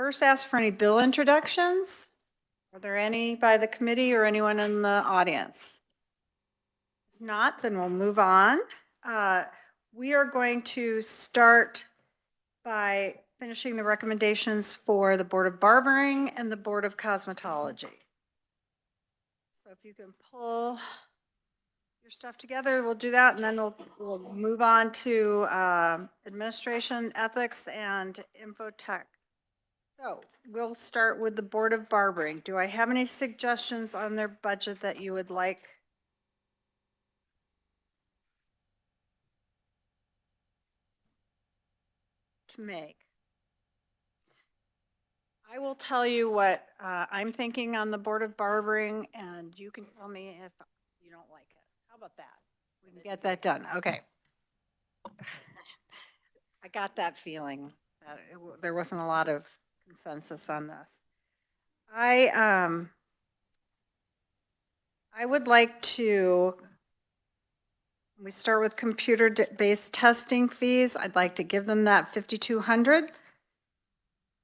first ask for any bill introductions. Are there any by the committee or anyone in the audience? If not, then we'll move on. We are going to start by finishing the recommendations for the Board of Barbering and the Board of Cosmetology. So if you can pull your stuff together, we'll do that, and then we'll move on to administration, ethics, and infotech. So we'll start with the Board of Barbering. Do I have any suggestions on their budget that you would like? To make. I will tell you what I'm thinking on the Board of Barbering, and you can tell me if you don't like it. How about that? We can get that done. Okay. I got that feeling that there wasn't a lot of consensus on this. I would like to, we start with computer-based testing fees. I'd like to give them that $5,200.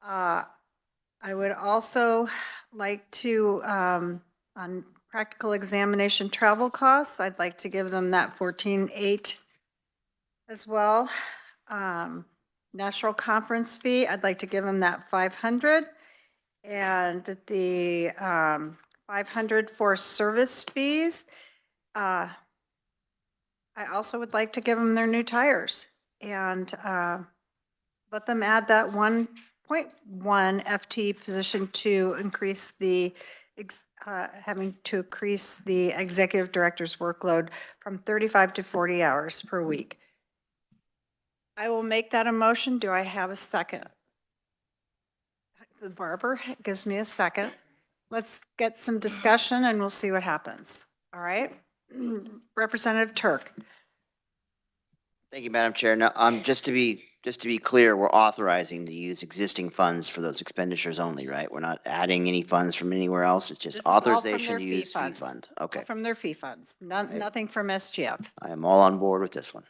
I would also like to, on practical examination travel costs, I'd like to give them that $14,800 as well. National conference fee, I'd like to give them that $500. And the $500 for service fees, I also would like to give them their new tires and let them add that 1.1 FT position to increase the having to increase the executive director's workload from 35 to 40 hours per week. I will make that a motion. Do I have a second? The barber gives me a second. Let's get some discussion and we'll see what happens. All right. Representative Turk. Thank you, Madam Chair. Now, just to be clear, we're authorizing to use existing funds for those expenditures only, right? We're not adding any funds from anywhere else. It's just authorization to use fee fund. Okay. All from their fee funds. Nothing from SGF. I am all on board with this one.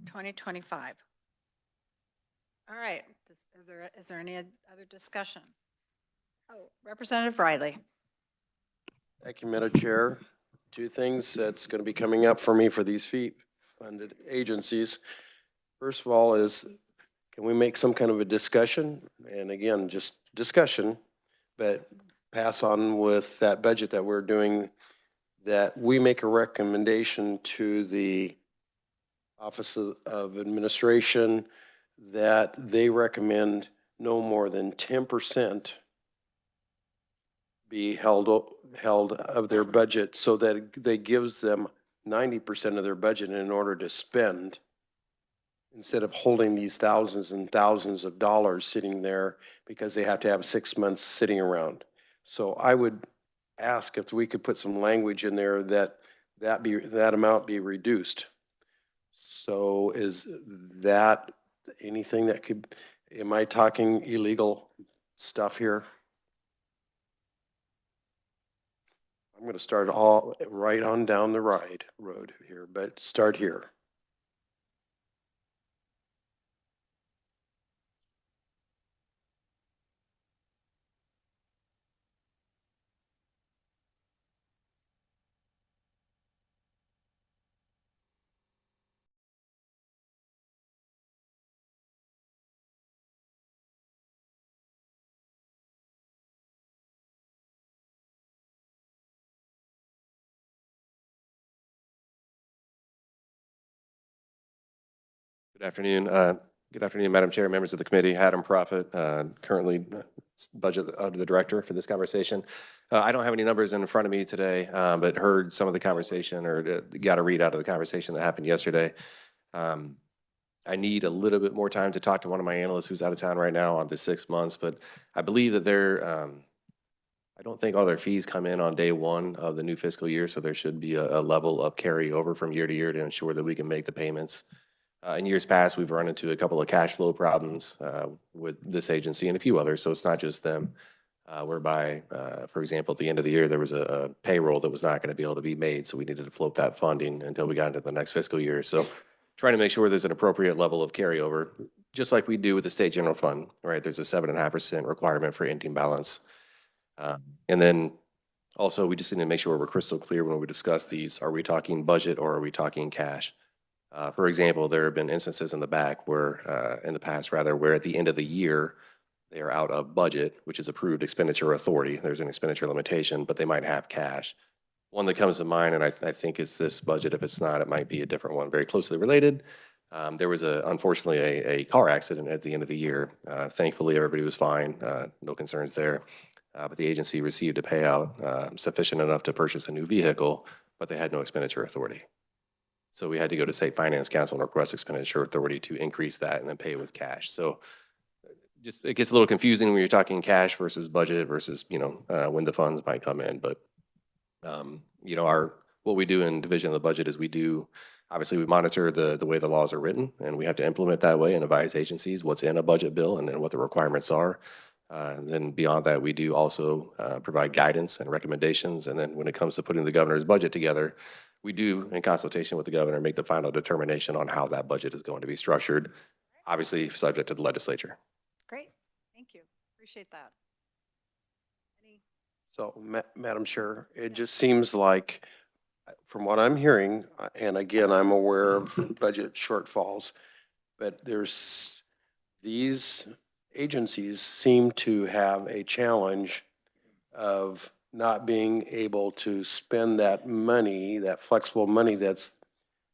2025. All right. Is there any other discussion? Oh, Representative Riley. Thank you, Madam Chair. Two things that's going to be coming up for me for these fee-funded agencies. First of all is, can we make some kind of a discussion? And again, just discussion, but pass on with that budget that we're doing, that we make a recommendation to the Office of Administration that they recommend no more than 10% be held of their budget, so that they gives them 90% of their budget in order to spend, instead of holding these thousands and thousands of dollars sitting there because they have to have 6 months sitting around. So I would ask if we could put some language in there that amount be reduced. So is that anything that could, am I talking illegal stuff here? I'm going to start all right on down the road here, but start here. Good afternoon. Good afternoon, Madam Chair, members of the committee. Adam Prophet, currently budget of the director for this conversation. I don't have any numbers in front of me today, but heard some of the conversation, or got a read out of the conversation that happened yesterday. I need a little bit more time to talk to one of my analysts who's out of town right now on the 6 months, but I believe that I don't think all their fees come in on day one of the new fiscal year, so there should be a level of carryover from year to year to ensure that we can make the payments. In years past, we've run into a couple of cash flow problems with this agency and a few others, so it's not just them, whereby, for example, at the end of the year, there was a payroll that was not going to be able to be made, so we needed to float that funding until we got into the next fiscal year. So trying to make sure there's an appropriate level of carryover. just like we do with the state general fund, right? There's a 7.5% requirement for ending balance. And then also, we just need to make sure we're crystal clear when we discuss these. Are we talking budget or are we talking cash? For example, there have been instances in the back where, in the past rather, where at the end of the year, they are out of budget, which is approved expenditure authority. There's an expenditure limitation, but they might have cash. One that comes to mind, and I think is this budget. If it's not, it might be a different one, very closely related. There was unfortunately a car accident at the end of the year. Thankfully, everybody was fine, no concerns there. But the agency received a payout sufficient enough to purchase a new vehicle, but they had no expenditure authority. So we had to go to State Finance Council and request expenditure authority to increase that and then pay with cash. So just, it gets a little confusing when you're talking cash versus budget versus, when the funds might come in. But, what we do in division of the budget is obviously we monitor the way the laws are written, and we have to implement that way and advise agencies what's in a budget bill and then what the requirements are. And then beyond that, we do also provide guidance and recommendations. And then when it comes to putting the governor's budget together, we do, in consultation with the governor, make the final determination on how that budget is going to be structured, obviously subject to the legislature. Great, thank you. Appreciate that. Any, So, Madam Chair, it just seems like, from what I'm hearing, and again, I'm aware of budget shortfalls, but these agencies seem to have a challenge of not being able to spend that money, that flexible money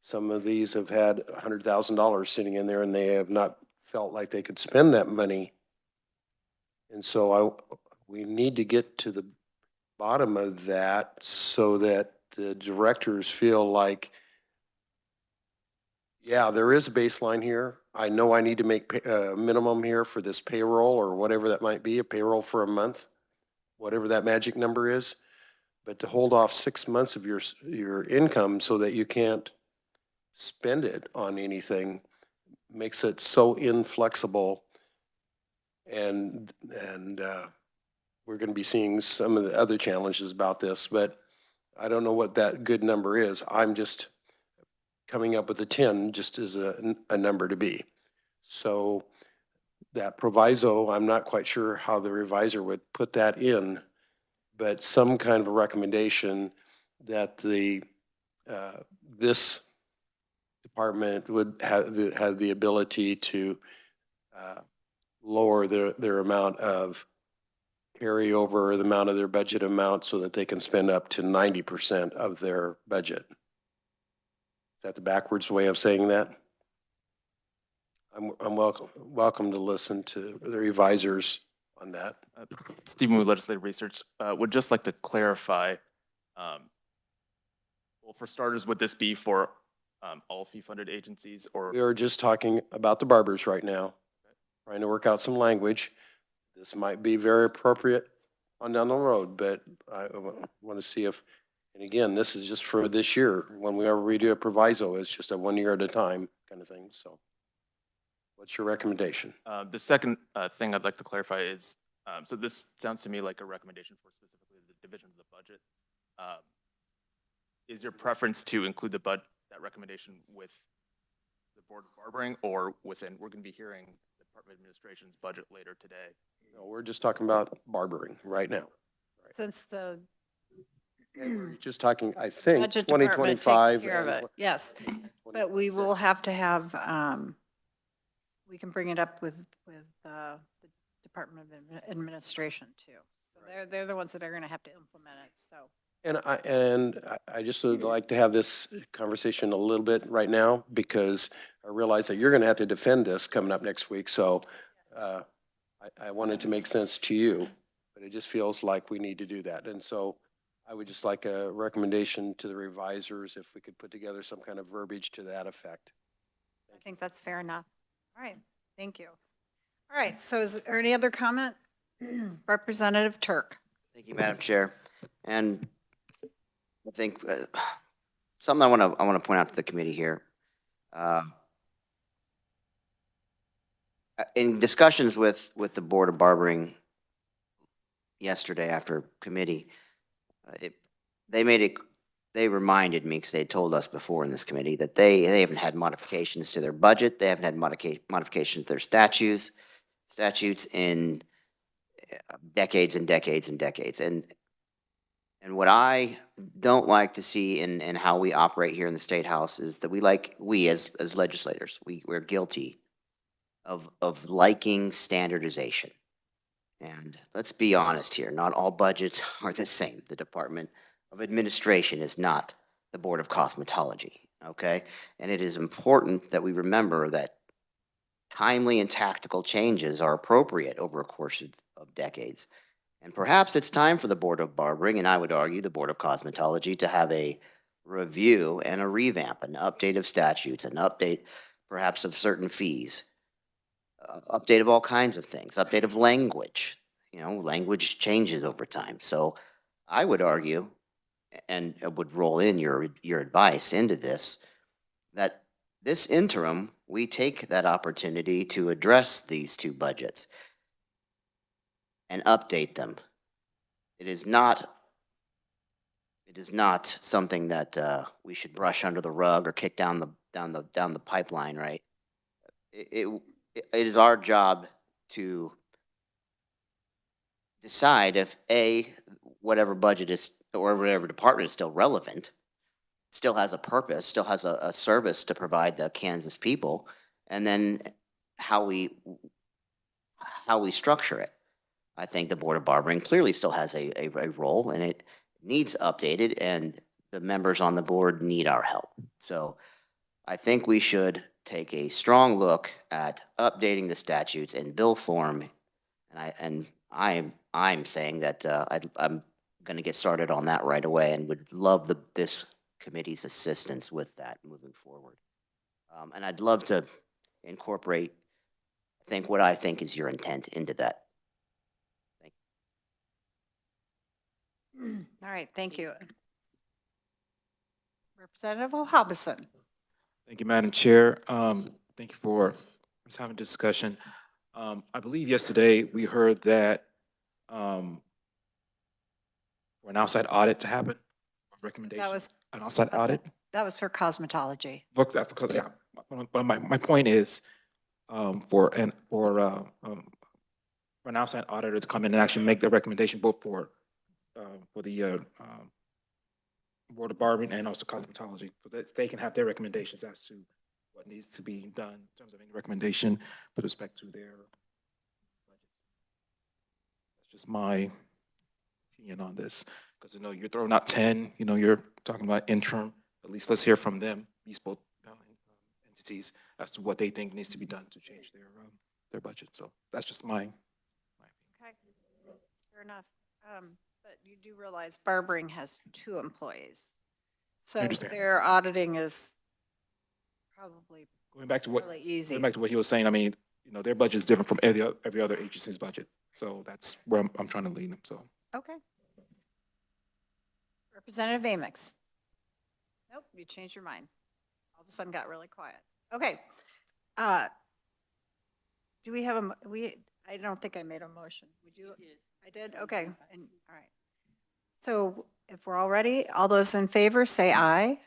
some of these have had $100,000 sitting in there and they have not felt like they could spend that money. And so we need to get to the bottom of that so that the directors feel like, yeah, there is a baseline here. I know I need to make a minimum here for this payroll or whatever that might be, a payroll for a month, whatever that magic number is. But to hold off 6 months of your income so that you can't spend it on anything makes it so inflexible. And we're going to be seeing some of the other challenges about this, but I don't know what that good number is. I'm just coming up with a 10 just as a number to be. So that proviso, I'm not quite sure how the reviser would put that in, but some kind of a recommendation that this department would have the ability to lower their amount of carryover, the amount of their budget amount, so that they can spend up to 90% of their budget. Is that the backwards way of saying that? I'm welcome to listen to the revisers on that. Stephen with Legislative Research would just like to clarify. Well, for starters, would this be for all fee-funded agencies or? We are just talking about the barbers right now, trying to work out some language. This might be very appropriate on down the road, but I want to see if, and again, this is just for this year. When we ever redo a proviso, it's just a 1 year at a time kind of thing. So what's your recommendation? The second thing I'd like to clarify is, so this sounds to me like a recommendation for specifically the division of the budget. Is your preference to include that recommendation with the Board of Barbering or within, we're going to be hearing the Department of Administration's budget later today? No, we're just talking about barbering right now. since the We're just talking, I think, budget department takes 2025. care of and it, yes. But we will 2026. have to have, we can bring it up with the Department of Administration too. So they're the ones that are going to have to implement it, so. And I just would like to have this conversation a little bit right now, because I realize that you're going to have to defend this coming up next week. So I want it to make sense to you, but it just feels like we need to do that. And so I would just like a recommendation to the revisers if we could put together some kind of verbiage to that effect. I think that's fair enough. All right, thank you. All right, so is there any other comment? Representative Turk. Thank you, Madam Chair. And I think something I want to point out to the committee here. In discussions with the Board of Barbering yesterday after committee, they made they reminded me, because they had told us before in this committee, that they haven't had modifications to their budget. They haven't had modifications to their statutes in decades and decades and decades. And what I don't like to see in how we operate here in the State House is that we as legislators, we're guilty of liking standardization. And let's be honest here, not all budgets are the same. The Department of Administration is not the Board of Cosmetology, okay? And it is important that we remember that timely and tactical changes are appropriate over a course of decades. And perhaps it's time for the Board of Barbering, and I would argue the Board of Cosmetology, to have a review and a revamp, an update of statutes, an update perhaps of certain fees, update of all kinds of things, update of language. You know, language changes over time. So I would argue, and I would roll in your advice into this, that this interim, we take that opportunity to address these two budgets and update them. It is not something that we should brush under the rug or kick down the pipeline, right? It is our job to decide if whatever budget is or whatever department is still relevant, still has a purpose, still has a service to provide the Kansas people, and then how we structure it. I think the Board of Barbering clearly still has a role, and it needs updated, and the members on the board need our help. So I think we should take a strong look at updating the statutes in bill form, and I'm saying that I'm going to get started on that right away, and would love this committee's assistance with that moving forward. And I'd love to incorporate, what I think is your intent into that. All right, thank you. Representative O'Hobson. Thank you, Madam Chair. Thank you for us having a discussion. I believe yesterday we heard that for an outside audit to happen, recommendation. That was an outside audit. That was for cosmetology. Because yeah, but my point is for an outside auditor to come in and actually make the recommendation both for the Board of Barbering and also cosmetology, so that they can have their recommendations as to what needs to be done in terms of any recommendation with respect to their budgets. That's just my opinion on this, because you know you're throwing out 10. You know you're talking about interim. At least let's hear from them, these both entities, as to what they think needs to be done to change their budget. So that's just my opinion. Okay, fair enough. But you do realize Barbering has 2 employees. So understand. their auditing is probably Going back to what really easy. Going back to what he was saying, I mean, you know, their budget is different from every other agency's budget. So that's where I'm trying to lead them. So Okay. Representative Amix. Nope, you changed your mind. All of a sudden got really quiet. Okay. Do we have I don't think I made a motion. Would you? I did? Okay. And, all right. So if we're all ready, all those in favor say aye.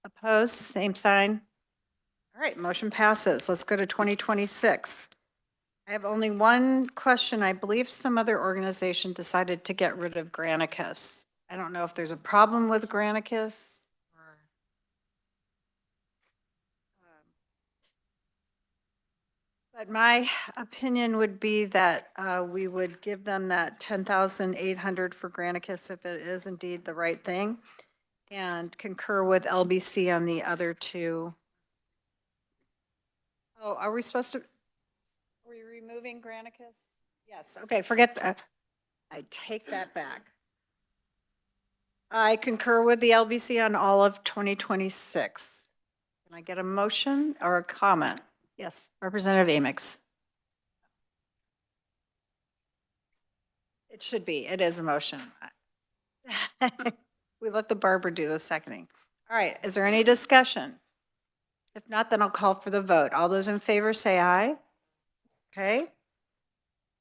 Opposed, same sign. All right, motion passes. Let's go to 2026. I have only one question. I believe some other organization decided to get rid of Granicus. I don't know if there's a problem with Granicus. But my opinion would be that we would give them that 10,800 for Granicus if it is indeed the right thing, and concur with LBC on the other 2. Oh, are we supposed to, are we removing Granicus? Yes, okay, forget that. I take that back. I concur with the LBC on all of 2026. Can I get a motion or a comment? Yes, Representative Amix. It should be. It is a motion. We let the barber do the seconding. All right, is there any discussion? If not, then I'll call for the vote. All those in favor say aye. Okay.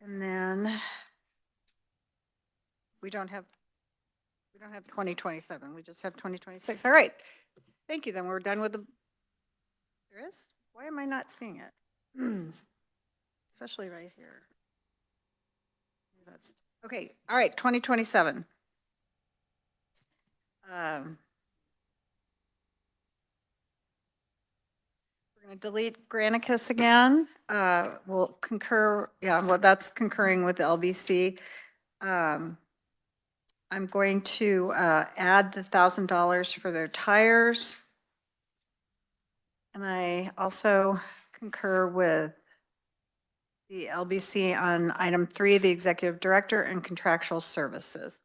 And then we don't have, We don't have 2027, we just have 2026. All right. Thank you, then we're done with the, there is? Why am I not seeing it? Especially right here. That's, okay, all right, 2027. We're going to delete Granicus again. We'll concur, yeah, well, that's concurring with the LBC. I'm going to add the $1,000 for their tires. And I also concur with the LBC on item 3, the executive director and contractual services.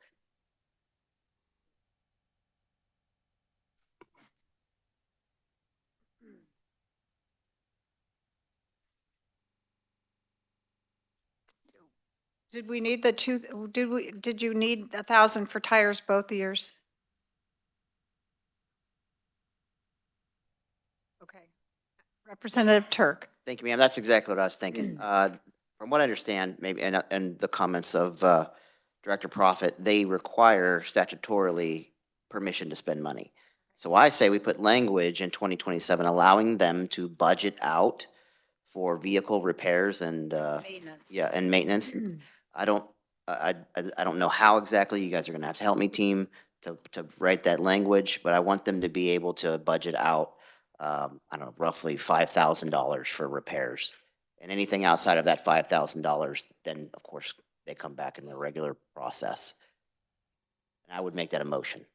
Did we need the two, did you need 1,000 for tires both years? Okay. Representative Turk. Thank you, ma'am. That's exactly what I was thinking. From what I understand, maybe, and the comments of Director Profit, they require statutorily permission to spend money. So I say we put language in 2027 allowing them to budget out for vehicle repairs and Maintenance. yeah, and maintenance. I don't, I don't know how exactly. You guys are gonna have to help me, team, to write that language, but I want them to be able to budget out, I don't know, roughly $5,000 for repairs. And anything outside of that $5,000, then of course, they come back in their regular process. And I would make that a motion.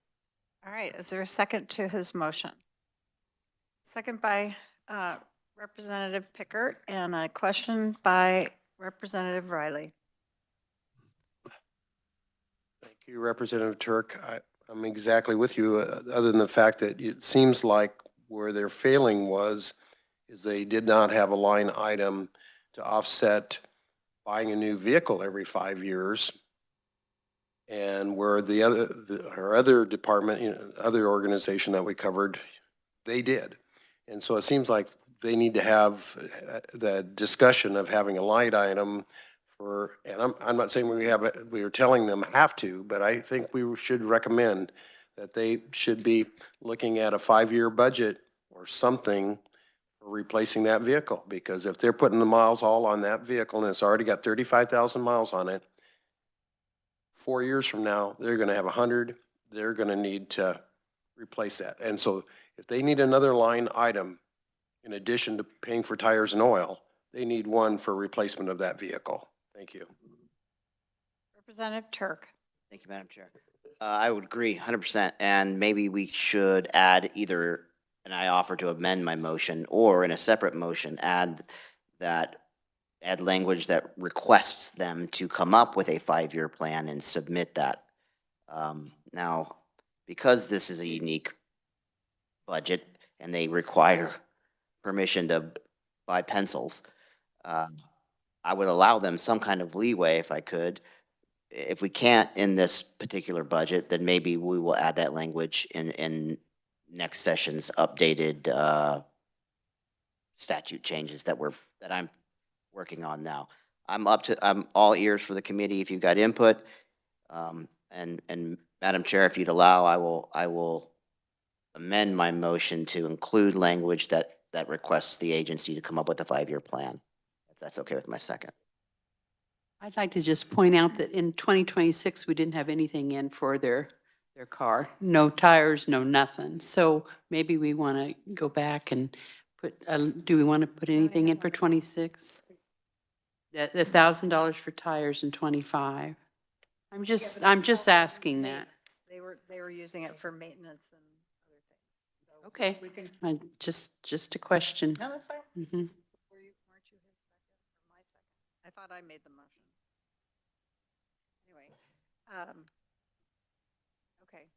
All right, is there a second to his motion? Second by Representative Pickert and a question by Representative Riley. Thank you, Representative Turk. I'm exactly with you, other than the fact that it seems like where their failing is they did not have a line item to offset buying a new vehicle every 5 years. And where our other department, other organization that we covered, they did. And so it seems like they need to have the discussion of having a line item for, and I'm not saying we are telling them have to, but I think we should recommend that they should be looking at a 5-year budget or something for replacing that vehicle. Because if they're putting the miles all on that vehicle and it's already got 35,000 miles on it, 4 years from now, they're gonna have 100, they're gonna need to replace that. And so if they need another line item, in addition to paying for tires and oil, they need one for replacement of that vehicle. Thank you. Representative Turk. Thank you, Madam Chair. I would agree 100%. And maybe we should add either, and I offer to amend my motion, or in a separate motion, add language that requests them to come up with a 5-year plan and submit that. Now, because this is a unique budget and they require permission to buy pencils, I would allow them some kind of leeway if I could. If we can't in this particular budget, then maybe we will add that language in next session's updated statute changes that I'm working on now. I'm all ears for the committee if you've got input. And Madam Chair, if you'd allow, I will amend my motion to include language that requests the agency to come up with a 5-year plan, if that's okay with my second. I'd like to just point out that in 2026, we didn't have anything in for their car. No tires, no nothing. So maybe we want to go back and put, do we want to put anything in for 26? The $1,000 for tires in 25. I'm just asking that. They were using it for maintenance and other things. So Okay. we can, Just a question. no, that's fine. Mhm. Weren't you his second or my second? I thought I made the motion. Anyway, okay.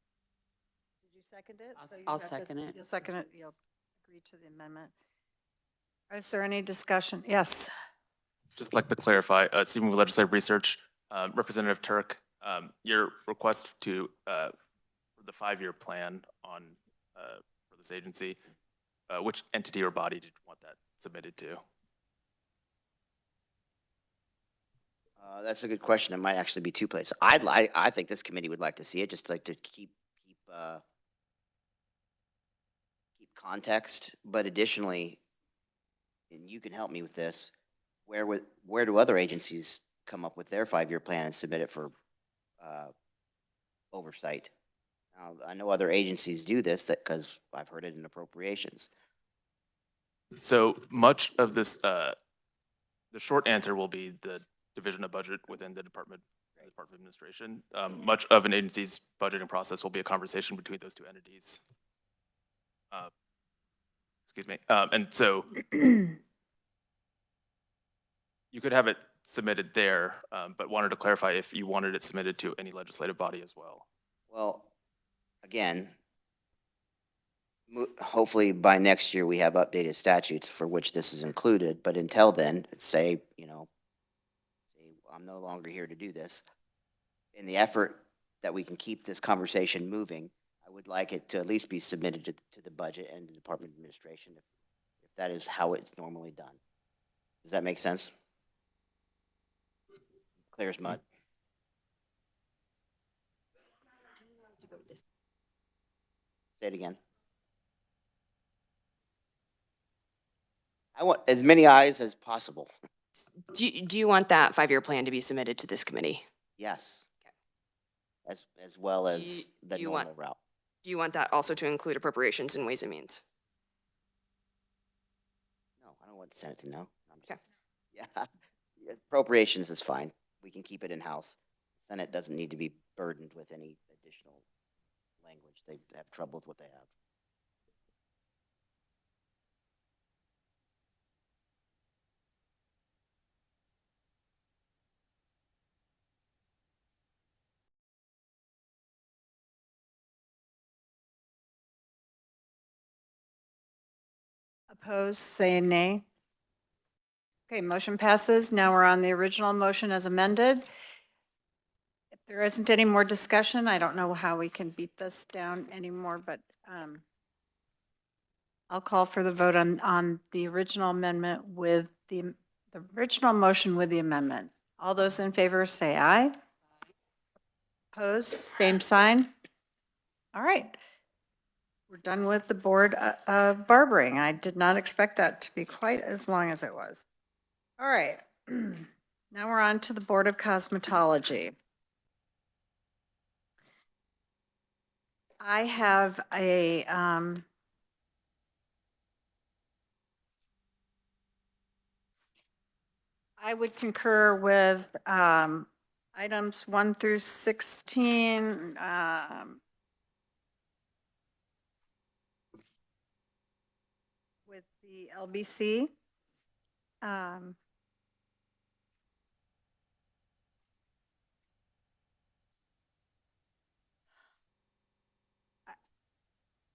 Did you second it? So you I'll got second it. You'll second it, you'll agree to the amendment. Is there any discussion? Yes. Just like to clarify, Stephen with Legislative Research, Representative Turk, your request to, for the 5-year plan on, for this agency, which entity or body did you want that submitted to? That's a good question. It might actually be two places. I think this committee would like to see it, just like to keep context, but additionally, and you can help me with this, where do other agencies come up with their 5-year plan and submit it for oversight? Now, I know other agencies do this because I've heard it in appropriations. So much of this, the short answer will be the division of budget within the Department of Administration. Much of an agency's budgeting process will be a conversation between those two entities. Excuse me. And so you could have it submitted there, but wanted to clarify if you wanted it submitted to any legislative body as well. Well, again, hopefully by next year we have updated statutes for which this is included, but until then, say, I'm no longer here to do this. In the effort that we can keep this conversation moving, I would like it to at least be submitted to the budget and the Department of Administration if that is how it's normally done. Does that make sense? Clear as mud. Say it again. I want as many eyes as possible. Do you want that 5-year plan to be submitted to this committee? Yes. As well as the do you normal want- route. Do you want that also to include appropriations and Ways and Means? No, I don't want the Senate to know. I'm just, Okay. yeah, appropriations is fine. We can keep it in-house. Senate doesn't need to be burdened with any additional language. They have trouble with what they have. Opposed, say nay. Okay, motion passes. Now we're on the original motion as amended. If there isn't any more discussion, I don't know how we can beat this down anymore, but I'll call for the vote on the original amendment with the original motion with the amendment. All those in favor say aye. Opposed, same sign. All right. We're done with the Board of Barbering. I did not expect that to be quite as long as it was. All right. Now we're on to the Board of Cosmetology. I have a I would concur with items 1 through 16. With the LBC.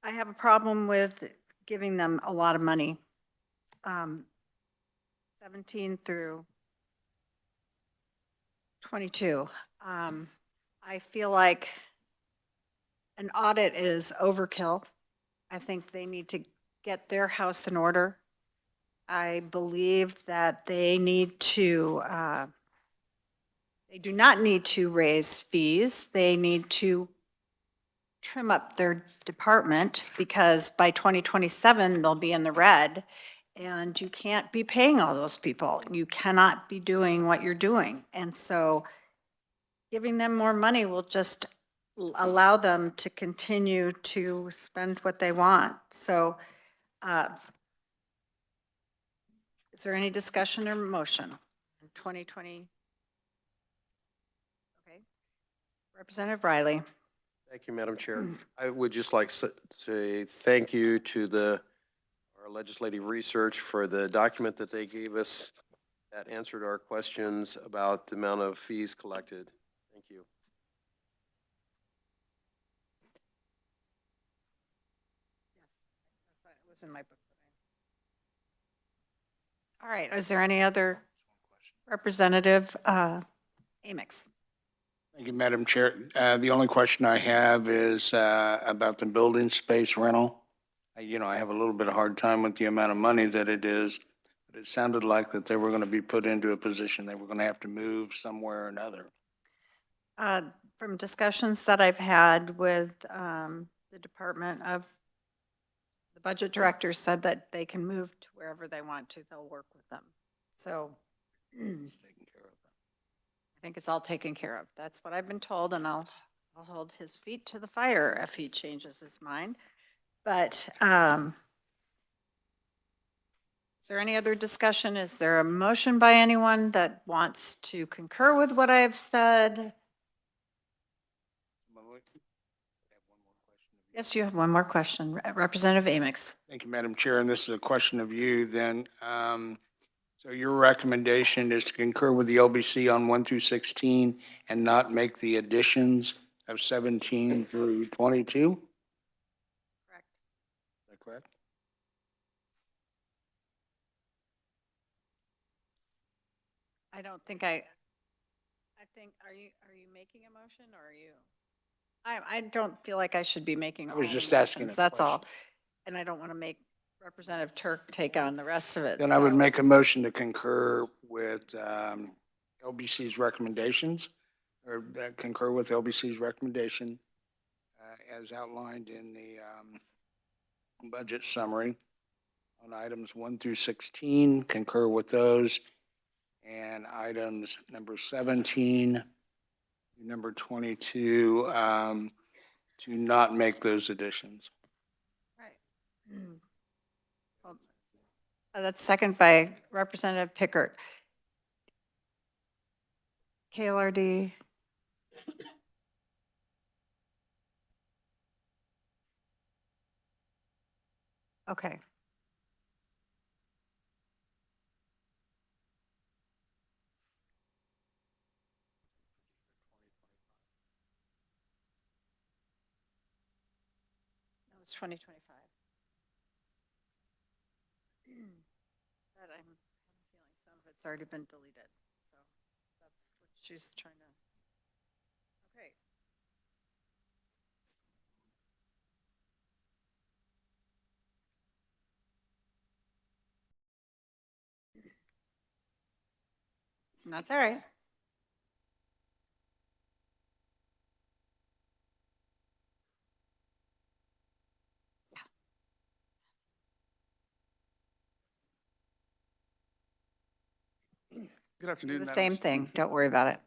I have a problem with giving them a lot of money. 17 through 22. I feel like an audit is overkill. I think they need to get their house in order. I believe that they need to, they do not need to raise fees. They need to trim up their department because by 2027, they'll be in the red. And you can't be paying all those people. You cannot be doing what you're doing. And so giving them more money will just allow them to continue to spend what they want. So is there any discussion or motion in 2020? Okay. Representative Riley. Thank you, Madam Chair. I would just like to say thank you to our legislative research for the document that they gave us that answered our questions about the amount of fees collected. Thank you. Yes, it was in my book. All right, is there any other representative? Amix. Thank you, Madam Chair. The only question I have is about the building space rental. I have a little bit of hard time with the amount of money that it is. But it sounded like that they were going to be put into a position they were going to have to move somewhere or another. From discussions that I've had with the Department of, the budget director said that they can move to wherever they want to. They'll work with them. So It's taken care of. I think it's all taken care of. That's what I've been told, and I'll hold his feet to the fire if he changes his mind. But is there any other discussion? Is there a motion by anyone that wants to concur with what I've said? Yes, you have one more question. Representative Amix. Thank you, Madam Chair, and this is a question of you then. So your recommendation is to concur with the LBC on 1 through 16 and not make the additions of 17 through 22? Correct. Is that correct? I don't think I think, are you making a motion or are you? I don't feel like I should be making. I was all the just asking a motions, that's all. question. And I don't want to make Representative Turk take on the rest of it. Then I would so- make a motion to concur with LBC's recommendations, or concur with LBC's recommendation as outlined in the budget summary on items 1 through 16, concur with those, and items number 17, number 22, to not make those additions. Right. Well, that's second by Representative Pickert. KLRD. Okay. That was 2025. But I'm feeling some of it's already been deleted. So that's what she's trying to. Okay. And that's all right. Good Do afternoon, the Madam same thing. Don't worry about it.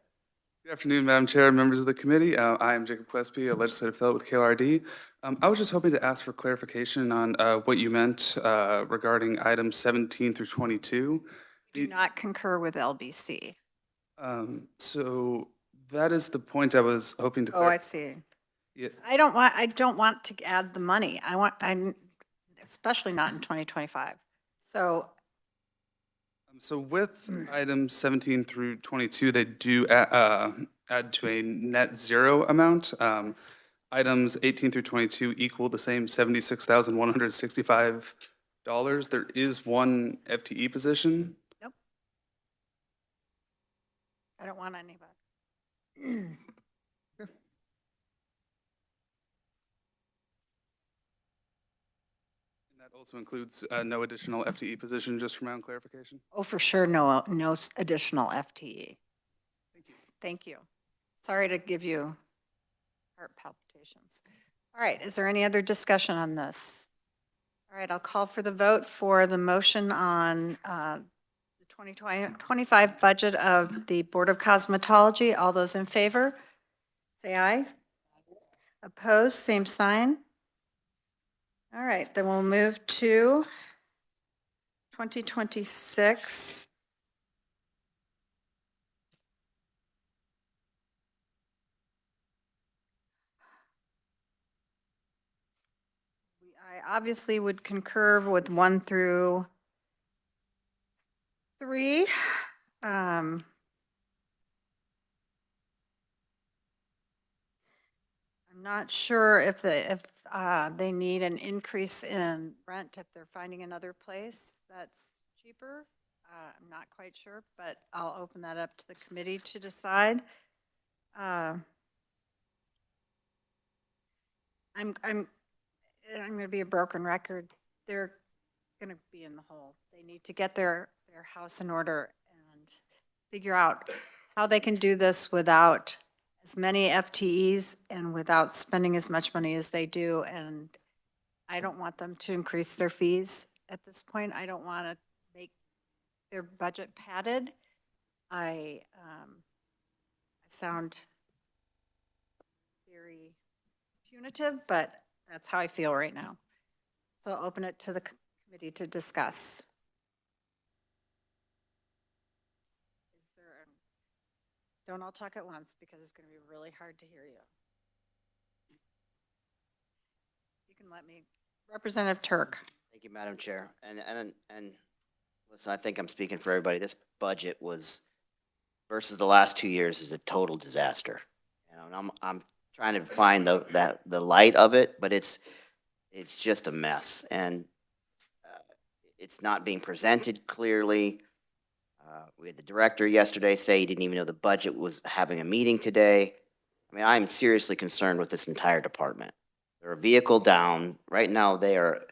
Good afternoon, Madam Chair, and members of the committee. I am Jacob Klesby, a legislative fellow with KLRD. I was just hoping to ask for clarification on what you meant regarding items 17 through 22. Do not concur with LBC. So that is the point I was hoping to Oh, I clarify. see. Yeah, I don't want to add the money. I'm especially not in 2025. So So with items 17 through 22, they do add to a net zero amount. Items 18 through 22 equal the same $76,165. There is one FTE position. nope. I don't want anybody. And that also includes no additional FTE position, just for my own clarification. Oh, for sure, no additional FTE. Thank you. Thank you. Sorry to give you heart palpitations. All right, is there any other discussion on this? All right, I'll call for the vote for the motion on the 2025 budget of the Board of Cosmetology. All those in favor, say aye. Opposed, same sign. All right, then we'll move to 2026. I obviously would concur with 1 through 3. I'm not sure if they need an increase in rent if they're finding another place that's cheaper. I'm not quite sure, but I'll open that up to the committee to decide. I'm going to be a broken record. They're going to be in the hole. They need to get their their house in order and figure out how they can do this without as many FTEs and without spending as much money as they do. And I don't want them to increase their fees at this point. I don't want to make their budget padded. I sound very punitive, but that's how I feel right now. So I'll open it to the committee to discuss. Don't all talk at once because it's going to be really hard to hear you. You can let me, Representative Turk. Thank you, Madam Chair. And listen, I think I'm speaking for everybody. This budget was, versus the last 2 years, is a total disaster. You know, and I'm trying to find the light of it, but it's just a mess. And it's not being presented clearly. We had the director yesterday say he didn't even know the budget was having a meeting today. I mean, I'm seriously concerned with this entire department. They're a vehicle down. Right now, they are,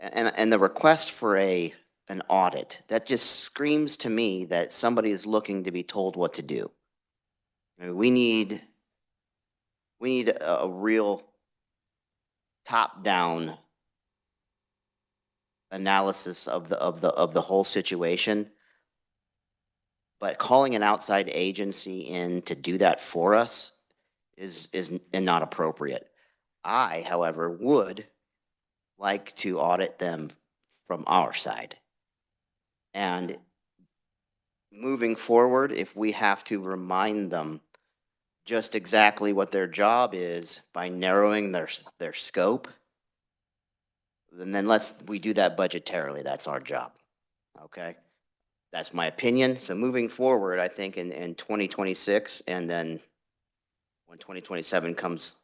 and the request for an audit, that just screams to me that somebody is looking to be told what to do. I mean, we need a real top-down analysis of the whole situation. But calling an outside agency in to do that for us is not appropriate. I, however, would like to audit them from our side. And moving forward, if we have to remind them just exactly what their job is by narrowing their scope, then we do that budgetarily. That's our job. Okay? That's my opinion. So moving forward, I think in 2026, and then when 2027 comes,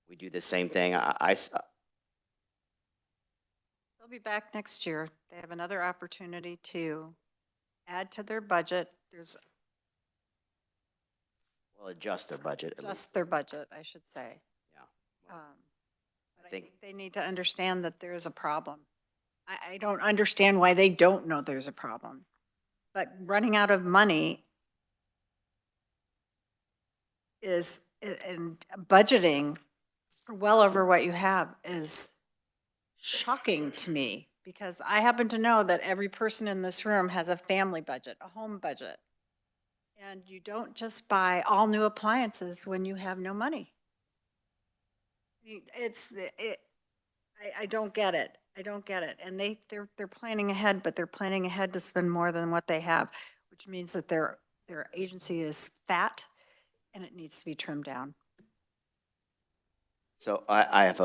we do the same thing. They'll be back next year. They have another opportunity to add to their budget. Well, adjust their budget. Adjust their budget, I should say. Yeah. But I think they need to understand that there is a problem. I don't understand why they don't know there's a problem. But running out of money and budgeting well over what you have is shocking to me, because I happen to know that every person in this room has a family budget, a home budget. And you don't just buy all new appliances when you have no money. I don't get it. I don't get it. And they're planning ahead, but they're planning ahead to spend more than what they have, which means that their agency is fat and it needs to be trimmed down. So I have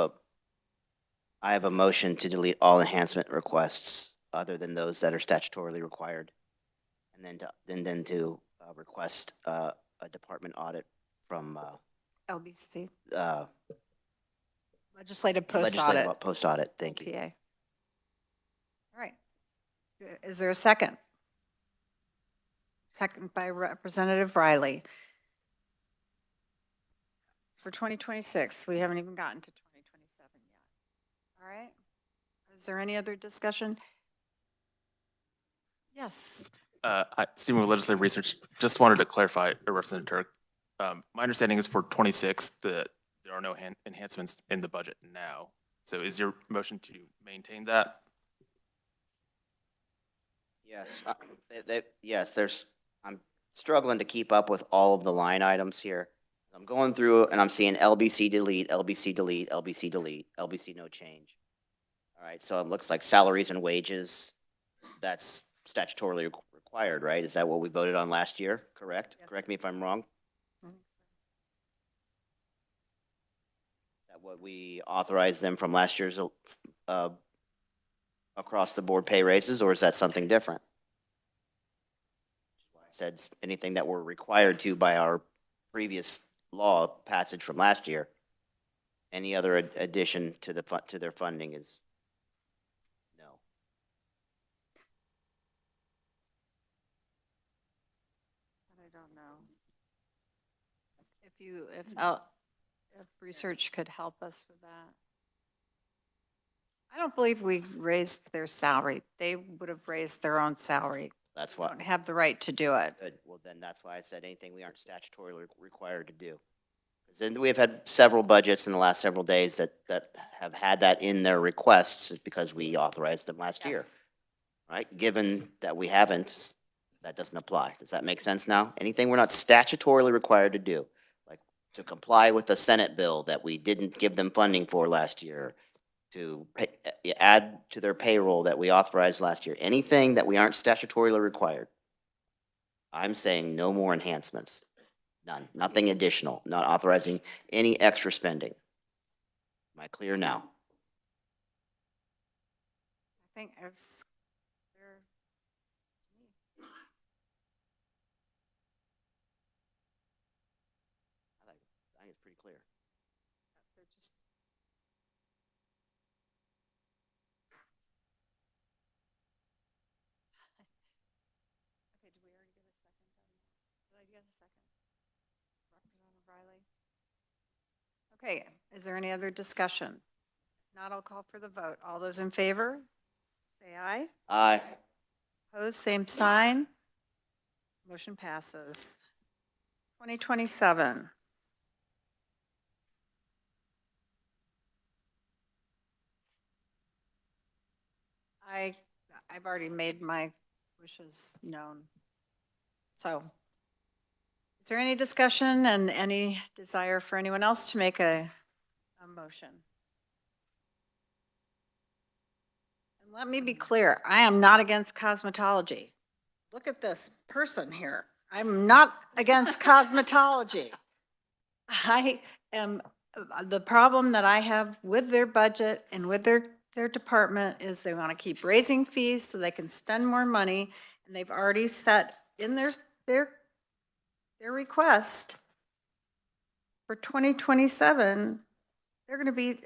a motion to delete all enhancement requests other than those that are statutorily required, and then to request a department audit from LBC. Legislative post-audit. legislative post-audit. Thank you. PA. All right. Is there a second? Second by Representative Riley. For 2026, we haven't even gotten to 2027 yet. All right. Is there any other discussion? Yes. Stephen with Legislative Research, just wanted to clarify, Representative Turk. My understanding is for 26, there are no enhancements in the budget now. So is your motion to maintain that? Yes. Yes. I'm struggling to keep up with all of the line items here. I'm going through and I'm seeing LBC delete, LBC delete, LBC delete, LBC no change. All right. So it looks like salaries and wages. That's statutorily required, right? Is that what we voted on last year? Correct? Yes. Correct me if I'm wrong. That what we authorized them from last year's across the board pay raises, or is that something different? I said anything that we're required to by our previous law passage from last year. Any other addition to their funding is no. I don't know. If research could help us with that. I don't believe we raised their salary. They would have raised their own salary. That's We why. don't have the right to do it. Good. Well, then that's why I said anything we aren't statutorily required to do. 'Cause then we've had several budgets in the last several days that have had that in their requests because we authorized them last year, Yes. right? Given that we haven't, that doesn't apply. Does that make sense now? Anything we're not statutorily required to do, like to comply with the Senate bill that we didn't give them funding for last year, to add to their payroll that we authorized last year, anything that we aren't statutorily required. I'm saying no more enhancements. None, nothing additional, not authorizing any extra spending. Am I clear now? I think it's clear to me. I think it's pretty clear. They're just- Okay, did we already get a second on that? Did I get a second? Representative Riley? Okay, is there any other discussion? If not, I'll call for the vote. All those in favor, say aye. Aye. Opposed, same sign. Motion passes. 2027. I've already made my wishes known. So, is there any discussion and any desire for anyone else to make a motion? And let me be clear, I am not against cosmetology. Look at this person here. I'm not against cosmetology. I am, the problem that I have with their budget and with their department is they want to keep raising fees so they can spend more money. And they've already set in their request for 2027, they're going to be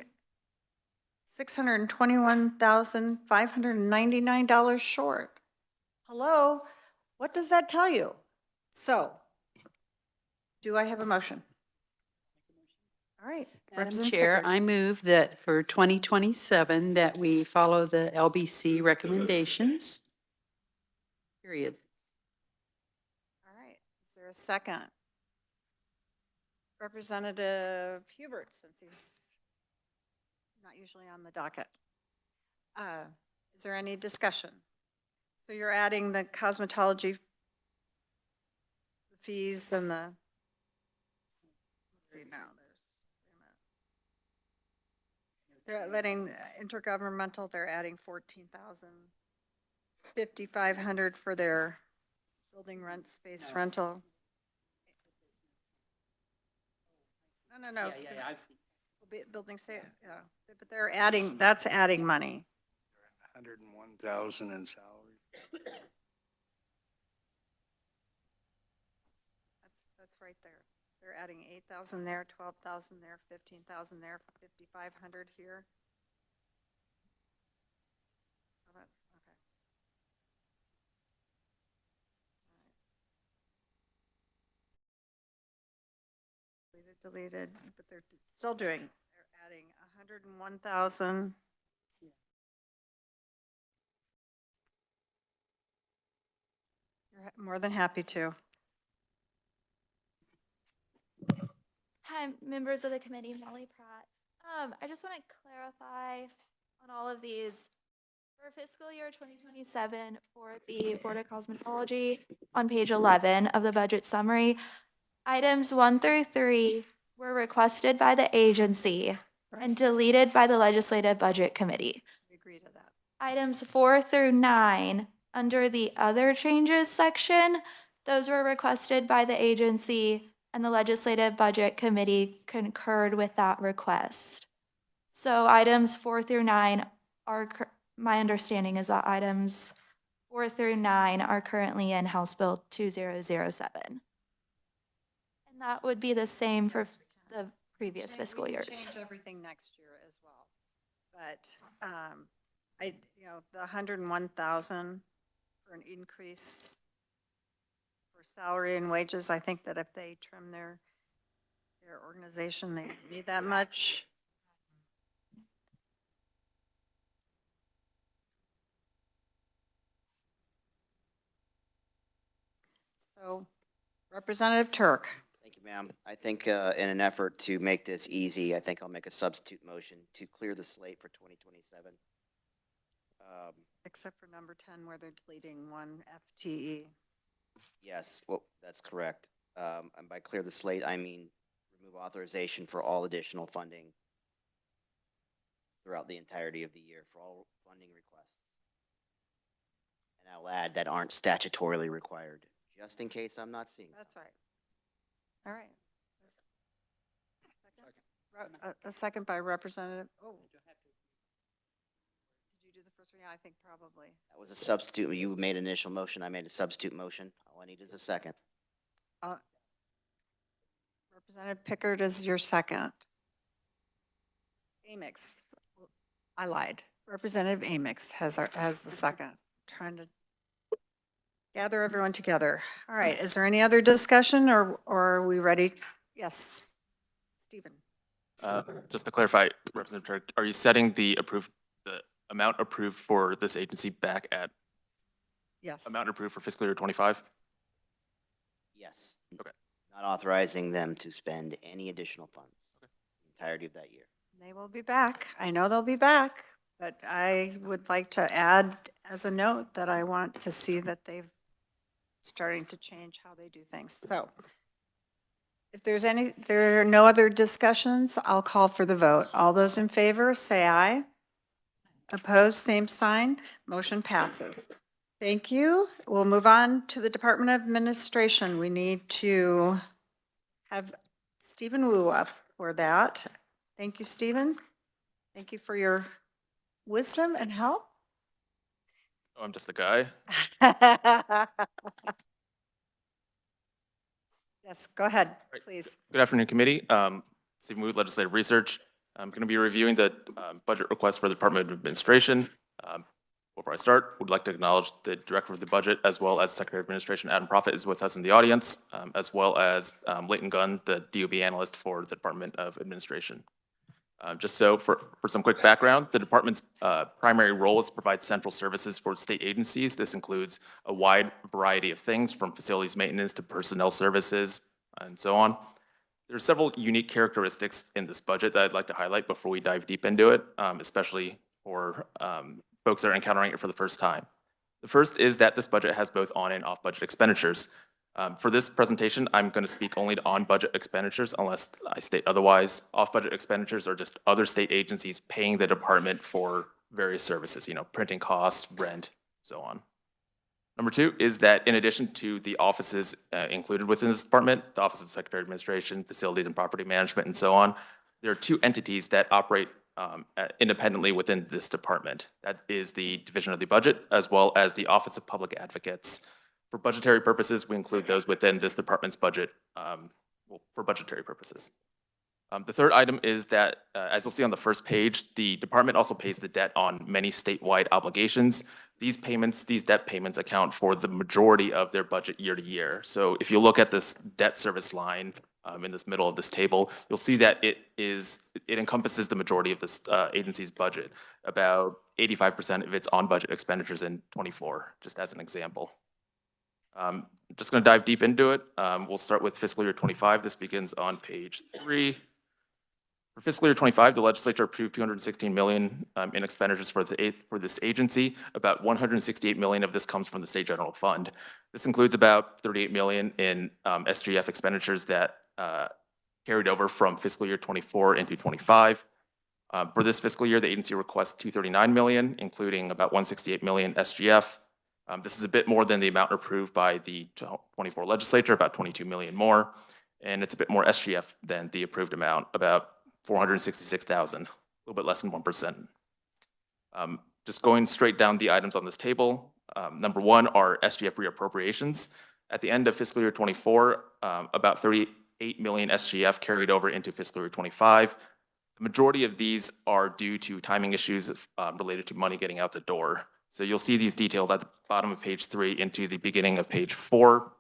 $621,599 short. Hello, what does that tell you? So, do I have a motion? All right. Madam Representative Chair, Pickard. I move that for 2027, that we follow the LBC recommendations. Period. All right, is there a second? Representative Hubert, since he's not usually on the docket. Is there any discussion? So you're adding the cosmetology fees and the, let's see now, they're letting intergovernmental, they're adding 14,000, 5,500 for their building rent, space rental. No. I've seen. Building, say, yeah, but they're adding, that's adding money. 101,000 in salary. That's right there. They're adding 8,000 there, 12,000 there, 15,000 there, 5,500 here. Oh, that's, okay. All right. Deleted, but they're still doing, they're adding 101,000. You're more than happy to. Hi, members of the committee, Molly Pratt. I just want to clarify on all of these. For fiscal year 2027 for the Board of Cosmetology, on page 11 of the budget summary, items 1 through 3 were requested by the agency and deleted by the Legislative Budget Committee. We agree to that. Items 4 through 9, under the other changes section, those were requested by the agency and the Legislative Budget Committee concurred with that request. So items 4 through 9 are, my understanding is that items 4 through 9 are currently in House Bill 2007. And that would be the same for the previous fiscal We can years. change everything next year as well. But the 101,000 for an increase for salary and wages, I think that if they trim their organization, they don't need that much. So Representative Turk. Thank you, ma'am. I think in an effort to make this easy, I think I'll make a substitute motion to clear the slate for 2027. Except for number 10 where they're deleting one FTE. Yes, well, that's correct. And by clear the slate, I mean remove authorization for all additional funding throughout the entirety of the year for all funding requests. And I'll add that aren't statutorily required, just in case I'm not seeing. That's right. All right. A second by Representative, oh. Did you do the first one? Yeah, I think probably. That was a substitute. You made an initial motion. I made a substitute motion. All I need is a second. Representative Pickard is your second. Amix, I lied. Representative Amix has the second. Trying to gather everyone together. All right, is there any other discussion or are we ready? Yes, Stephen. Just to clarify, Representative Turk, are you setting the amount approved for this agency back at Yes. amount approved for fiscal year 25? Yes. Okay. Not authorizing them to spend any additional funds. Okay. The entirety of that year. They will be back. I know they'll be back, but I would like to add as a note that I want to see that they've starting to change how they do things. So if there are no other discussions, I'll call for the vote. All those in favor, say aye. Opposed, same sign. Motion passes. Thank you. We'll move on to the Department of Administration. We need to have Stephen Wu up for that. Thank you, Stephen. Thank you for your wisdom and help. Oh, I'm just a guy. Yes, go ahead, please. Good afternoon, committee. Stephen Wu, Legislative Research. I'm going to be reviewing the budget request for the Department of Administration. Before I start, would like to acknowledge the Director of the Budget as well as Secretary of Administration Adam Profit is with us in the audience, as well as Leighton Gunn, the DOB analyst for the Department of Administration. Just so for some quick background, the department's primary role is to provide central services for state agencies. This includes a wide variety of things from facilities maintenance to personnel services and so on. There are several unique characteristics in this budget that I'd like to highlight before we dive deep into it, especially for folks that are encountering it for the first time. The first is that this budget has both on and off budget expenditures. For this presentation, I'm going to speak only to on-budget expenditures unless I state otherwise. Off-budget expenditures are just other state agencies paying the department for various services, printing costs, rent, so on. Number two is that in addition to the offices included within this department, the Office of the Secretary of Administration, Facilities and Property Management, and so on, there are two entities that operate independently within this department. That is the Division of the Budget, as well as the Office of Public Advocates. For budgetary purposes, we include those within this department's budget for budgetary purposes. The third item is that, as you'll see on the first page, the department also pays the debt on many statewide obligations. These debt payments account for the majority of their budget year to year. So if you look at this debt service line in this middle of this table, you'll see that it encompasses the majority of this agency's budget, about 85% of its on-budget expenditures in 24, just as an example. Just going to dive deep into it. We'll start with fiscal year 25. This begins on page 3. For fiscal year 25, the legislature approved $216 million in expenditures for this agency. About $168 million of this comes from the state general fund. This includes about $38 million in SGF expenditures that carried over from fiscal year 24 into 25. For this fiscal year, the agency requests $239 million, including about $168 million SGF. This is a bit more than the amount approved by the 24 legislature, about $22 million more, and it's a bit more SGF than the approved amount, about $466,000, a little bit less than 1%. Just going straight down the items on this table, number one are SGF reappropriations. At the end of fiscal year 24, about $38 million SGF carried over into fiscal year 25. The majority of these are due to timing issues related to money getting out the door. So you'll see these detailed at the bottom of page 3 into the beginning of page 4.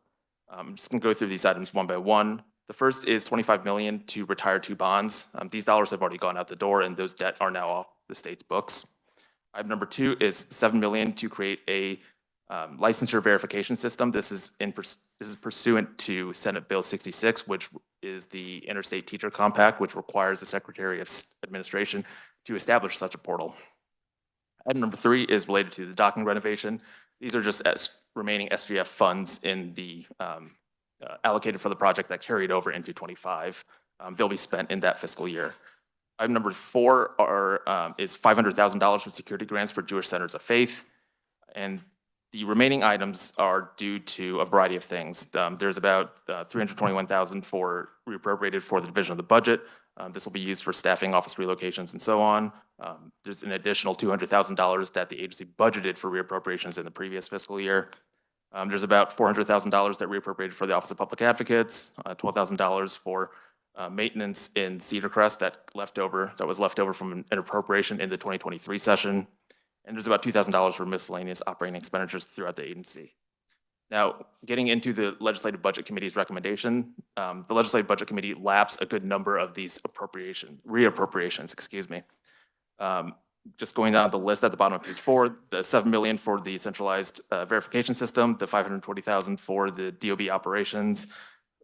I'm just going to go through these items one by one. The first is $25 million to retire 2 bonds. These dollars have already gone out the door, and those debt are now off the state's books. Item number 2 is $7 million to create a licensure verification system. This is pursuant to Senate Bill 66, which is the Interstate Teacher Compact, which requires the Secretary of Administration to establish such a portal. Item number 3 is related to the docking renovation. These are just remaining SGF funds in the allocated for the project that carried over into 25. They'll be spent in that fiscal year. Item number 4 is $500,000 for security grants for Jewish Centers of Faith. And the remaining items are due to a variety of things. There's about $321,000 for reappropriated for the division of the budget. This will be used for staffing, office relocations, and so on. There's an additional $200,000 that the agency budgeted for reappropriations in the previous fiscal year. There's about $400,000 that reappropriated for the Office of Public Advocates, $12,000 for maintenance in Cedar Crest that was left over from an appropriation in the 2023 session. And there's about $2,000 for miscellaneous operating expenditures throughout the agency. Now, getting into the Legislative Budget Committee's recommendation, the Legislative Budget Committee lapsed a good number of these reappropriations, excuse me. Just going down the list at the bottom of page 4, the $7 million for the centralized verification system, the $520,000 for the DOB operations,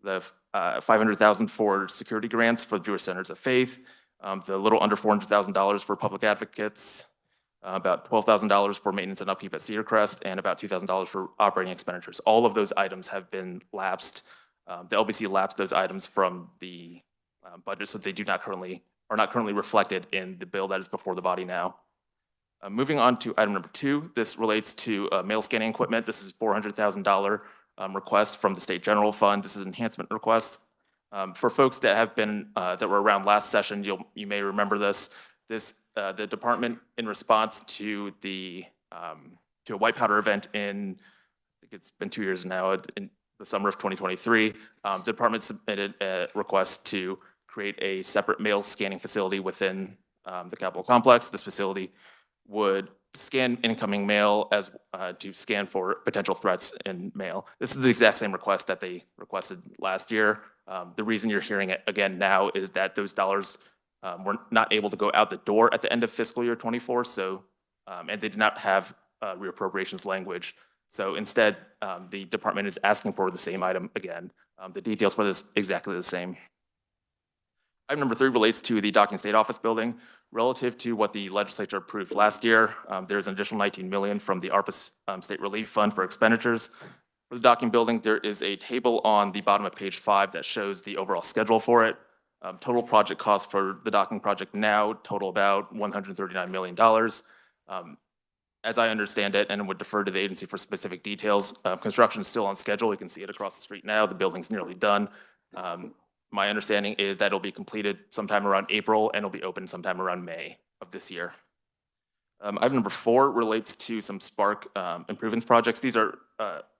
the $500,000 for security grants for the Jewish Centers of Faith, the little under $400,000 for public advocates, about $12,000 for maintenance and upkeep at Cedar Crest, and about $2,000 for operating expenditures. All of those items have been lapsed. The LBC lapsed those items from the budget, so they are not currently reflected in the bill that is before the body now. Moving on to item number 2, this relates to mail scanning equipment. This is $400,000 request from the State General Fund. This is an enhancement request. For folks that have been that were around last session, you may remember this. The department, in response to a white powder event in, I think it's been 2 years now, in the summer of 2023, the department submitted a request to create a separate mail scanning facility within the Capitol complex. This facility would scan incoming mail as to scan for potential threats in mail. This is the exact same request that they requested last year. The reason you're hearing it again now is that those dollars were not able to go out the door at the end of fiscal year 24, so and they did not have reappropriations language. So instead, the department is asking for the same item again. The details for this exactly the same. Item number 3 relates to the Docking State Office building. Relative to what the legislature approved last year, there's an additional $19 million from the ARPA State Relief Fund for expenditures. For the docking building, there is a table on the bottom of page 5 that shows the overall schedule for it. Total project costs for the docking project now total about $139 million. As I understand it, and would defer to the agency for specific details, construction is still on schedule. You can see it across the street now. The building's nearly done. My understanding is that it'll be completed sometime around April and it'll be open sometime around May of this year. Item number 4 relates to some Spark improvements projects. These are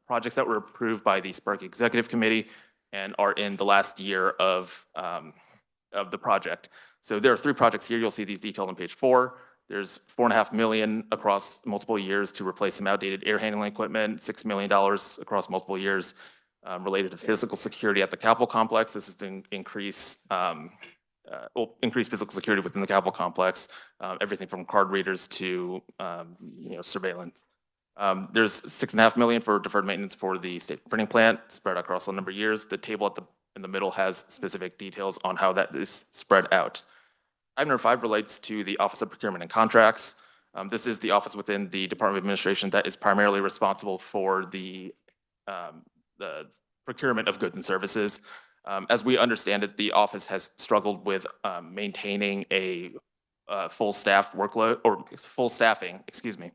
projects that were approved by the Spark Executive Committee and are in the last year of the project. So there are 3 projects here. You'll see these detailed on page 4. There's $4.5 million across multiple years to replace some outdated air handling equipment, $6 million across multiple years related to physical security at the Capitol complex. This is to increase physical security within the Capitol complex, everything from card readers to surveillance. There's $6.5 million for deferred maintenance for the state printing plant, spread across a number of years. The table in the middle has specific details on how that is spread out. Item number 5 relates to the Office of Procurement and Contracts. This is the office within the Department of Administration that is primarily responsible for the procurement of goods and services. As we understand it, the office has struggled with maintaining a full staffing, excuse me.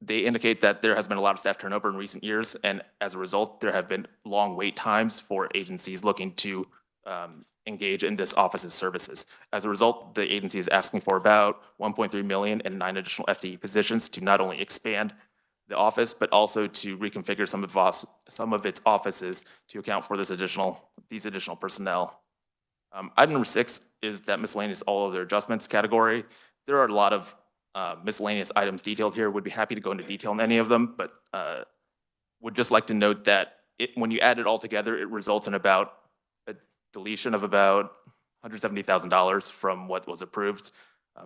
They indicate that there has been a lot of staff turnover in recent years, and as a result, there have been long wait times for agencies looking to engage in this office's services. As a result, the agency is asking for about $1.3 million and 9 additional FTE positions to not only expand the office, but also to reconfigure some of its offices to account for these additional personnel. Item number 6 is that miscellaneous all other adjustments category. There are a lot of miscellaneous items detailed here. Would be happy to go into detail on any of them, but would just like to note that when you add it all together, it results in about a deletion of about $170,000 from what was approved.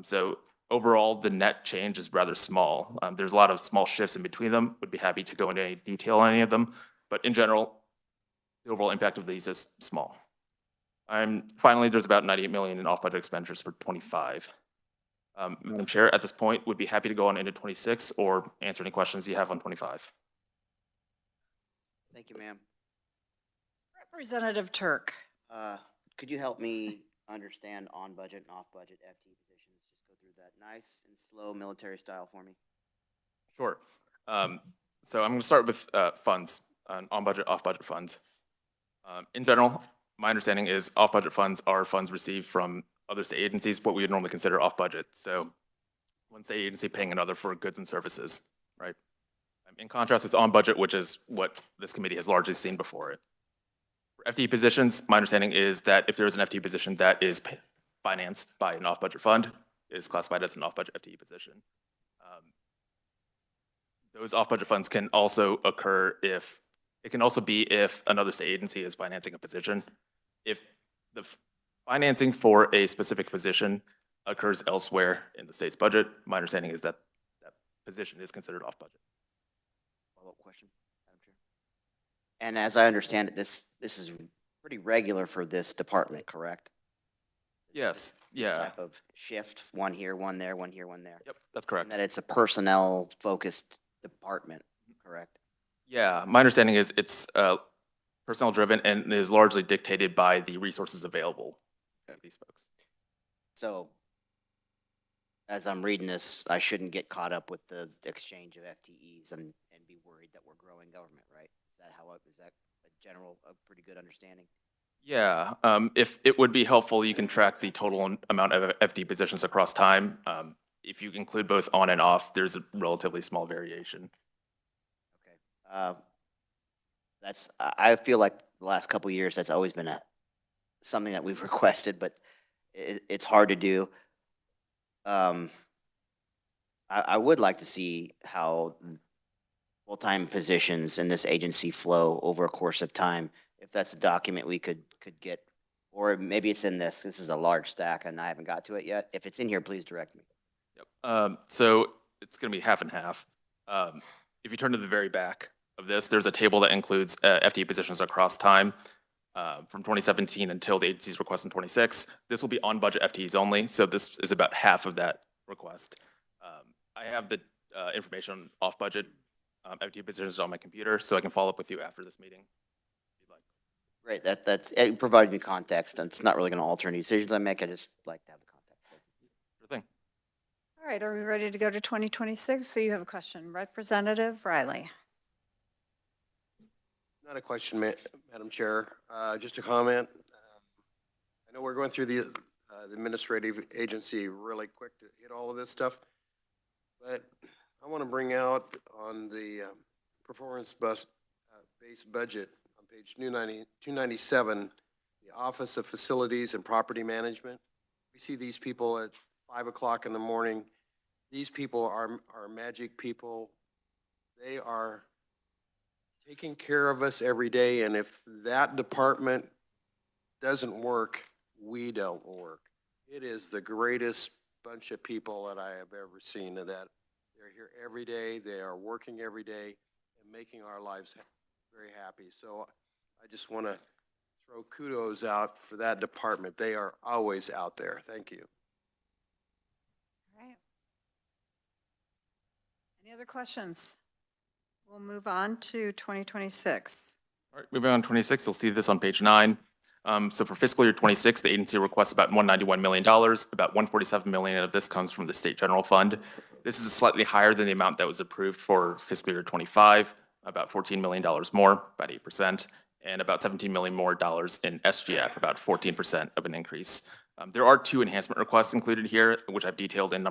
So overall, the net change is rather small. There's a lot of small shifts in between them. Would be happy to go into any detail on any of them, but in general, the overall impact of these is small. Finally, there's about 98 million in off-budget expenditures for 25. Madam Chair, at this point, would be happy to go on into 26 or answer any questions you have on 25. Thank you, ma'am. Representative Turk. Could you help me understand on budget and off budget FTE positions? Just go through that nice and slow military style for me. Sure. So I'm going to start with funds, on-budget, off-budget funds. In general, my understanding is off-budget funds are funds received from other state agencies, what we would normally consider off-budget. So one state agency paying another for goods and services, right? In contrast with on-budget, which is what this committee has largely seen before it. For FTE positions, my understanding is that if there is an FTE position that is financed by an off-budget fund, it is classified as an off-budget FTE position. Those off-budget funds can also occur if another state agency is financing a position. If the financing for a specific position occurs elsewhere in the state's budget, my understanding is that that position is considered off-budget. Follow-up question, Madam Chair. And as I understand it, this is pretty regular for this department, correct? Yes, This yeah. type of shift, one here, one there, one here, one there. Yep, that's correct. And that it's a personnel-focused department, correct? Yeah, my understanding is it's personnel driven and is largely dictated by the resources available to these folks. So as I'm reading this, I shouldn't get caught up with the exchange of FTEs and be worried that we're growing government, right? Is that a pretty good understanding? Yeah, if it would be helpful, you can track the total amount of FD positions across time. If you include both on and off, there's a relatively small variation. Okay. I feel like the last couple of years, that's always been something that we've requested, but it's hard to do. I would like to see how full-time positions in this agency flow over a course of time. If that's a document we could get, or maybe it's in this. This is a large stack and I haven't got to it yet. If it's in here, please direct me. Yep. So it's going to be half and half. If you turn to the very back of this, there's a table that includes FTE positions across time from 2017 until the agency's request in 26. This will be on budget FTEs only. So this is about half of that request. I have the information off budget FTE positions on my computer, so I can follow up with you after this meeting. Great, it provided me context, and it's not really going to alter any decisions I make. I just like to have the context. Sure thing. All right, are we ready to go to 2026? So you have a question. Representative Riley. Not a question, Madam Chair, just a comment. I know we're going through the administrative agency really quick to hit all of this stuff, but I want to bring out on the performance-based budget on page 297, the Office of Facilities and Property Management. We see these people at 5 o'clock in the morning. These people are magic people. They are taking care of us every day, and if that department doesn't work, we don't work. It is the greatest bunch of people that I have ever seen. That they're here every day, they are working every day and making our lives very happy. So I just want to throw kudos out for that department. They are always out there. Thank you. All right. Any other questions? We'll move on to 2026. All right, moving on to 26, you'll see this on page 9. So for fiscal year 26, the agency requests about $191 million. About $147 million of this comes from the state general fund. This is slightly higher than the amount that was approved for fiscal year 25, about $14 million more, about 8%, and about $17 million more dollars in SGF, about 14% of an increase. There are 2 enhancement requests included here, which I've detailed in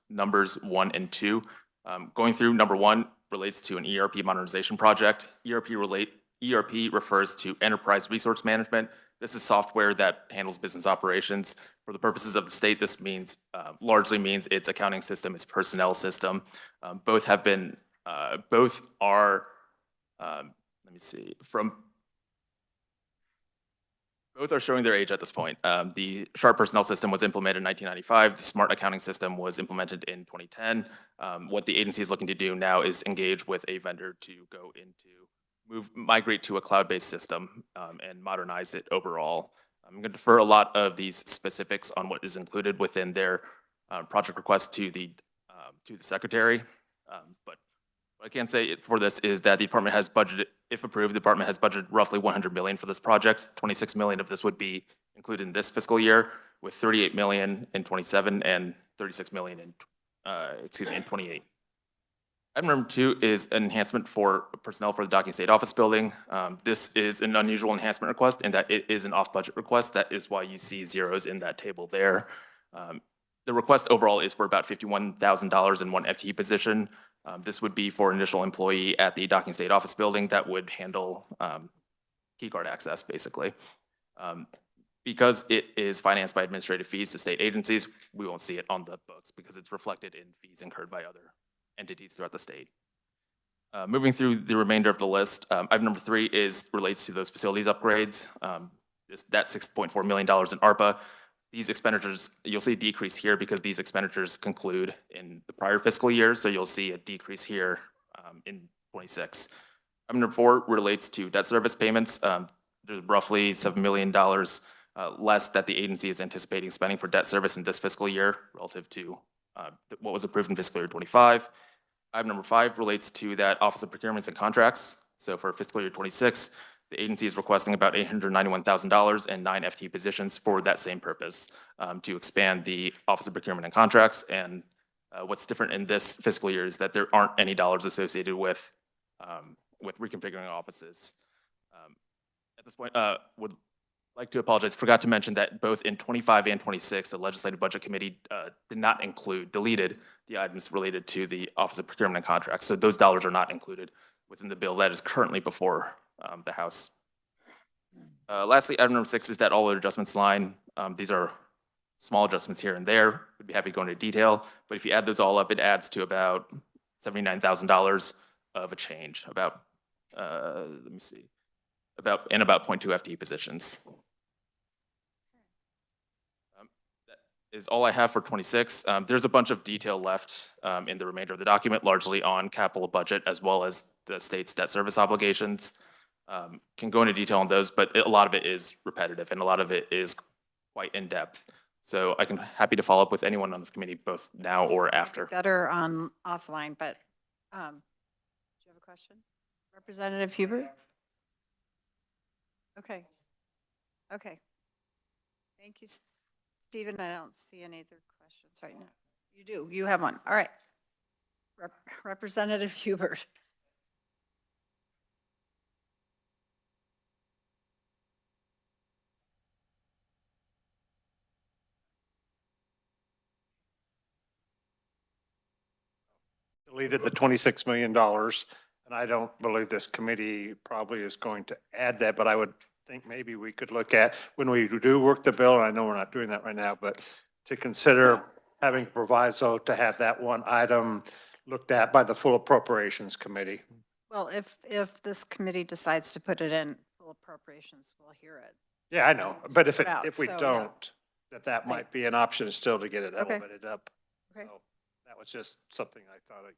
numbers 1 and 2. Going through, number 1 relates to an ERP modernization project. ERP refers to Enterprise Resource Management. This is software that handles business operations. For the purposes of the state, this means largely means its accounting system, its personnel system. Both are, let me see, from Both are showing their age at this point. The Sharp personnel system was implemented in 1995. The Smart accounting system was implemented in 2010. What the agency is looking to do now is engage with a vendor to go into migrate to a cloud-based system and modernize it overall. I'm going to defer a lot of these specifics on what is included within their project request to the secretary. But what I can say for this is that the department has budgeted, if approved, the department has budgeted roughly 100 million for this project. 26 million of this would be included in this fiscal year, with 38 million in 27 and 36 million in, in 28. Item number 2 is an enhancement for personnel for the Docking State Office Building. This is an unusual enhancement request in that it is an off-budget request. That is why you see zeros in that table there. The request overall is for about $51,000 in one FTE position. This would be for an initial employee at the Docking State Office Building that would handle key card access, basically. Because it is financed by administrative fees to state agencies, we won't see it on the books because it's reflected in fees incurred by other entities throughout the state. Moving through the remainder of the list, item number 3 relates to those facilities upgrades. That $6.4 million in ARPA. These expenditures, you'll see a decrease here because these expenditures conclude in the prior fiscal year, so you'll see a decrease here in 26. Item number 4 relates to debt service payments. There's roughly $7 million less that the agency is anticipating spending for debt service in this fiscal year relative to what was approved in fiscal year 25. Item number 5 relates to that Office of Procurements and Contracts. So for fiscal year 26, the agency is requesting about $891,000 and 9 FTE positions for that same purpose, to expand the Office of Procurement and Contracts. And what's different in this fiscal year is that there aren't any dollars associated with reconfiguring offices. At this point, would like to apologize. Forgot to mention that both in 25 and 26, the Legislative Budget Committee deleted the items related to the Office of Procurement and Contracts. So those dollars are not included within the bill that is currently before the House. Lastly, item number 6 is that all other adjustments line. These are small adjustments here and there. We'd be happy to go into detail, but if you add those all up, it adds to about $79,000 of a change. About let me see, about 0.2 FTE positions. That is all I have for 26. There's a bunch of detail left in the remainder of the document, largely on capital budget as well as the state's debt service obligations. Can go into detail on those, but a lot of it is repetitive and a lot of it is quite in depth. So I can happy to follow up with anyone on this committee, both now or after. Better on offline, but do you have a question? Representative Hubert? Okay. Okay. Thank you, Stephen. I don't see any other questions right now. You do. You have one. All right. Representative Hubert. Deleted the $26 million, and I don't believe this committee probably is going to add that, but I would think maybe we could look at, when we do work the bill, and I know we're not doing that right now, but to consider having proviso to have that one item looked at by the full appropriations committee. Well, if this committee decides to put it in full appropriations, we'll hear it. Yeah, I know, but if we So, don't, that might be an option still to get it Okay. elevated up. Okay. So that was just something I thought I.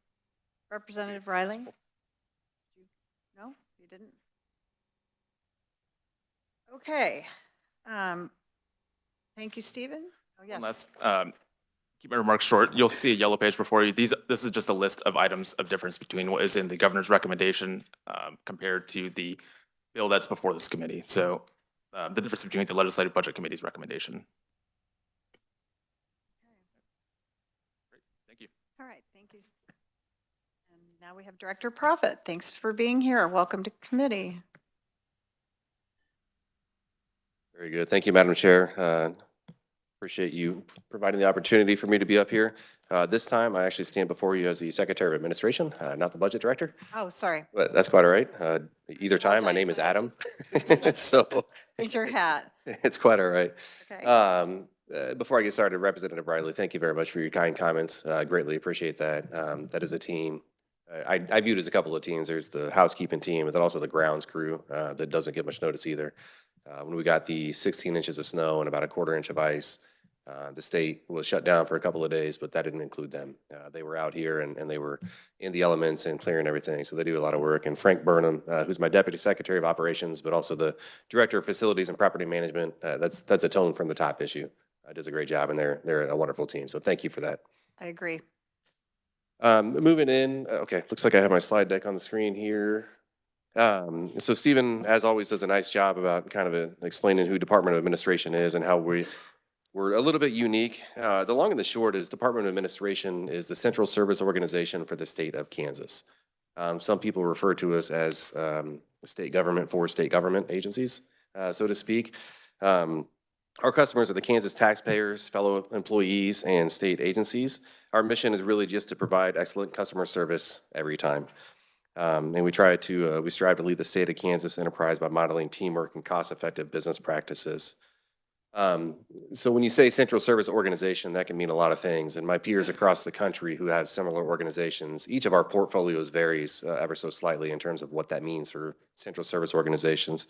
Representative Riley? No, you didn't? Okay. Thank you, Stephen. Oh, yes. Unless, keep my remarks short, you'll see a yellow page before you. This is just a list of items of difference between what is in the governor's recommendation compared to the bill that's before this committee. So the difference between the Legislative Budget Committee's recommendation. Great. Thank you. All right, thank you. And now we have Director Profit. Thanks for being here. Welcome to committee. Very good. Thank you, Madam Chair. Appreciate you providing the opportunity for me to be up here. This time, I actually stand before you as the Secretary of Administration, not the Budget Director, Oh, sorry. but that's quite all right. Either time, my name is Adam, so Raise your hat. it's quite all right. Okay. Before I get started, Representative Riley, thank you very much for your kind comments. Greatly appreciate that. That is a team. I view it as a couple of teams. There's the housekeeping team, and then also the grounds crew that doesn't get much notice either. When we got the 16 inches of snow and about a quarter inch of ice, the state was shut down for a couple of days, but that didn't include them. They were out here and they were in the elements and clearing everything. So they do a lot of work. And Frank Burnham, who's my Deputy Secretary of Operations, but also the Director of Facilities and Property Management, that's a tone from the top issue. Does a great job, and they're a wonderful team. So thank you for that. I agree. Moving in, okay, looks like I have my slide deck on the screen here. So Stephen, as always, does a nice job about kind of explaining who Department of Administration is and how we're a little bit unique. The long and the short is Department of Administration is the central service organization for the state of Kansas. Some people refer to us as state government for state government agencies, so to speak. Our customers are the Kansas taxpayers, fellow employees, and state agencies. Our mission is really just to provide excellent customer service every time. And we strive to lead the state of Kansas enterprise by modeling teamwork and cost-effective business practices. So when you say central service organization, that can mean a lot of things. And my peers across the country who have similar organizations, each of our portfolios varies ever so slightly in terms of what that means for central service organizations.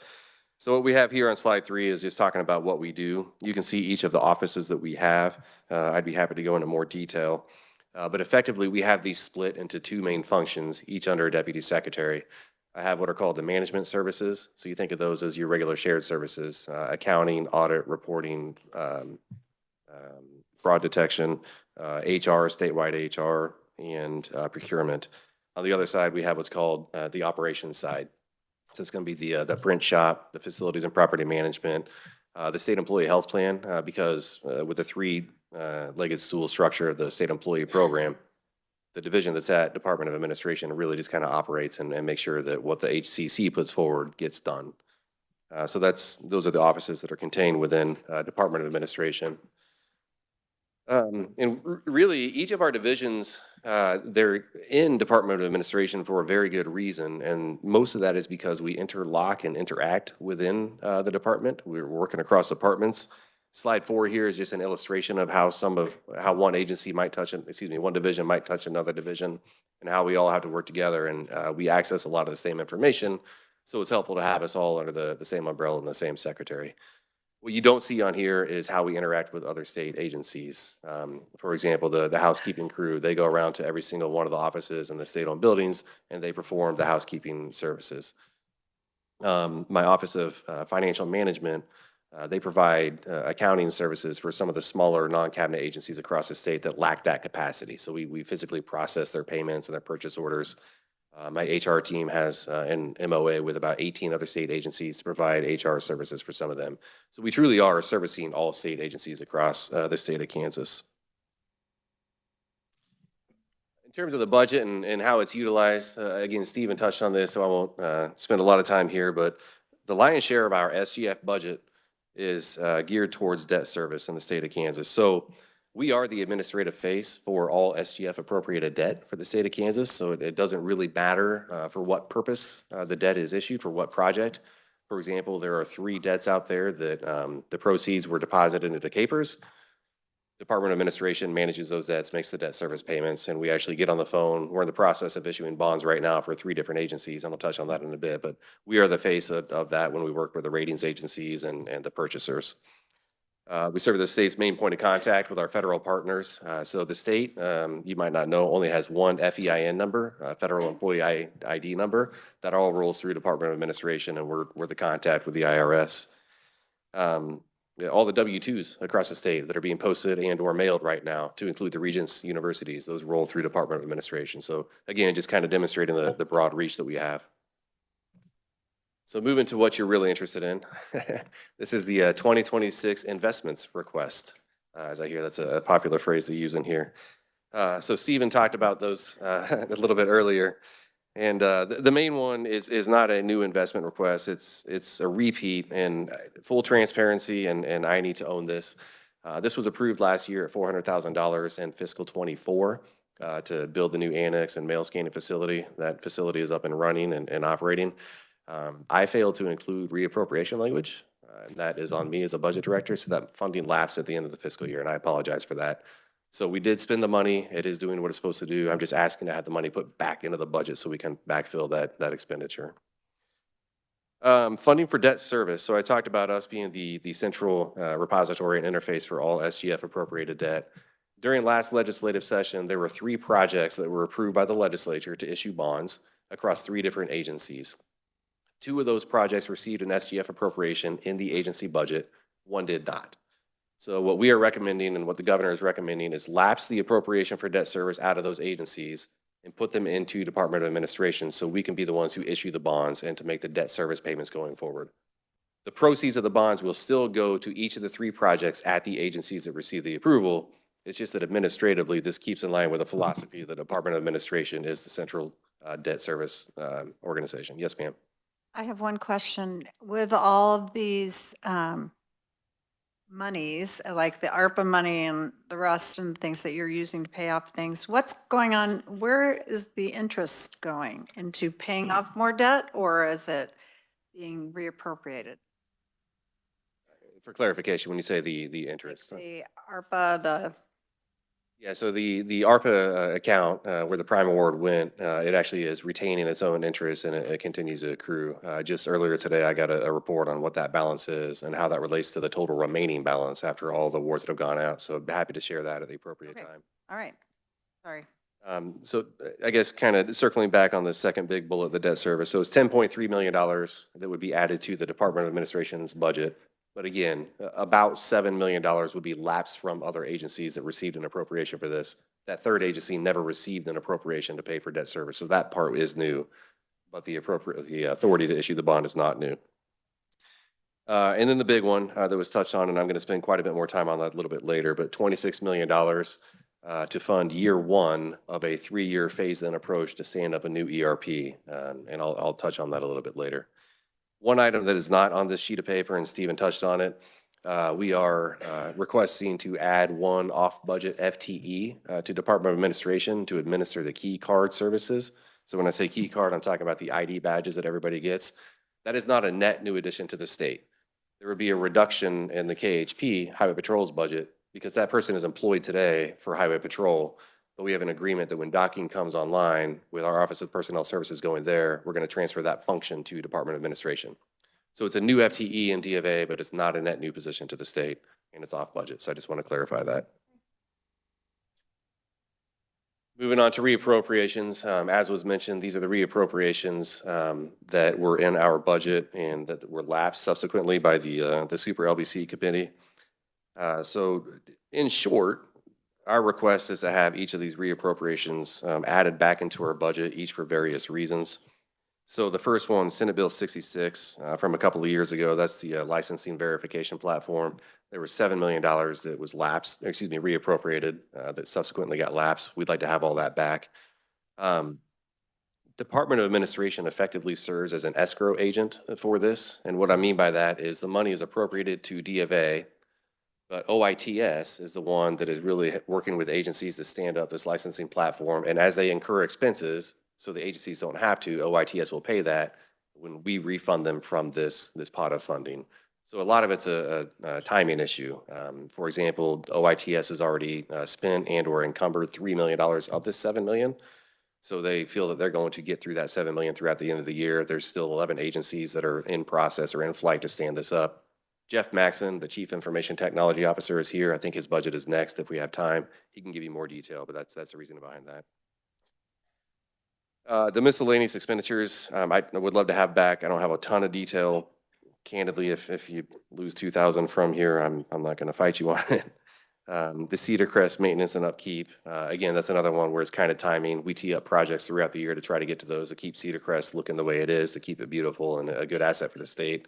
So what we have here on slide 3 is just talking about what we do. You can see each of the offices that we have. I'd be happy to go into more detail. But effectively, we have these split into 2 main functions, each under a deputy secretary. I have what are called the management services. So you think of those as your regular shared services, accounting, audit, reporting, fraud detection, HR, statewide HR, and procurement. On the other side, we have what's called the operations side. So it's going to be the print shop, the facilities and property management, the state employee health plan, because with the 3-legged stool structure of the state employee program, the division that's at Department of Administration really just kind of operates and makes sure that what the HCC puts forward gets done. So those are the offices that are contained within Department of Administration. And really, each of our divisions, they're in Department of Administration for a very good reason. And most of that is because we interlock and interact within the department. We're working across departments. Slide 4 here is just an illustration of how one agency might touch, one division might touch another division, and how we all have to work together. And we access a lot of the same information. So it's helpful to have us all under the same umbrella and the same secretary. What you don't see on here is how we interact with other state agencies. For example, the housekeeping crew, they go around to every single one of the offices in the state-owned buildings, and they perform the housekeeping services. My Office of Financial Management, they provide accounting services for some of the smaller non-cabinet agencies across the state that lack that capacity. So we physically process their payments and their purchase orders. My HR team has an MOA with about 18 other state agencies to provide HR services for some of them. So we truly are servicing all state agencies across the state of Kansas. In terms of the budget and how it's utilized, again, Stephen touched on this, so I won't spend a lot of time here, but the lion's share of our SGF budget is geared towards debt service in the state of Kansas. So we are the administrative face for all SGF appropriated debt for the state of Kansas. So it doesn't really matter for what purpose the debt is issued, for what project. For example, there are 3 debts out there that the proceeds were deposited into Capers. Department of Administration manages those debts, makes the debt service payments, and we actually get on the phone. We're in the process of issuing bonds right now for 3 different agencies, and I'll touch on that in a bit, but we are the face of that when we work with the ratings agencies and the purchasers. We serve the state's main point of contact with our federal partners. So the state, you might not know, only has one FEIN number, Federal Employee ID number. That all rolls through Department of Administration, and we're the contact with the IRS. All the W-2s across the state that are being posted and or mailed right now, to include the Regents universities, those roll through Department of Administration. So again, just kind of demonstrating the broad reach that we have. So moving to what you're really interested in. This is the 2026 investments request. As I hear, that's a popular phrase to use in here. So Stephen talked about those a little bit earlier. And the main one is not a new investment request. It's a repeat, and full transparency, and I need to own this. This was approved last year at $400,000 in fiscal -- to build the new annex and mail scanning facility. That facility is up and running and operating. I failed to include reappropriation language. That is on me as a budget director, so that funding lapsed at the end of the fiscal year, and I apologize for that. So we did spend the money. It is doing what it's supposed to do. I'm just asking to have the money put back into the budget so we can backfill that expenditure. Funding for debt service. So I talked about us being the central repository and interface for all SGF appropriated debt. During last legislative session, there were 3 projects that were approved by the legislature to issue bonds across 3 different agencies. 2 of those projects received an SGF appropriation in the agency budget. 1 did not. So what we are recommending and what the governor is recommending is lapse the appropriation for debt service out of those agencies and put them into Department of Administration so we can be the ones who issue the bonds and to make the debt service payments going forward. The proceeds of the bonds will still go to each of the 3 projects at the agencies that receive the approval. It's just that administratively, this keeps in line with the philosophy that the Department of Administration is the central debt service organization. Yes, ma'am. I have one question. With all of these monies, like the ARPA money and the rest and things that you're using to pay off things, what's going on? Where is the interest going? Into paying off more debt, or is it being reappropriated? For clarification, when you say the interest. The ARPA, Yeah, so the ARPA account where the prime award went, it actually is retaining its own interest and it continues to accrue. Just earlier today, I got a report on what that balance is and how that relates to the total remaining balance after all the awards that have gone out. So I'm happy to share that at the appropriate time. all right, sorry. So I guess kind of circling back on the second big bullet, the debt service. So it's $10.3 million that would be added to the Department of Administration's budget. But again, about $7 million would be lapsed from other agencies that received an appropriation for this. That third agency never received an appropriation to pay for debt service. So that part is new, but the authority to issue the bond is not new. And then the big one that was touched on, and I'm going to spend quite a bit more time on that a little bit later, but $26 million to fund year 1 of a 3-year phase-in approach to stand up a new ERP. And I'll touch on that a little bit later. One item that is not on this sheet of paper, and Stephen touched on it, we are requesting to add 1 off-budget FTE to Department of Administration to administer the key card services. So when I say key card, I'm talking about the ID badges that everybody gets. That is not a net new addition to the state. There would be a reduction in the KHP, Highway Patrol's budget, because that person is employed today for Highway Patrol. But we have an agreement that when docking comes online with our Office of Personnel Services going there, we're going to transfer that function to Department of Administration. So it's a new FTE in D of A, but it's not a net new position to the state, and it's off budget. So I just want to clarify that. Moving on to reappropriations, as was mentioned, these are the reappropriations that were in our budget and that were lapsed subsequently by the Super LBC Committee. So in short, our request is to have each of these reappropriations added back into our budget, each for various reasons. So the first one, Senate Bill 66 from a couple of years ago, that's the licensing verification platform. There was $7 million that was lapsed, reappropriated that subsequently got lapsed. We'd like to have all that back. Department of Administration effectively serves as an escrow agent for this. And what I mean by that is the money is appropriated to D of A, but OITS is the one that is really working with agencies to stand up this licensing platform. And as they incur expenses, so the agencies don't have to, OITS will pay that when we refund them from this pot of funding. So a lot of it's a timing issue. For example, OITS has already spent and or encumbered $3 million of this $7 million. So they feel that they're going to get through that $7 million throughout the end of the year. There's still 11 agencies that are in process or in flight to stand this up. Jeff Maxon, the Chief Information Technology Officer, is here. I think his budget is next. If we have time, he can give you more detail, but that's the reason behind that. The miscellaneous expenditures, I would love to have back. I don't have a ton of detail. Candidly, if you lose 2,000 from here, I'm not going to fight you on it. The Cedar Crest maintenance and upkeep, again, that's another one where it's kind of timing. We tee up projects throughout the year to try to get to those, to keep Cedar Crest looking the way it is, to keep it beautiful and a good asset for the state.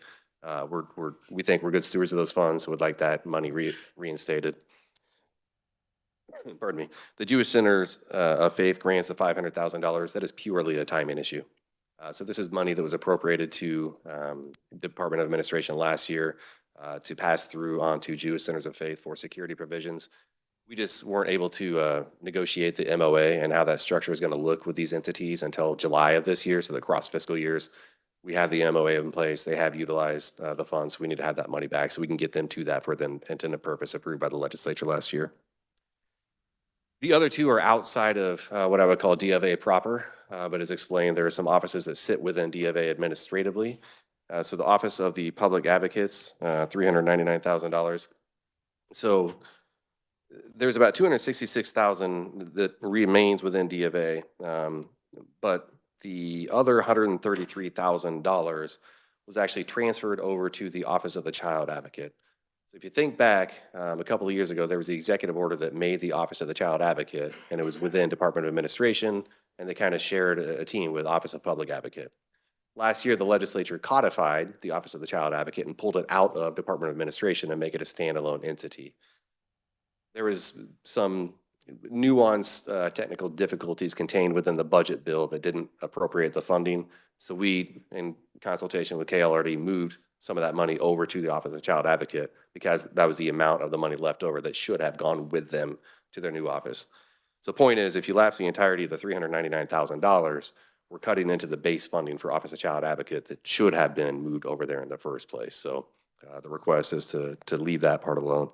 We think we're good stewards of those funds, so we'd like that money reinstated. Pardon me. The Jewish Centers of Faith grants of $500,000. That is purely a timing issue. So this is money that was appropriated to Department of Administration last year to pass through onto Jewish Centers of Faith for security provisions. We just weren't able to negotiate the MOA and how that structure is going to look with these entities until July of this year, so the cross fiscal years. We have the MOA in place. They have utilized the funds. We need to have that money back so we can get them to that for the intended purpose approved by the legislature last year. The other two are outside of what I would call D of A proper, but as explained, there are some offices that sit within D of A administratively. So the Office of the Public Advocates, $399,000. So there's about 266,000 that remains within D of A, but the other $133,000 was actually transferred over to the Office of the Child Advocate. So if you think back, a couple of years ago, there was the executive order that made the Office of the Child Advocate, and it was within Department of Administration, and they kind of shared a team with Office of Public Advocate. Last year, the legislature codified the Office of the Child Advocate and pulled it out of Department of Administration and make it a standalone entity. There was some nuanced technical difficulties contained within the budget bill that didn't appropriate the funding. So we, in consultation with KLRD, moved some of that money over to the Office of the Child Advocate because that was the amount of the money left over that should have gone with them to their new office. So the point is, if you lapse the entirety of the $399,000, we're cutting into the base funding for Office of Child Advocate that should have been moved over there in the first place. So the request is to leave that part alone.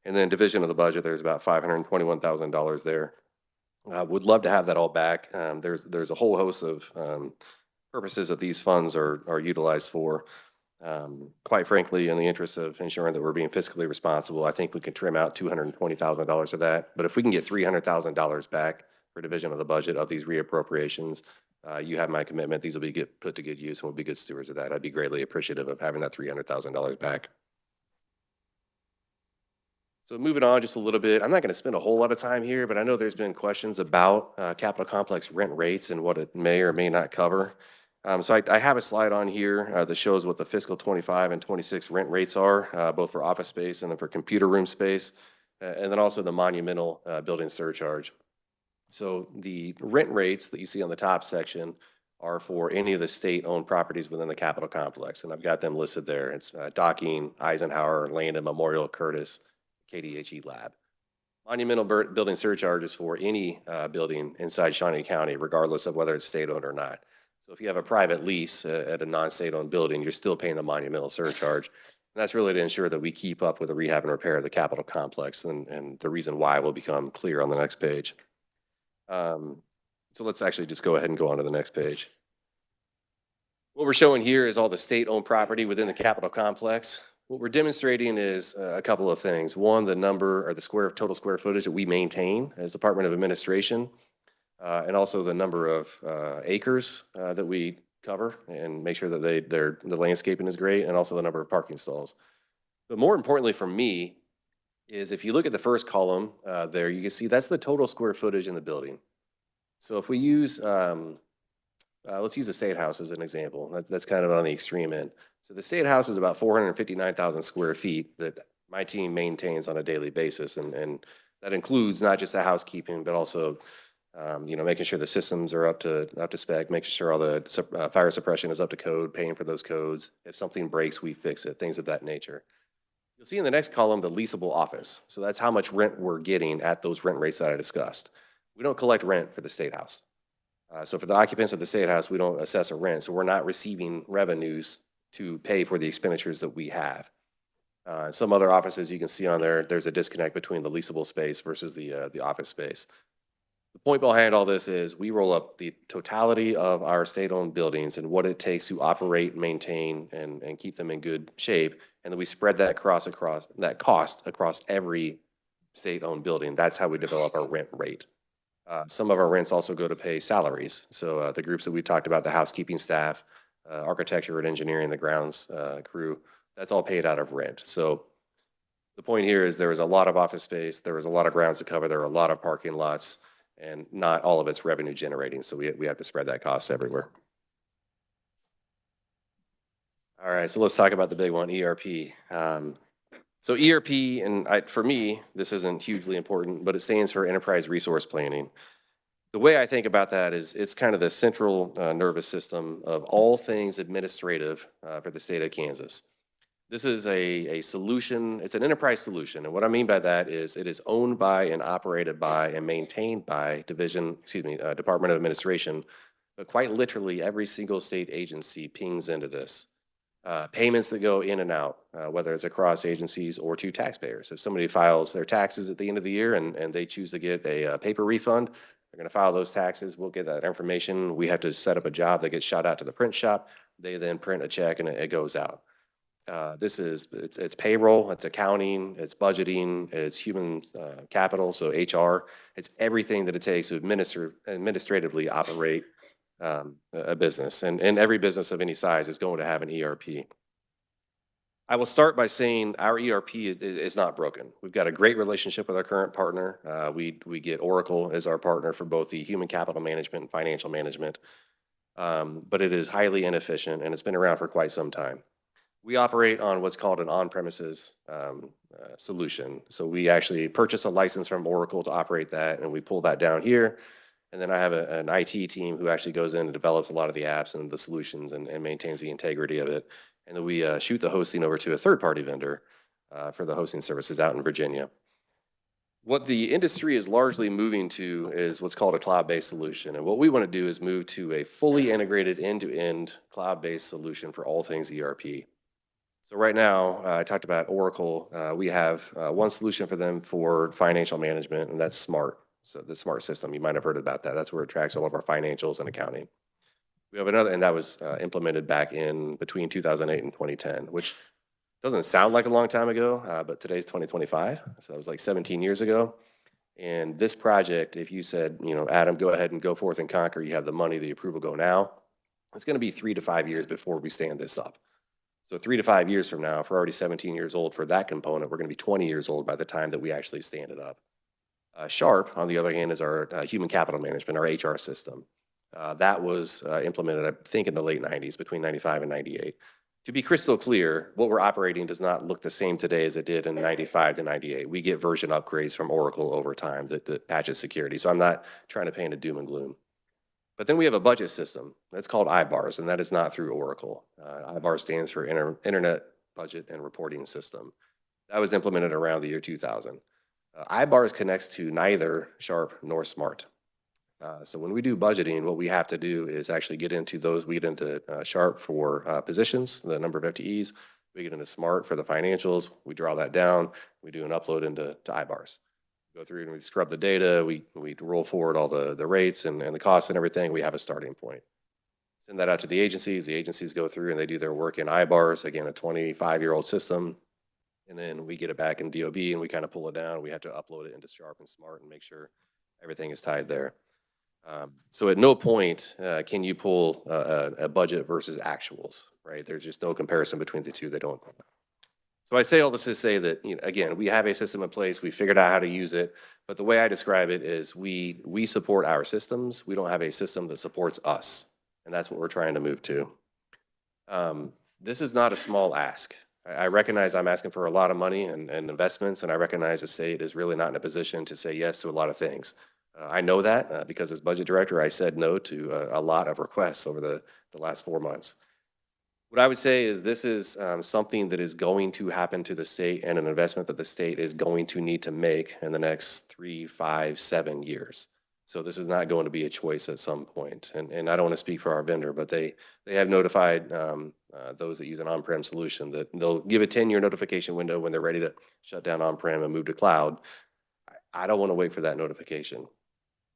And then division of the budget, there's about $521,000 there. Would love to have that all back. There's a whole host of purposes that these funds are utilized for. Quite frankly, in the interest of ensuring that we're being fiscally responsible, I think we can trim out $220,000 of that. But if we can get $300,000 back for division of the budget of these reappropriations, you have my commitment. These will be put to good use, and we'll be good stewards of that. I'd be greatly appreciative of having that $300,000 back. So moving on just a little bit, I'm not going to spend a whole lot of time here, but I know there's been questions about Capitol Complex rent rates and what it may or may not cover. So I have a slide on here that shows what the fiscal 25 and 26 rent rates are, both for office space and then for computer room space, and then also the monumental building surcharge. So the rent rates that you see on the top section are for any of the state-owned properties within the Capitol Complex, and I've got them listed there. It's Docking, Eisenhower, Landon, Memorial, Curtis, KDHE Lab. Monumental building surcharge is for any building inside Shawnee County, regardless of whether it's state-owned or not. So if you have a private lease at a non-state-owned building, you're still paying the monumental surcharge. And that's really to ensure that we keep up with the rehab and repair of the Capitol Complex, and the reason why will become clear on the next page. So let's actually just go ahead and go on to the next page. What we're showing here is all the state-owned property within the Capitol Complex. What we're demonstrating is a couple of things. One, the number or the total square footage that we maintain as Department of Administration, and also the number of acres that we cover and make sure that the landscaping is great, and also the number of parking stalls. But more importantly for me is if you look at the first column there, you can see that's the total square footage in the building. So if we use, let's use the State House as an example. That's kind of on the extreme end. So the State House is about 459,000 square feet that my team maintains on a daily basis. And that includes not just the housekeeping, but also, making sure the systems are up to spec, making sure all the fire suppression is up to code, paying for those codes. If something breaks, we fix it, things of that nature. You'll see in the next column, the leasable office. So that's how much rent we're getting at those rent rates that I discussed. We don't collect rent for the State House. So for the occupants of the State House, we don't assess a rent. So we're not receiving revenues to pay for the expenditures that we have. Some other offices you can see on there, there's a disconnect between the leasable space versus the office space. The point behind all this is we roll up the totality of our state-owned buildings and what it takes to operate, maintain, and keep them in good shape, and then we spread that cost across every state-owned building. That's how we develop our rent rate. Some of our rents also go to pay salaries. So the groups that we talked about, the housekeeping staff, architecture and engineering, the grounds crew, that's all paid out of rent. So the point here is there was a lot of office space, there was a lot of grounds to cover, there were a lot of parking lots, and not all of it's revenue generating. So we have to spread that cost everywhere. All right, so let's talk about the big one, ERP. So ERP, and for me, this isn't hugely important, but it stands for Enterprise Resource Planning. The way I think about that is it's kind of the central nervous system of all things administrative for the state of Kansas. This is a solution, it's an enterprise solution. And what I mean by that is it is owned by and operated by and maintained by Department of Administration, but quite literally every single state agency pings into this. Payments that go in and out, whether it's across agencies or to taxpayers. If somebody files their taxes at the end of the year and they choose to get a paper refund, they're going to file those taxes. We'll get that information. We have to set up a job that gets shot out to the print shop. They then print a check and it goes out. It's payroll, it's accounting, it's budgeting, it's human capital, so HR. It's everything that it takes to administratively operate a business. And every business of any size is going to have an ERP. I will start by saying our ERP is not broken. We've got a great relationship with our current partner. We get Oracle as our partner for both the human capital management and financial management. But it is highly inefficient and it's been around for quite some time. We operate on what's called an on-premises solution. So we actually purchase a license from Oracle to operate that, and we pull that down here. And then I have an IT team who actually goes in and develops a lot of the apps and the solutions and maintains the integrity of it. And then we shoot the hosting over to a third-party vendor for the hosting services out in Virginia. What the industry is largely moving to is what's called a cloud-based solution. And what we want to do is move to a fully integrated end-to-end cloud-based solution for all things ERP. So right now, I talked about Oracle. We have one solution for them for financial management, and that's Smart. So the Smart system, you might have heard about that. That's where it tracks all of our financials and accounting. We have another, and that was implemented back in between 2008 and 2010, which doesn't sound like a long time ago, but today's 2025. So that was like 17 years ago. And this project, if you said, you know, Adam, go ahead and go forth and conquer, you have the money, the approval, go now. It's going to be 3 to 5 years before we stand this up. So 3 to 5 years from now, if we're already 17 years old for that component, we're going to be 20 years old by the time that we actually stand it up. Sharp, on the other hand, is our human capital management, our HR system. That was implemented, I think, in the late 90s, between 95 and 98. To be crystal clear, what we're operating does not look the same today as it did in 95 to 98. We get version upgrades from Oracle over time that patches security. So I'm not trying to paint a doom and gloom. But then we have a budget system that's called IBARS, and that is not through Oracle. IBARS stands for Internet Budget and Reporting System. That was implemented around the year 2000. IBARS connects to neither Sharp nor Smart. So when we do budgeting, what we have to do is actually get into those. We get into Sharp for positions, the number of FTEs. We get into Smart for the financials. We draw that down. We do an upload into IBARS. Go through and we scrub the data, we roll forward all the rates and the costs and everything. We have a starting point. Send that out to the agencies go through and they do their work in IBARS, again, a 25-year-old system. And then we get it back in DOB and we kind of pull it down. We have to upload it into Sharp and Smart and make sure everything is tied there. So at no point can you pull a budget versus actuals, right? There's just no comparison between the two. They don't. So I say all this to say that, you know, again, we have a system in place. We figured out how to use it. But the way I describe it is we support our systems. We don't have a system that supports us. And that's what we're trying to move to. This is not a small ask. I recognize I'm asking for a lot of money and investments, and I recognize the state is really not in a position to say yes to a lot of things. I know that because as budget director, I said no to a lot of requests over the last 4 months. What I would say is this is something that is going to happen to the state and an investment that the state is going to need to make in the next 3, 5, 7 years. So this is not going to be a choice at some point. And I don't want to speak for our vendor, but they have notified those that use an on-prem solution that they'll give a 10-year notification window when they're ready to shut down on-prem and move to cloud. I don't want to wait for that notification.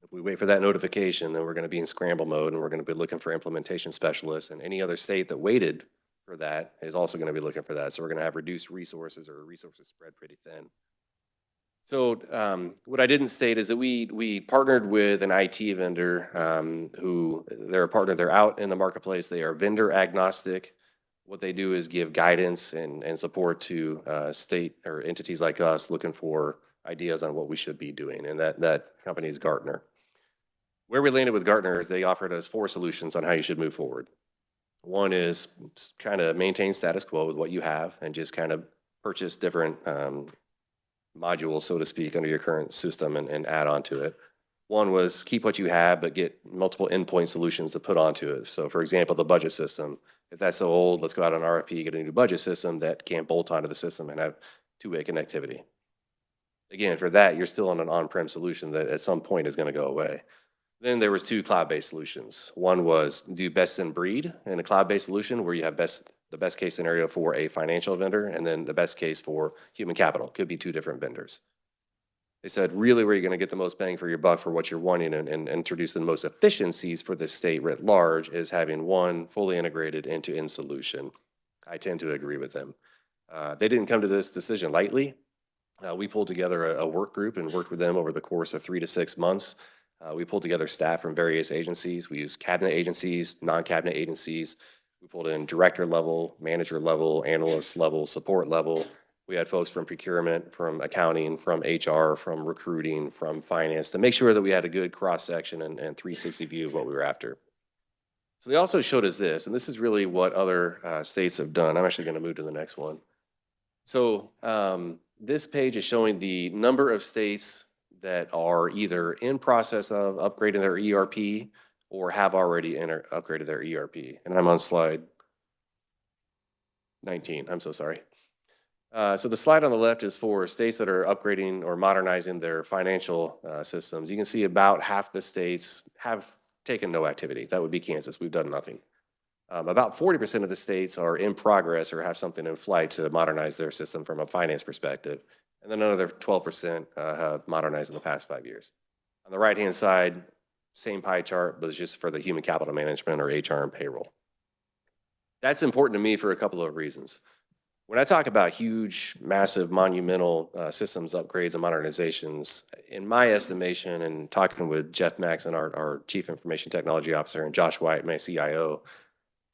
If we wait for that notification, then we're going to be in scramble mode and we're going to be looking for implementation specialists, and any other state that waited for that is also going to be looking for that. So we're going to have reduced resources or resources spread pretty thin. So what I didn't state is that we partnered with an IT vendor who they're a partner. They're out in the marketplace. They are vendor agnostic. What they do is give guidance and support to state or entities like us looking for ideas on what we should be doing, and that company is Gartner. Where we landed with Gartner is they offered us 4 solutions on how you should move forward. One is kind of maintain status quo with what you have and just kind of purchase different modules, so to speak, under your current system and add on to it. One was keep what you have, but get multiple endpoint solutions to put onto it. So for example, the budget system, if that's so old, let's go out on RFP, get a new budget system that can bolt onto the system and have two-way connectivity. Again, for that, you're still on an on-prem solution that at some point is going to go away. Then there was 2 cloud-based solutions. One was do best in breed in a cloud-based solution where you have the best case scenario for a financial vendor and then the best case for human capital. Could be 2 different vendors. They said, really, where you're going to get the most bang for your buck for what you're wanting and introduce the most efficiencies for the state writ large is having one fully integrated end-to-end solution. I tend to agree with them. They didn't come to this decision lightly. We pulled together a work group and worked with them over the course of 3 to 6 months. We pulled together staff from various agencies. We used cabinet agencies, non-cabinet agencies. We pulled in director level, manager level, analyst level, support level. We had folks from procurement, from accounting, from HR, from recruiting, from finance to make sure that we had a good cross-section and 360 view of what we were after. So they also showed us this, and this is really what other states have done. I'm actually going to move to the next one. So this page is showing the number of states that are either in process of upgrading their ERP or have already upgraded their ERP. And I'm on slide 19. I'm so sorry. So the slide on the left is for states that are upgrading or modernizing their financial systems. You can see about half the states have taken no activity. That would be Kansas. We've done nothing. About 40% of the states are in progress or have something in flight to modernize their system from a finance perspective. And then another 12% have modernized in the past 5 years. On the right-hand side, same pie chart, but it's just for the human capital management or HR and payroll. That's important to me for a couple of reasons. When I talk about huge, massive, monumental systems upgrades and modernizations, in my estimation and talking with Jeff Maxon, our Chief Information Technology Officer, and Josh White, my CIO,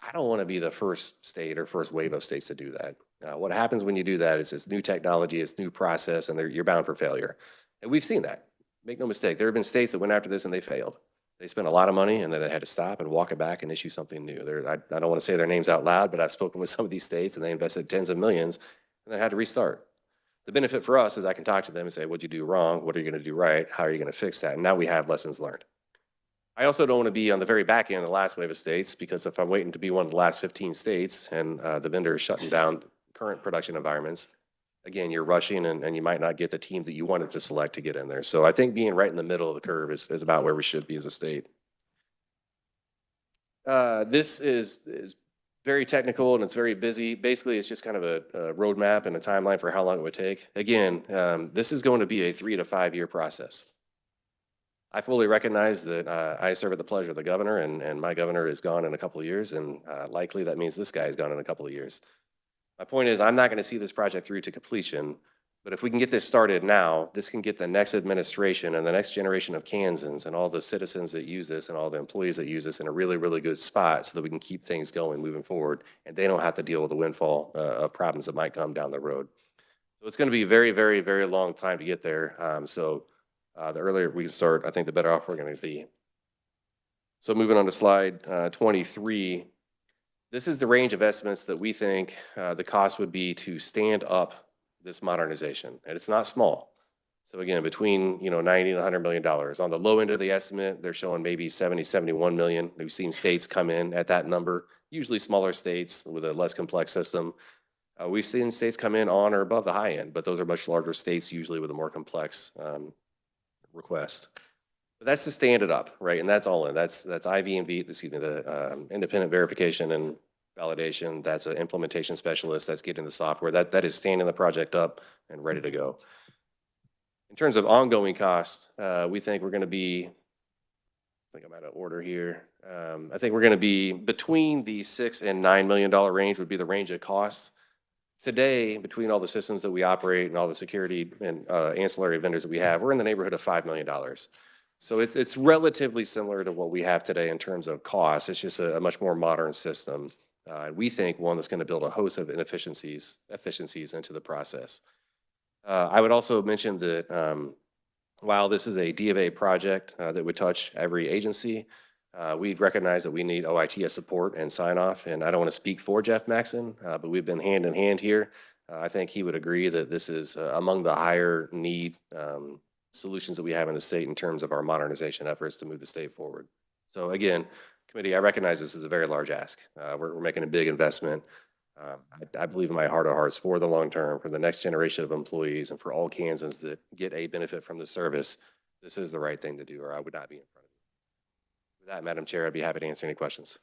I don't want to be the first state or first wave of states to do that. What happens when you do that is it's new technology, it's new process, and you're bound for failure. And we've seen that. Make no mistake, there have been states that went after this and they failed. They spent a lot of money and then they had to stop and walk it back and issue something new. I don't want to say their names out loud, but I've spoken with some of these states and they invested tens of millions and then had to restart. The benefit for us is I can talk to them and say, what'd you do wrong? What are you going to do right? How are you going to fix that? And now we have lessons learned. I also don't want to be on the very back end of the last wave of states, because if I'm waiting to be one of the last 15 states and the vendor is shutting down current production environments, again, you're rushing and you might not get the team that you wanted to select to get in there. So I think being right in the middle of the curve is about where we should be as a state. This is very technical and it's very busy. Basically, it's just kind of a roadmap and a timeline for how long it would take. Again, this is going to be a 3 to 5 year process. I fully recognize that I serve at the pleasure of the governor, and my governor is gone in a couple of years, and likely that means this guy is gone in a couple of years. My point is, I'm not going to see this project through to completion, but if we can get this started now, this can get the next administration and the next generation of Kansans and all the citizens that use this and all the employees that use this in a really, really good spot so that we can keep things going moving forward, and they don't have to deal with the windfall of problems that might come down the road. So it's going to be a very, very, very long time to get there. The earlier we can start, I think the better off we're going to be. So moving on to slide 23. This is the range of estimates that we think the cost would be to stand up this modernization, and it's not small. So again, between 90 and $100 million. On the low end of the estimate, they're showing maybe 70, 71 million. We've seen states come in at that number, usually smaller states with a less complex system. We've seen states come in on or above the high end, but those are much larger states, usually with a more complex request. But that's to stand it up, right? And that's all in. That's IV&V, the independent verification and validation. That's an implementation specialist. That's getting the software. That is standing the project up and ready to go. In terms of ongoing costs, we think we're going to be, I think I'm out of order here. I think we're going to be between the $6 and $9 million range would be the range of costs. Today, between all the systems that we operate and all the security and ancillary vendors that we have, we're in the neighborhood of $5 million. So it's relatively similar to what we have today in terms of cost. It's just a much more modern system. We think one that's going to build a host of efficiencies into the process. I would also mention that while this is a D of A project that would touch every agency, we recognize that we need OITS support and sign off. And I don't want to speak for Jeff Maxon, but we've been hand in hand here. I think he would agree that this is among the higher need solutions that we have in the state in terms of our modernization efforts to move the state forward. So again, committee, I recognize this is a very large ask. We're making a big investment. I believe in my heart of hearts for the long term, for the next generation of employees and for all Kansans that get a benefit from the service, this is the right thing to do, or I would not be in front of you. With that, Madam Chair, I'd be happy to answer any questions.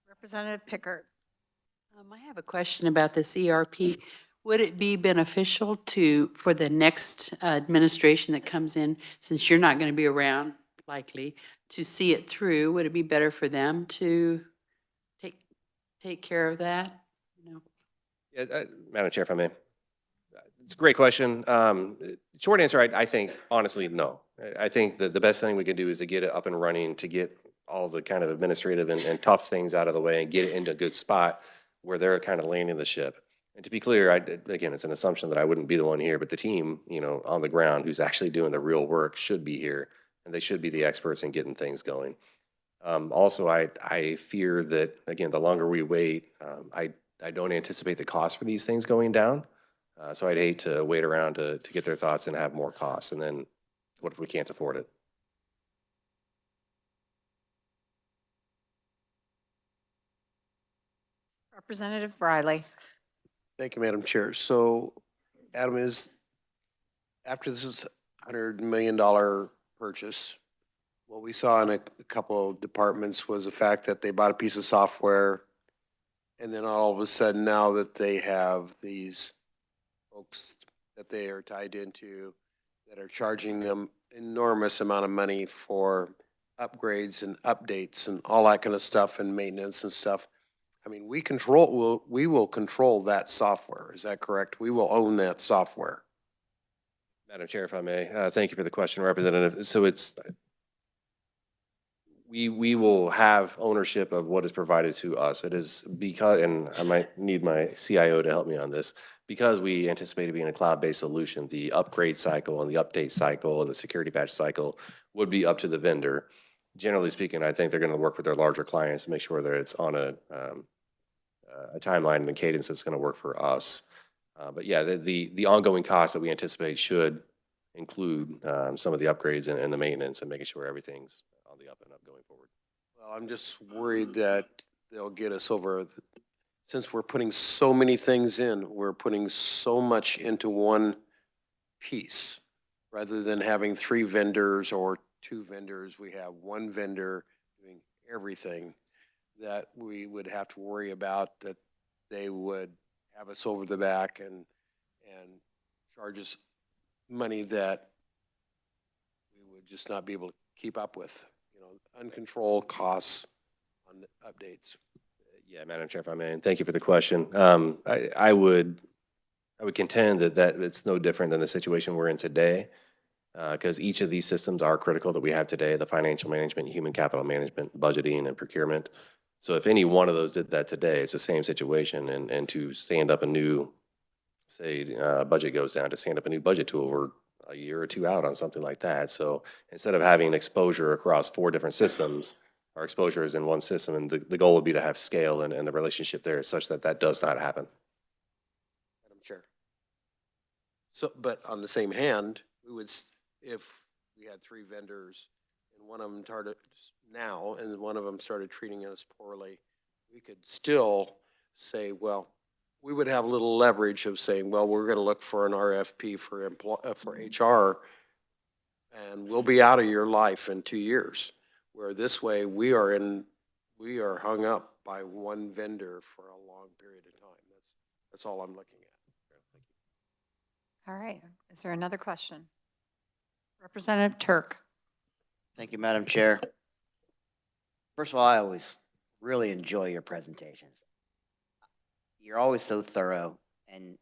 Representative Pickert. I have a question about this ERP. Would it be beneficial for the next administration that comes in, since you're not going to be around likely, to see it through? Would it be better for them to take care of that? You know? Yeah, Madam Chair, if I may. It's a great question. Short answer, I think, honestly, no. I think that the best thing we can do is to get it up and running, to get all the kind of administrative and tough things out of the way and get it into a good spot where they're kind of landing the ship. And to be clear, again, it's an assumption that I wouldn't be the one here, but the team, on the ground who's actually doing the real work should be here, and they should be the experts in getting things going. Also, I fear that, again, the longer we wait, I don't anticipate the cost for these things going down. So I'd hate to wait around to get their thoughts and have more costs, and then what if we can't afford it? Representative Briley. Thank you, Madam Chair. So, Adam, after this is $100 million purchase, what we saw in a couple of departments was the fact that they bought a piece of software, and then all of a sudden, now that they have these folks that they are tied into that are charging them enormous amount of money for upgrades and updates and all that kind of stuff and maintenance and stuff. I mean, we will control that software. Is that correct? We will own that software. Madam Chair, if I may, thank you for the question, Representative. So we will have ownership of what is provided to us. It is because, and I might need my CIO to help me on this, because we anticipate it being a cloud-based solution, the upgrade cycle and the update cycle and the security patch cycle would be up to the vendor. Generally speaking, I think they're going to work with their larger clients to make sure that it's on a timeline and a cadence that's going to work for us. But yeah, the ongoing costs that we anticipate should include some of the upgrades and the maintenance and making sure everything's on the up and up going forward. Well, I'm just worried that they'll get us over, since we're putting so many things in, we're putting so much into one piece. Rather than having 3 vendors or 2 vendors, we have one vendor doing everything that we would have to worry about, that they would have us over the back and charge us money that we would just not be able to keep up with, uncontrolled costs on the updates. Yeah, Madam Chair, if I may, and thank you for the question. I would contend that it's no different than the situation we're in today, because each of these systems are critical that we have today: the financial management, human capital management, budgeting, and procurement. So if any one of those did that today, it's the same situation. And to stand up a new, say, budget goes down, to stand up a new budget tool, we're a year or 2 out on something like that. So instead of having exposure across 4 different systems, our exposure is in one system, and the goal would be to have scale and the relationship there is such that that does not happen. Madam Chair. So, but on the same hand, we would, if we had 3 vendors and one of them started now and one of them started treating us poorly, we could still say, well, we would have a little leverage of saying, well, we're going to look for an RFP for HR, and we'll be out of your life in 2 years. Where this way we are hung up by one vendor for a long period of time. That's all I'm looking at. All right. Is there another question? Representative Turk. Thank you, Madam Chair. First of all, I always really enjoy your presentations. You're always so thorough, and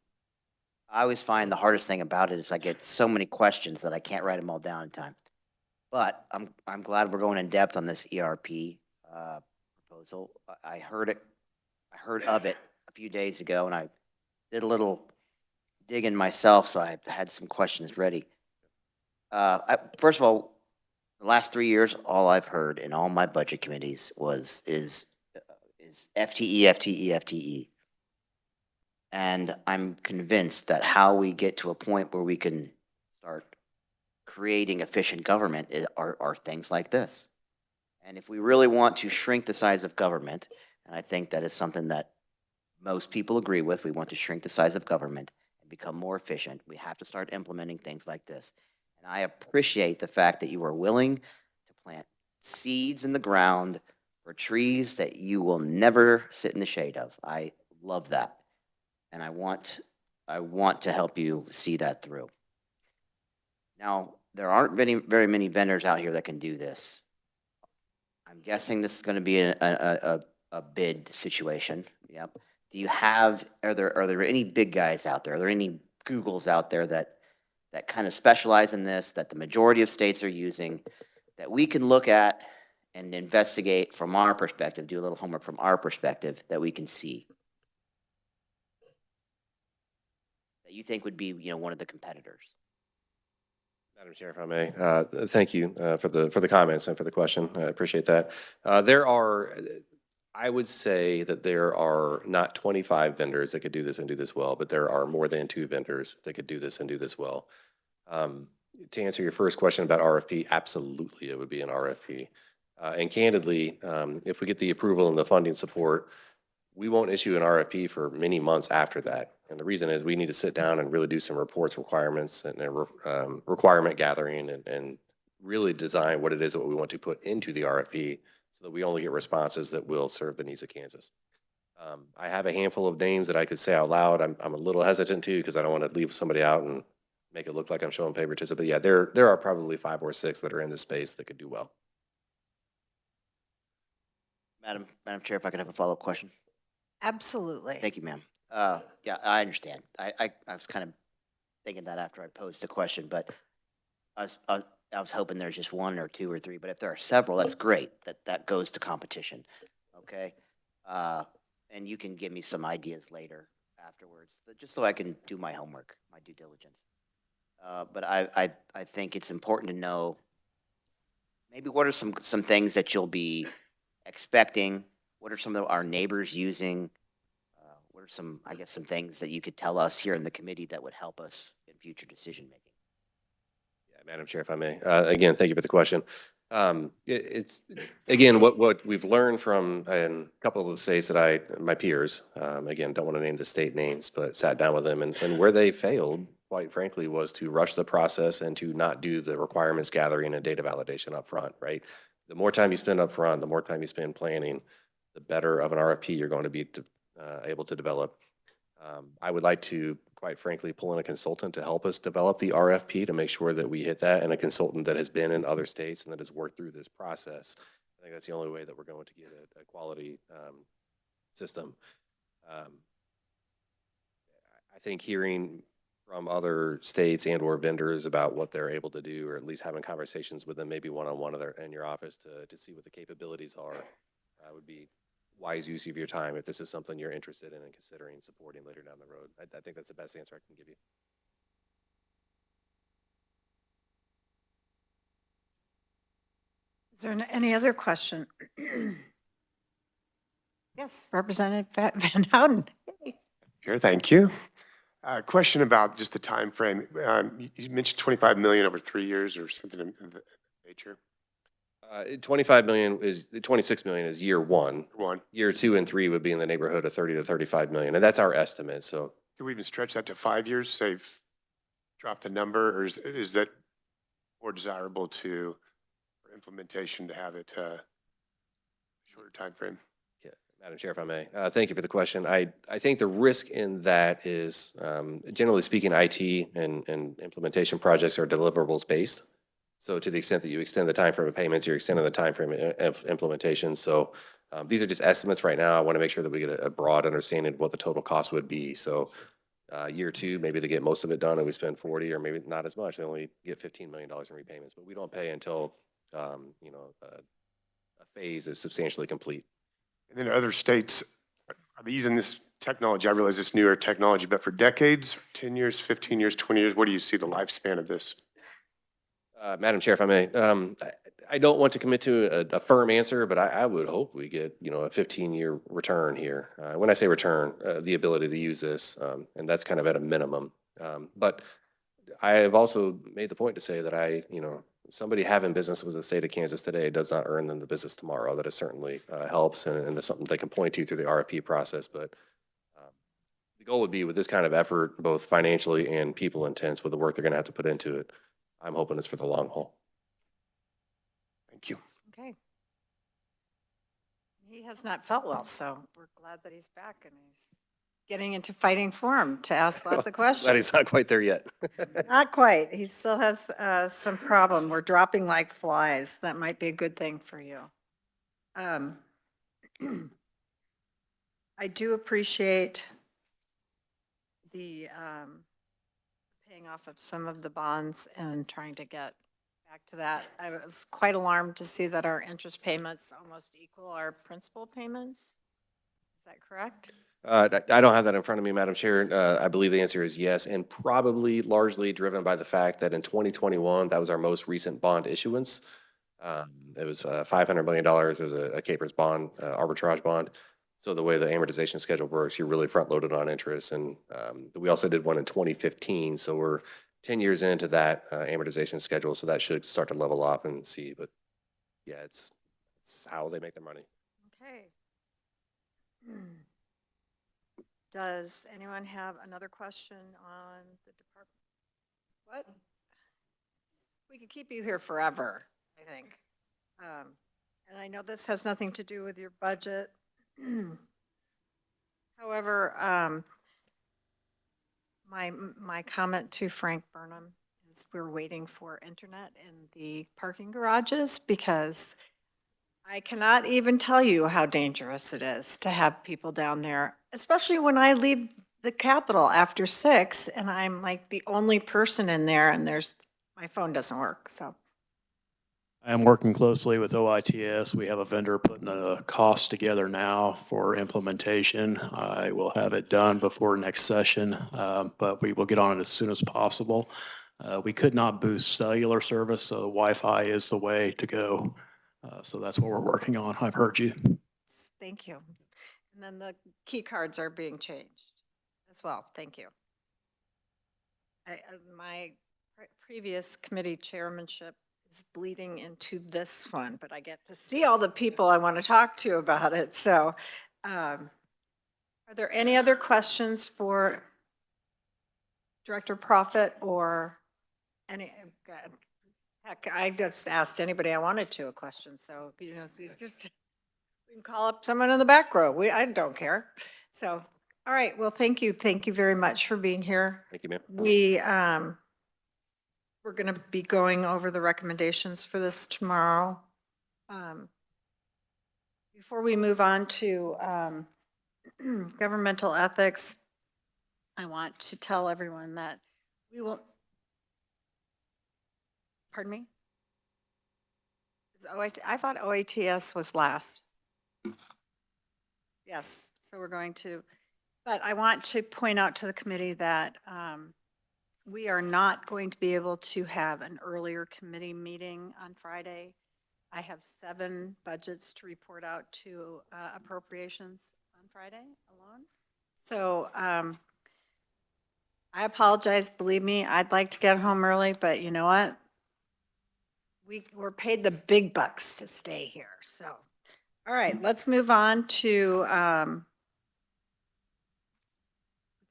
I always find the hardest thing about it is I get so many questions that I can't write them all down in time. But I'm glad we're going in depth on this ERP proposal. I heard of it a few days ago, and I did a little digging myself, so I had some questions ready. First of all, the last 3 years, all I've heard in all my budget committees is FTE, FTE, FTE. And I'm convinced that how we get to a point where we can start creating efficient government are things like this. And if we really want to shrink the size of government, and I think that is something that most people agree with, we want to shrink the size of government and become more efficient, we have to start implementing things like this. And I appreciate the fact that you are willing to plant seeds in the ground for trees that you will never sit in the shade of. I love that. And I want I want to help you see that through. Now, there aren't very many vendors out here that can do this. I'm guessing this is going to be a bid situation. Yep. Do you have, are there any big guys out there? Are there any Googles out there that kind of specialize in this, that the majority of states are using, that we can look at and investigate from our perspective, do a little homework from our perspective that we can see? That you think would be, one of the competitors? Madam Chair, if I may, thank you for the comments and for the question. I appreciate that. I would say that there are not 25 vendors that could do this and do this well, but there are more than 2 vendors that could do this and do this well. To answer your first question about RFP, absolutely it would be an RFP. And candidly, if we get the approval and the funding support, we won't issue an RFP for many months after that. And the reason is we need to sit down and really do some reports, requirements, and requirement gathering and really design what it is that we want to put into the RFP so that we only get responses that will serve the needs of Kansas. I have a handful of names that I could say out loud. I'm a little hesitant to because I don't want to leave somebody out and make it look like I'm showing favoritism. But yeah, there are probably 5 or 6 that are in this space that could do well. Madam Chair, if I could have a follow-up question. Absolutely. Thank you, ma'am. Yeah, I understand. I was kind of thinking that after I posed the question, but I was hoping there's just 1 or 2 or 3, but if there are several, that's great. That goes to competition. Okay. And you can give me some ideas later afterwards, just so I can do my homework, my due diligence. But I think it's important to know maybe what are some things that you'll be expecting. What are some of our neighbors using? What are some things that you could tell us here in the committee that would help us in future decision making? Yeah, Madam Chair, if I may. Again, thank you for the question. It's again what we've learned from a couple of the states that my peers, again, don't want to name the state names, but sat down with them and where they failed, quite frankly, was to rush the process and to not do the requirements gathering and data validation up front, right? The more time you spend up front, the more time you spend planning, the better of an RFP you're going to be able to develop. I would like to, quite frankly, pull in a consultant to help us develop the RFP to make sure that we hit that, and a consultant that has been in other states and that has worked through this process. I think that's the only way that we're going to get a quality system. I think hearing from other states and or vendors about what they're able to do, or at least having conversations with them, maybe one-on-one in your office to see what the capabilities are, would be wise use of your time if this is something you're interested in and considering supporting later down the road. I think that's the best answer I can give you. Is there any other question? Yes, Representative Van Houten. Sure, thank you. Question about just the time frame. You mentioned 25 million over 3 years or something in that nature. 26 million is year 1. Year 2 and 3 would be in the neighborhood of 30 to 35 million, and that's our estimate. So can we even stretch that to 5 years? Say, drop the number, or is that more desirable for implementation to have it shorter time frame? yeah, Madam Chair, if I may, thank you for the question. I think the risk in that is, generally speaking, IT and implementation projects are deliverables based. So to the extent that you extend the time frame of payments, you're extending the time frame of implementation. So these are just estimates right now. I want to make sure that we get a broad understanding of what the total cost would be. So year 2, maybe they get most of it done and we spend 40, or maybe not as much. They only get $15 million in repayments, but we don't pay until a phase is substantially complete. And then other states, are they using this technology? I realize it's newer technology, but for decades, 10 years, 15 years, 20 years, what do you see the lifespan of this? Madam Chair, if I may, I don't want to commit to a firm answer, but I would hope we get, a 15-year return here. When I say return, the ability to use this, and that's kind of at a minimum. But I have also made the point to say that somebody having business with the state of Kansas today does not earn them the business tomorrow. That it certainly helps, and it's something they can point to through the RFP process. But the goal would be, with this kind of effort, both financially and people intense, with the work they're going to have to put into it, I'm hoping it's for the long haul. Thank you. Okay. He has not felt well, so we're glad that he's back and he's getting into fighting form to ask lots of Glad questions. he's not quite there yet. Not quite. He still has some problem. We're dropping like flies. That might be a good thing for you. I do appreciate the paying off of some of the bonds and trying to get back to that. I was quite alarmed to see that our interest payments almost equal our principal payments. Is that correct? I don't have that in front of me, Madam Chair. I believe the answer is yes, and probably largely driven by the fact that in 2021, that was our most recent bond issuance. It was $500 million. It was a Capers bond, arbitrage bond. So the way the amortization schedule works, you're really front-loaded on interest. And we also did one in 2015, so we're 10 years into that amortization schedule, so that should start to level off and see. But yeah, it's how they make their money. Okay. Does anyone have another question on the department? What? We could keep you here forever, I think. And I know this has nothing to do with your budget. However, my comment to Frank Burnham is we're waiting for internet in the parking garages because I cannot even tell you how dangerous it is to have people down there, especially when I leave the Capitol after 6 and I'm like the only person in there and my phone doesn't work, so. I am working closely with OITS. We have a vendor putting a cost together now for implementation. I will have it done before next session, but we will get on it as soon as possible. We could not boost cellular service, so Wi-Fi is the way to go. So that's what we're working on. I've heard you. Thank you. And then the key cards are being changed as well. Thank you. My previous committee chairmanship is bleeding into this one, but I get to see all the people I want to talk to about it. So are there any other questions for Director Profit or any? Heck, I just asked anybody I wanted to a question. So, you know, we can call up someone in the back row. I don't care. So, all right. Well, thank you. Thank you very much for being here. Thank you, ma'am. We're going to be going over the recommendations for this tomorrow. Before we move on to governmental ethics, I want to tell everyone that we will, pardon me? I thought OATS was last. Yes, so we're going to, but I want to point out to the committee that we are not going to be able to have an earlier committee meeting on Friday. I have 7 budgets to report out to appropriations on Friday alone. So I apologize, believe me, I'd like to get home early, but you know what? We're paid the big bucks to stay here, so. All right, let's move on to, we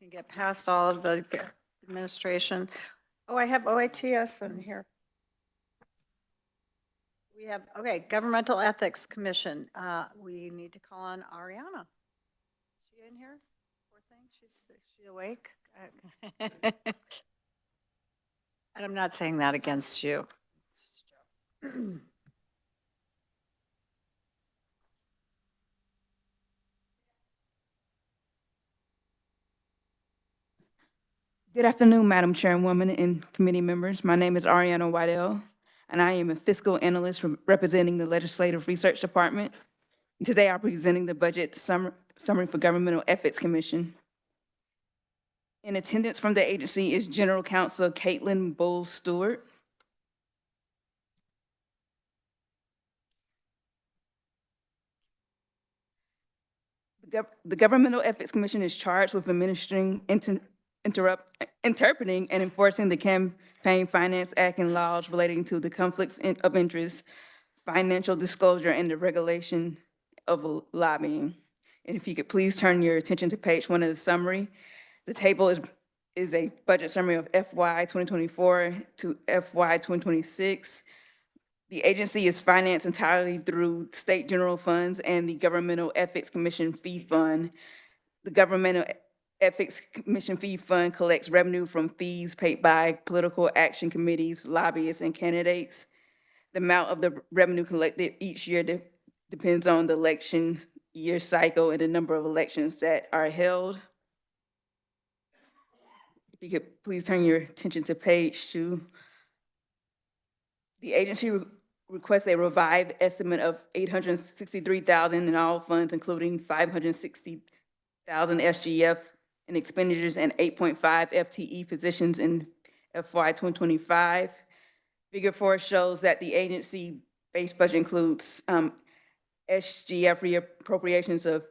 can get past all of the administration. Oh, I have OITS in here. We have, okay, Governmental Ethics Commission. We need to call on Ariana. Is she in here? Poor thing, is she awake? And I'm not saying that against you. Good afternoon, Madam Chairwoman and committee members. My name is Ariana Waddell, and I am a fiscal analyst representing the Legislative Research Department. Today, I'm presenting the budget summary for Governmental Ethics Commission. In attendance from the agency is General Counsel Caitlin Bowles-Stewart. The Governmental Ethics Commission is charged with administering, interpreting, and enforcing the Campaign Finance Act and laws relating to the conflicts of interest, financial disclosure, and the regulation of lobbying. And if you could please turn your attention to page 1 of the summary. The table is a budget summary of FY 2024 to FY 2026. The agency is financed entirely through state general funds and the Governmental Ethics Commission fee fund. The Governmental Ethics Commission Fee Fund collects revenue from fees paid by political action committees, lobbyists, and candidates. The amount of the revenue collected each year depends on the election year cycle and the number of elections that are held. If you could please turn your attention to page 2. The agency requests a revised estimate of $863,000 in all funds, including $560,000 SGF in expenditures and 8.5 FTE positions in FY 2025. Figure 4 shows that the agency base budget includes SGF reappropriations of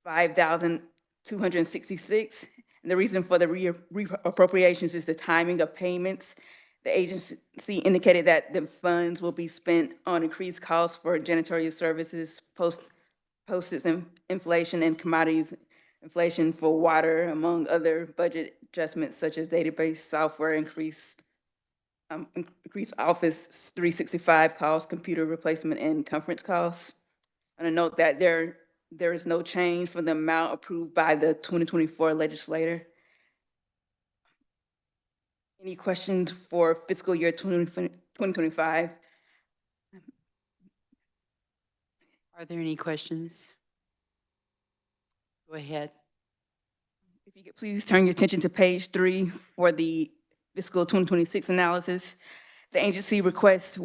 $5,266. And the reason for the reappropriations is the timing of payments. The agency indicated that the funds will be spent on increased costs for janitorial services, postage inflation, and commodities inflation for water, among other budget adjustments such as database software, increased Office 365 costs, computer replacement, and conference costs. And I note that there is no change for the amount approved by the 2024 legislature. Any questions for fiscal year 2025? Are there any questions? Go ahead. If you could please turn your attention to page 3 for the fiscal 2026 analysis. The agency requests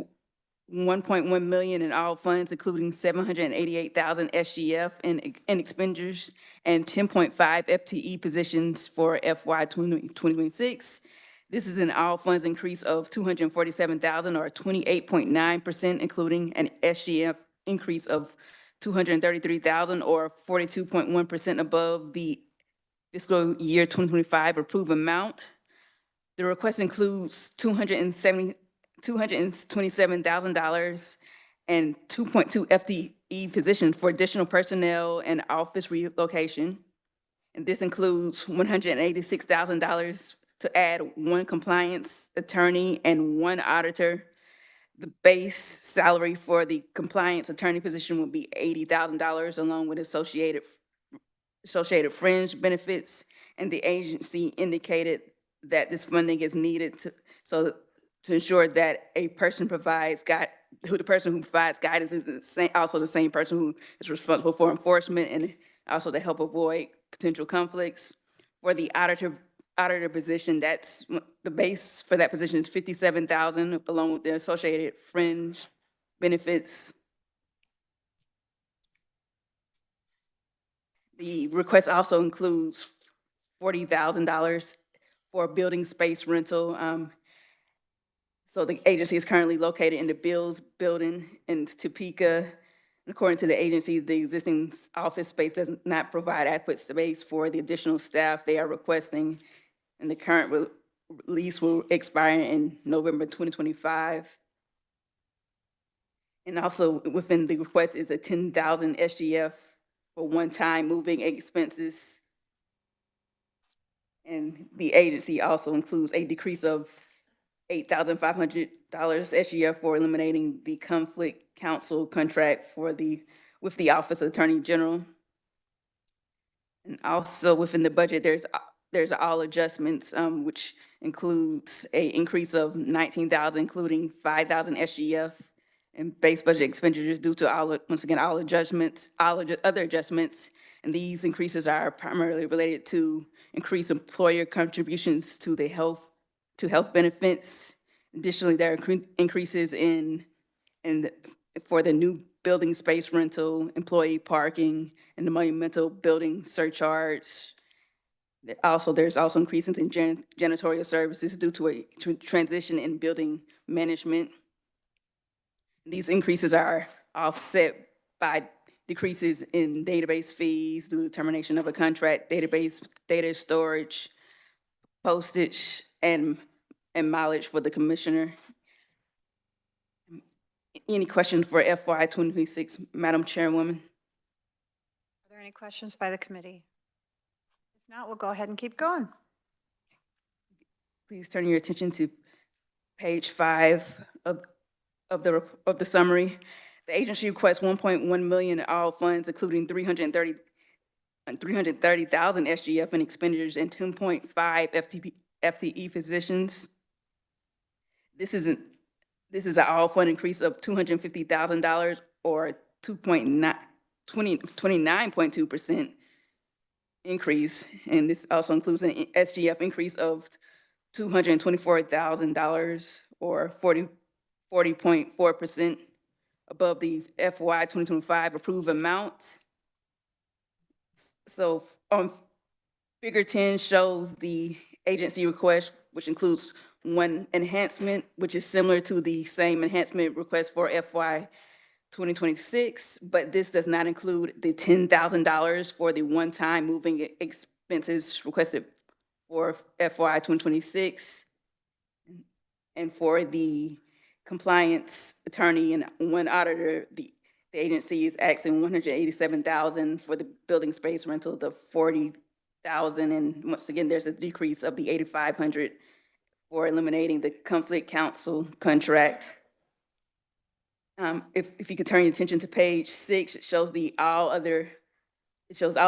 $1.1 million in all funds, including $788,000 SGF in expenditures and 10.5 FTE positions for FY 2026. This is an all funds increase of $247,000 or 28.9%, including an SGF increase of $233,000 or 42.1% above the fiscal year 2025 approved amount. The request includes $227,000 and 2.2 FTE positions for additional personnel and office relocation. And this includes $186,000 to add 1 compliance attorney and 1 auditor. The base salary for the compliance attorney position would be $80,000 along with associated fringe benefits. And the agency indicated that this funding is needed to ensure that the person who provides guidance is also the same person who is responsible for enforcement, and also to help avoid potential conflicts. For the auditor position, that's the base for that position is $57,000 along with the associated fringe benefits. The request also includes $40,000 for building space rental. So the agency is currently located in the Bills building in Topeka. According to the agency, the existing office space does not provide adequate space for the additional staff they are requesting, and the current lease will expire in November 2025. And also within the request is a $10,000 SGF for one-time moving expenses. And the agency also includes a decrease of $8,500 SGF for eliminating the conflict counsel contract with the Office of Attorney General. And also within the budget, there's all adjustments, which includes a increase of $19,000, including $5,000 SGF and base budget expenditures due to all other adjustments. And these increases are primarily related to increased employer contributions to the health benefits. Additionally, there are increases for the new building space rental, employee parking, and the monumental building surcharge. There's also increases in janitorial services due to a transition in building management. These increases are offset by decreases in database fees due to termination of a contract, database data storage, postage, and mileage for the commissioner. Any questions for FY 2026, Madam Chairwoman? Are there any questions by the committee? If not, we'll go ahead and keep going. Please turn your attention to page 5 of the summary. The agency requests $1.1 million in all funds, including $330,000 and 330,000 SGF in expenditures and 10.5 FTE positions. This is an all fund increase of $250,000 or 29.2% increase. And this also includes an SGF increase of $224,000 or 40.4% above the FY 2025 approved amount. So Figure 10 shows the agency request, which includes one enhancement, which is similar to the same enhancement request for FY 2026, but this does not include the $10,000 for the one-time moving expenses requested for FY 2026. And for the compliance attorney and one auditor, the agency is asking $187,000 for the building space rental, the $40,000, and once again, there's a decrease of the $8,500 for eliminating the conflict counsel contract. If you could turn your attention to page 6, it shows all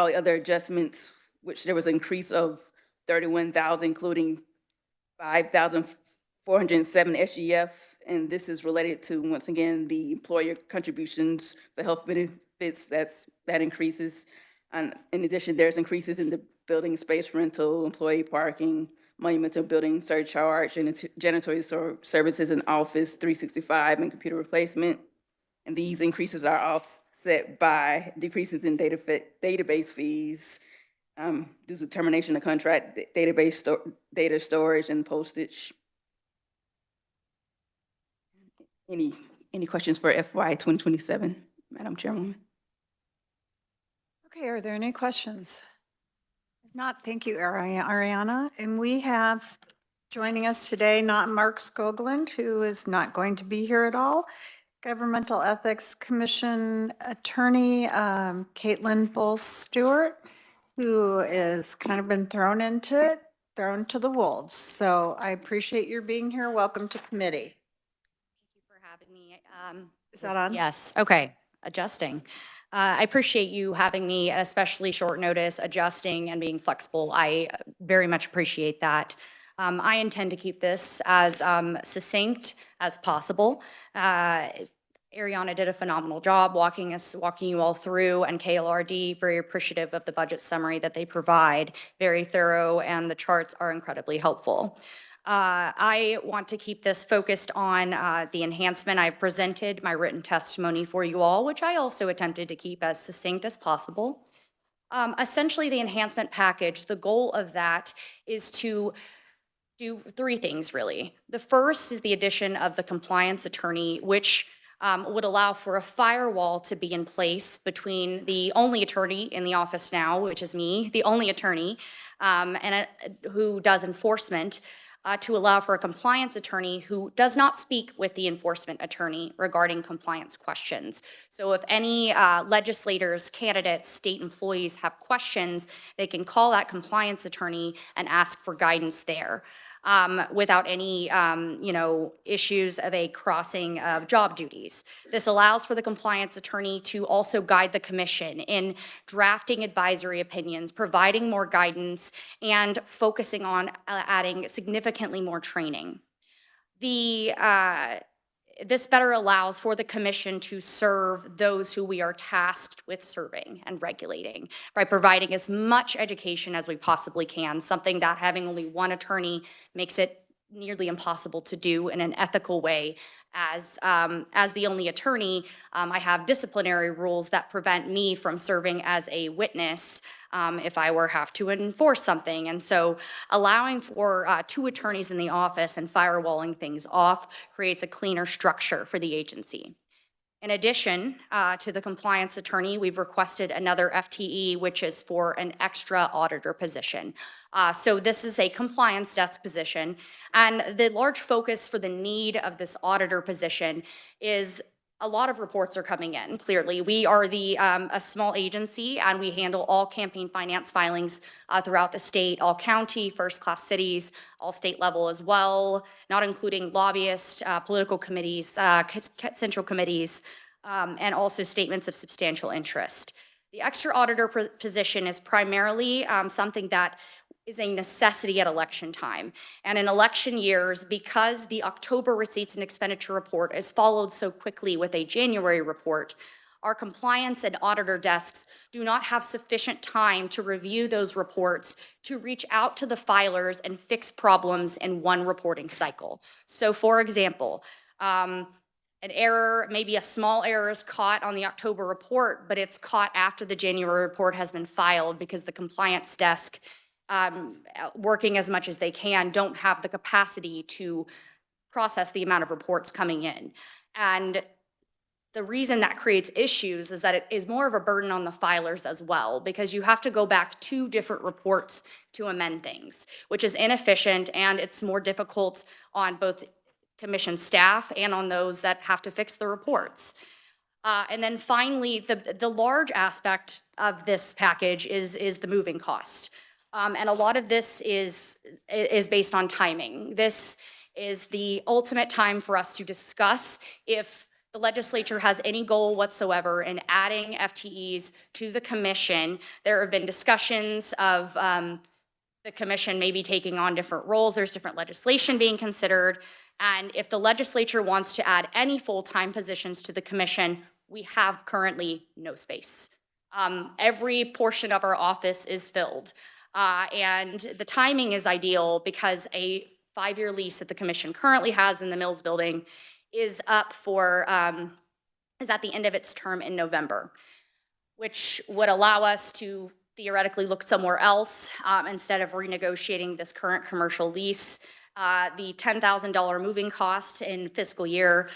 the other adjustments, which there was an increase of $31,000, including $5,407 SGF, and this is related to, once again, the employer contributions, the health benefits, that increases. And in addition, there's increases in the building space rental, employee parking, monumental building surcharge, and janitorial services in Office 365 and computer replacement. And these increases are offset by decreases in database fees due to termination of contract, database data storage, and postage. Any questions for FY 2027, Madam Chairwoman? Okay, are there any questions? If not, thank you, Ariana. And we have joining us today, not Mark Skoglund, who is not going to be here at all, Governmental Ethics Commission Attorney Caitlin Bull-Stewart, who is kind of been thrown to the wolves. So I appreciate your being here. Welcome to committee. Thank you for having me. Is that on? Yes, okay, adjusting. I appreciate you having me at especially short notice, adjusting and being flexible. I very much appreciate that. I intend to keep this as succinct as possible. Ariana did a phenomenal job walking you all through, and KLRD, very appreciative of the budget summary that they provide, very thorough, and the charts are incredibly helpful. I want to keep this focused on the enhancement. I presented my written testimony for you all, which I also attempted to keep as succinct as possible. Essentially, the enhancement package, the goal of that is to do 3 things, really. The first is the addition of the compliance attorney, which would allow for a firewall to be in place between the only attorney in the office now, which is me, the only attorney, who does enforcement, to allow for a compliance attorney who does not speak with the enforcement attorney regarding compliance questions. So if any legislators, candidates, state employees have questions, they can call that compliance attorney and ask for guidance there. Without any, issues of a crossing of job duties. This allows for the compliance attorney to also guide the commission in drafting advisory opinions, providing more guidance, and focusing on adding significantly more training. This better allows for the commission to serve those who we are tasked with serving and regulating by providing as much education as we possibly can, something that having only one attorney makes it nearly impossible to do in an ethical way. As the only attorney, I have disciplinary rules that prevent me from serving as a witness if I have to enforce something. And so allowing for 2 attorneys in the office and firewalling things off creates a cleaner structure for the agency. In addition to the compliance attorney, we've requested another FTE, which is for an extra auditor position. So this is a compliance desk position, and the large focus for the need of this auditor position is a lot of reports are coming in, clearly. We are a small agency, and we handle all campaign finance filings throughout the state, all county, first-class cities, all state level as well, not including lobbyists, political committees, central committees, and also statements of substantial interest. The extra auditor position is primarily something that is a necessity at election time. And in election years, because the October receipts and expenditure report is followed so quickly with a January report, our compliance and auditor desks do not have sufficient time to review those reports to reach out to the filers and fix problems in one reporting cycle. So for example, an error, maybe a small error is caught on the October report, but it's caught after the January report has been filed because the compliance desk, working as much as they can, don't have the capacity to process the amount of reports coming in. And the reason that creates issues is that it is more of a burden on the filers as well, because you have to go back 2 different reports to amend things, which is inefficient, and it's more difficult on both commission staff and on those that have to fix the reports. And then finally, the large aspect of this package is the moving cost. And a lot of this is based on timing. This is the ultimate time for us to discuss if the legislature has any goal whatsoever in adding FTEs to the commission. There have been discussions of the commission maybe taking on different roles. There's different legislation being considered. And if the legislature wants to add any full-time positions to the commission, we have currently no space. Every portion of our office is filled. And the timing is ideal because a 5-year lease that the commission currently has in the Mills building is up for, is at the end of its term in November, which would allow us to theoretically look somewhere else instead of renegotiating this current commercial lease. The $10,000 moving cost in fiscal year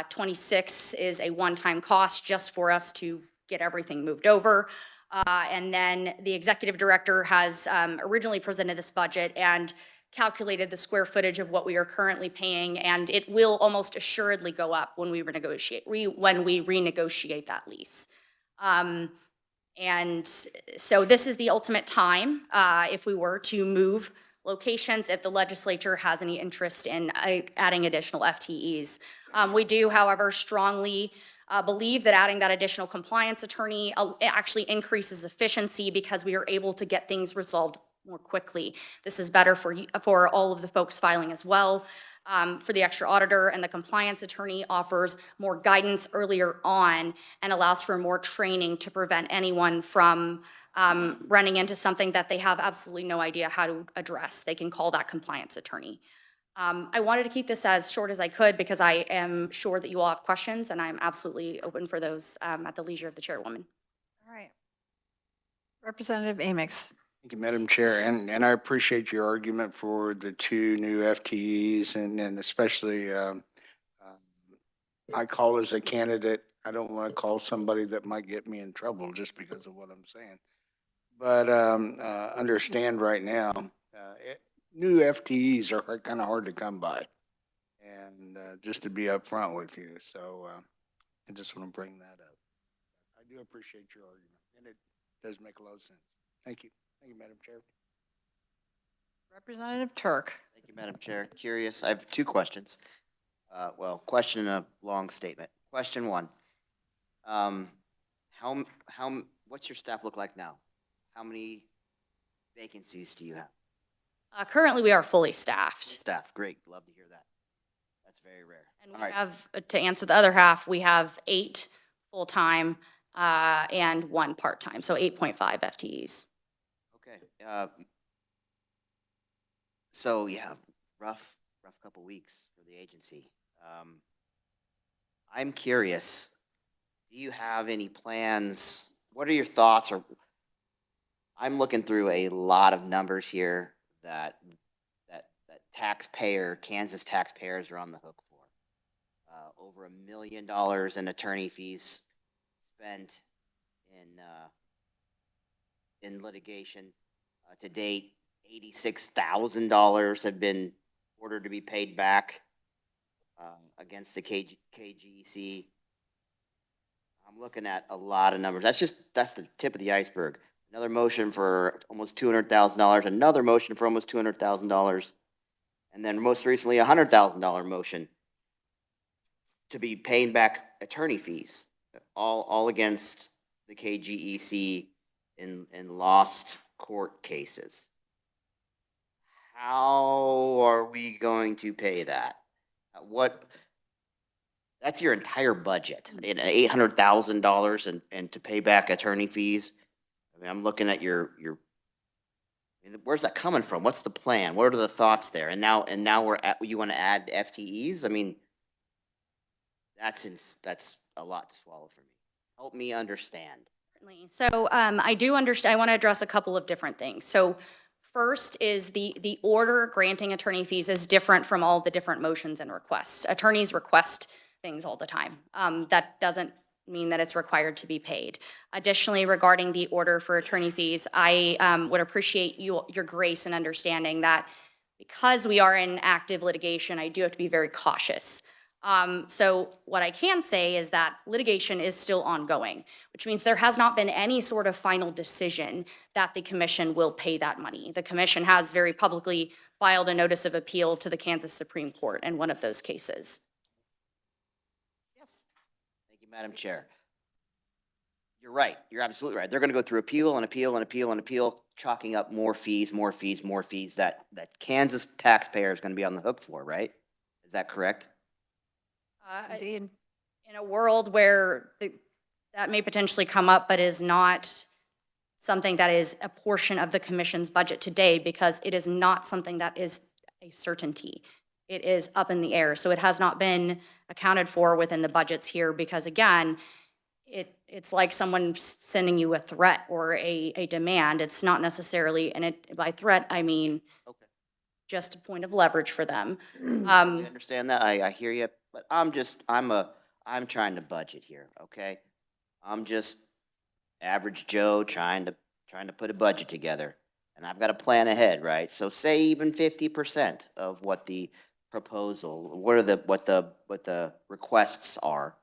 26 is a one-time cost just for us to get everything moved over. And then the executive director has originally presented this budget and calculated the square footage of what we are currently paying, and it will almost assuredly go up when we renegotiate that lease. And so this is the ultimate time if we were to move locations, if the legislature has any interest in adding additional FTEs. We do, however, strongly believe that adding that additional compliance attorney actually increases efficiency because we are able to get things resolved more quickly. This is better for all of the folks filing as well. For the extra auditor, and the compliance attorney offers more guidance earlier on and allows for more training to prevent anyone from running into something that they have absolutely no idea how to address. They can call that compliance attorney. I wanted to keep this as short as I could because I am sure that you all have questions, and I'm absolutely open for those at the leisure of the chairwoman. All right. Representative Amix. Thank you, Madam Chair, and I appreciate your argument for the 2 new FTEs, and especially I call as a candidate. I don't want to call somebody that might get me in trouble just because of what I'm saying. But understand right now, new FTEs are kind of hard to come by, and just to be upfront with you. So I just want to bring that up. I do appreciate your argument, and it does make a lot of sense. Thank you. Thank you, Madam Chair. Representative Turk. Thank you, Madam Chair. Curious, I have 2 questions. Well, question and a long statement. Question 1, what's your staff look like now? How many vacancies do you have? Currently, we are fully staffed. Staff, great, love to hear that. That's very rare. And we All right. have, to answer the other half, we have 8 full-time and 1 part-time, so 8.5 FTEs. Okay. So yeah, rough couple weeks for the agency. I'm curious, do you have any plans? What are your thoughts? Or I'm looking through a lot of numbers here that Kansas taxpayers are on the hook for. Over $1 million in attorney fees spent in litigation. To date, $86,000 have been ordered to be paid back against the KGEC. I'm looking at a lot of numbers. That's the tip of the iceberg. Another motion for almost $200,000, another motion for almost $200,000, and then most recently a $100,000 motion to be paying back attorney fees, all against the KGEC in lost court cases. How are we going to pay that? What, that's your entire budget, $800,000 and to pay back attorney fees. I mean, I'm looking at your, I mean, where's that coming from? What's the plan? What are the thoughts there? And now you want to add FTEs? I mean, that's a lot to swallow for me. Help me understand. Certainly. So I do understand, I want to address a couple of different things. So first is the order granting attorney fees is different from all the different motions and requests. Attorneys request things all the time. That doesn't mean that it's required to be paid. Additionally, regarding the order for attorney fees, I would appreciate your grace and understanding that because we are in active litigation, I do have to be very cautious. So what I can say is that litigation is still ongoing, which means there has not been any sort of final decision that the commission will pay that money. The commission has very publicly filed a notice of appeal to the Kansas Supreme Court in one of those cases. Yes. Thank you, Madam Chair. You're right. You're absolutely right. They're going to go through appeal and appeal and appeal and appeal, chalking up more fees, more fees, more fees that Kansas taxpayer is going to be on the hook for, right? Is that correct? Indeed. In a world where that may potentially come up, but is not something that is a portion of the commission's budget today, because it is not something that is a certainty. It is up in the air. So it has not been accounted for within the budgets here, because again, it's like someone sending you a threat or a demand. It's not necessarily, and by threat, I mean just a point of leverage for them. I understand that. I hear you, but I'm trying to budget here, okay? I'm just average Joe trying to put a budget together, and I've got to plan ahead, right? So say even 50% of what the proposal, what the requests are,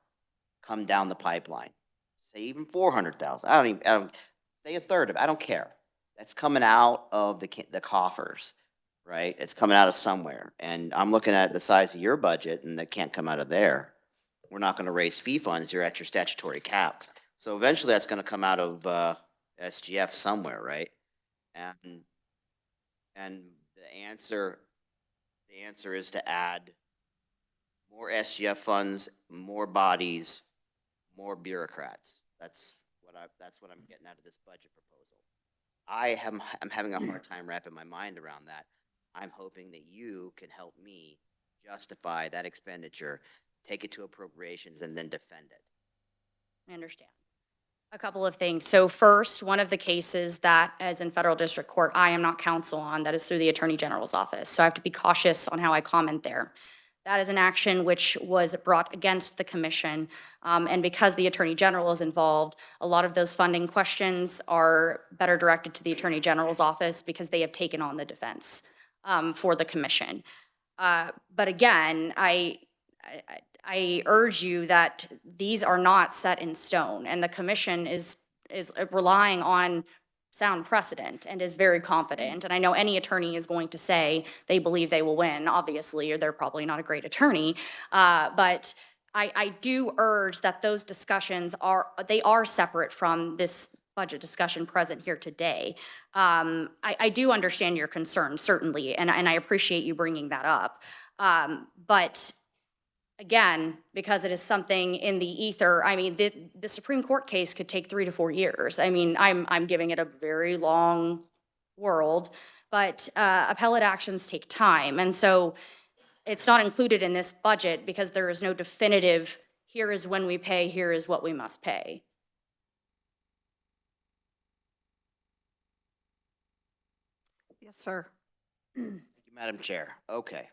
come down the pipeline. Say even 400,000. I don't say a third of it. I don't care. That's coming out of the coffers, right? It's coming out of somewhere. And I'm looking at the size of your budget, and that can't come out of there. We're not going to raise fee funds. You're at your statutory cap. So eventually that's going to come out of SGF somewhere, right? And the answer is to add more SGF funds, more bodies, more bureaucrats. That's what I'm getting out of this budget proposal. I'm having a hard time wrapping my mind around that. I'm hoping that you can help me justify that expenditure, take it to appropriations, and then defend it. I understand. A couple of things. So first, one of the cases that, as in federal district court, I am not counsel on, that is through the Attorney General's office. So I have to be cautious on how I comment there. That is an action which was brought against the commission. And because the Attorney General is involved, a lot of those funding questions are better directed to the Attorney General's office because they have taken on the defense for the commission. But again, I urge you that these are not set in stone, and the commission is relying on sound precedent and is very confident. And I know any attorney is going to say they believe they will win, obviously, or they're probably not a great attorney. But I do urge that those discussions are separate from this budget discussion present here today. I do understand your concerns, certainly, and I appreciate you bringing that up. But again, because it is something in the ether, I mean, the Supreme Court case could take 3 to 4 years. I mean, I'm giving it a very long world, but appellate actions take time. And so it's not included in this budget because there is no definitive, here is when we pay, here is what we must pay. Yes, sir. Thank you, Madam Chair. Okay.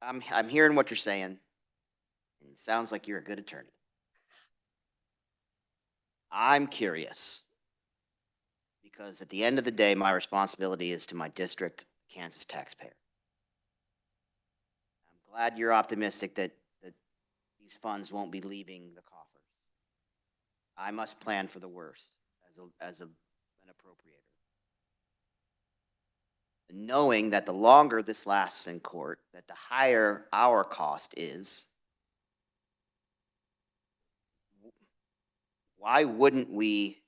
I'm hearing what you're saying. It sounds like you're a good attorney. I'm curious because at the end of the day, my responsibility is to my district, Kansas taxpayer. I'm glad you're optimistic that these funds won't be leaving the coffers. I must plan for the worst as an appropriator. Knowing that the longer this lasts in court, that the higher our cost is, why wouldn't we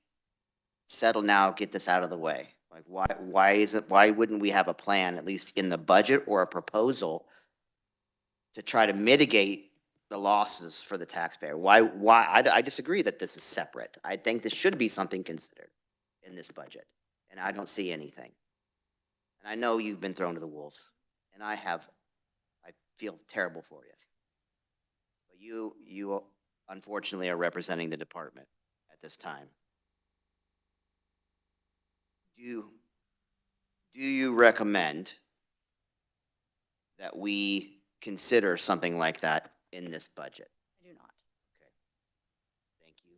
settle now, get this out of the way? Like, why wouldn't we have a plan, at least in the budget or a proposal, to try to mitigate the losses for the taxpayer? I disagree that this is separate. I think this should be something considered in this budget, and I don't see anything. And I know you've been thrown to the wolves, and I feel terrible for you. But you unfortunately are representing the department at this time. Do you recommend that we consider something like that in this budget? I do not. Okay. Thank you.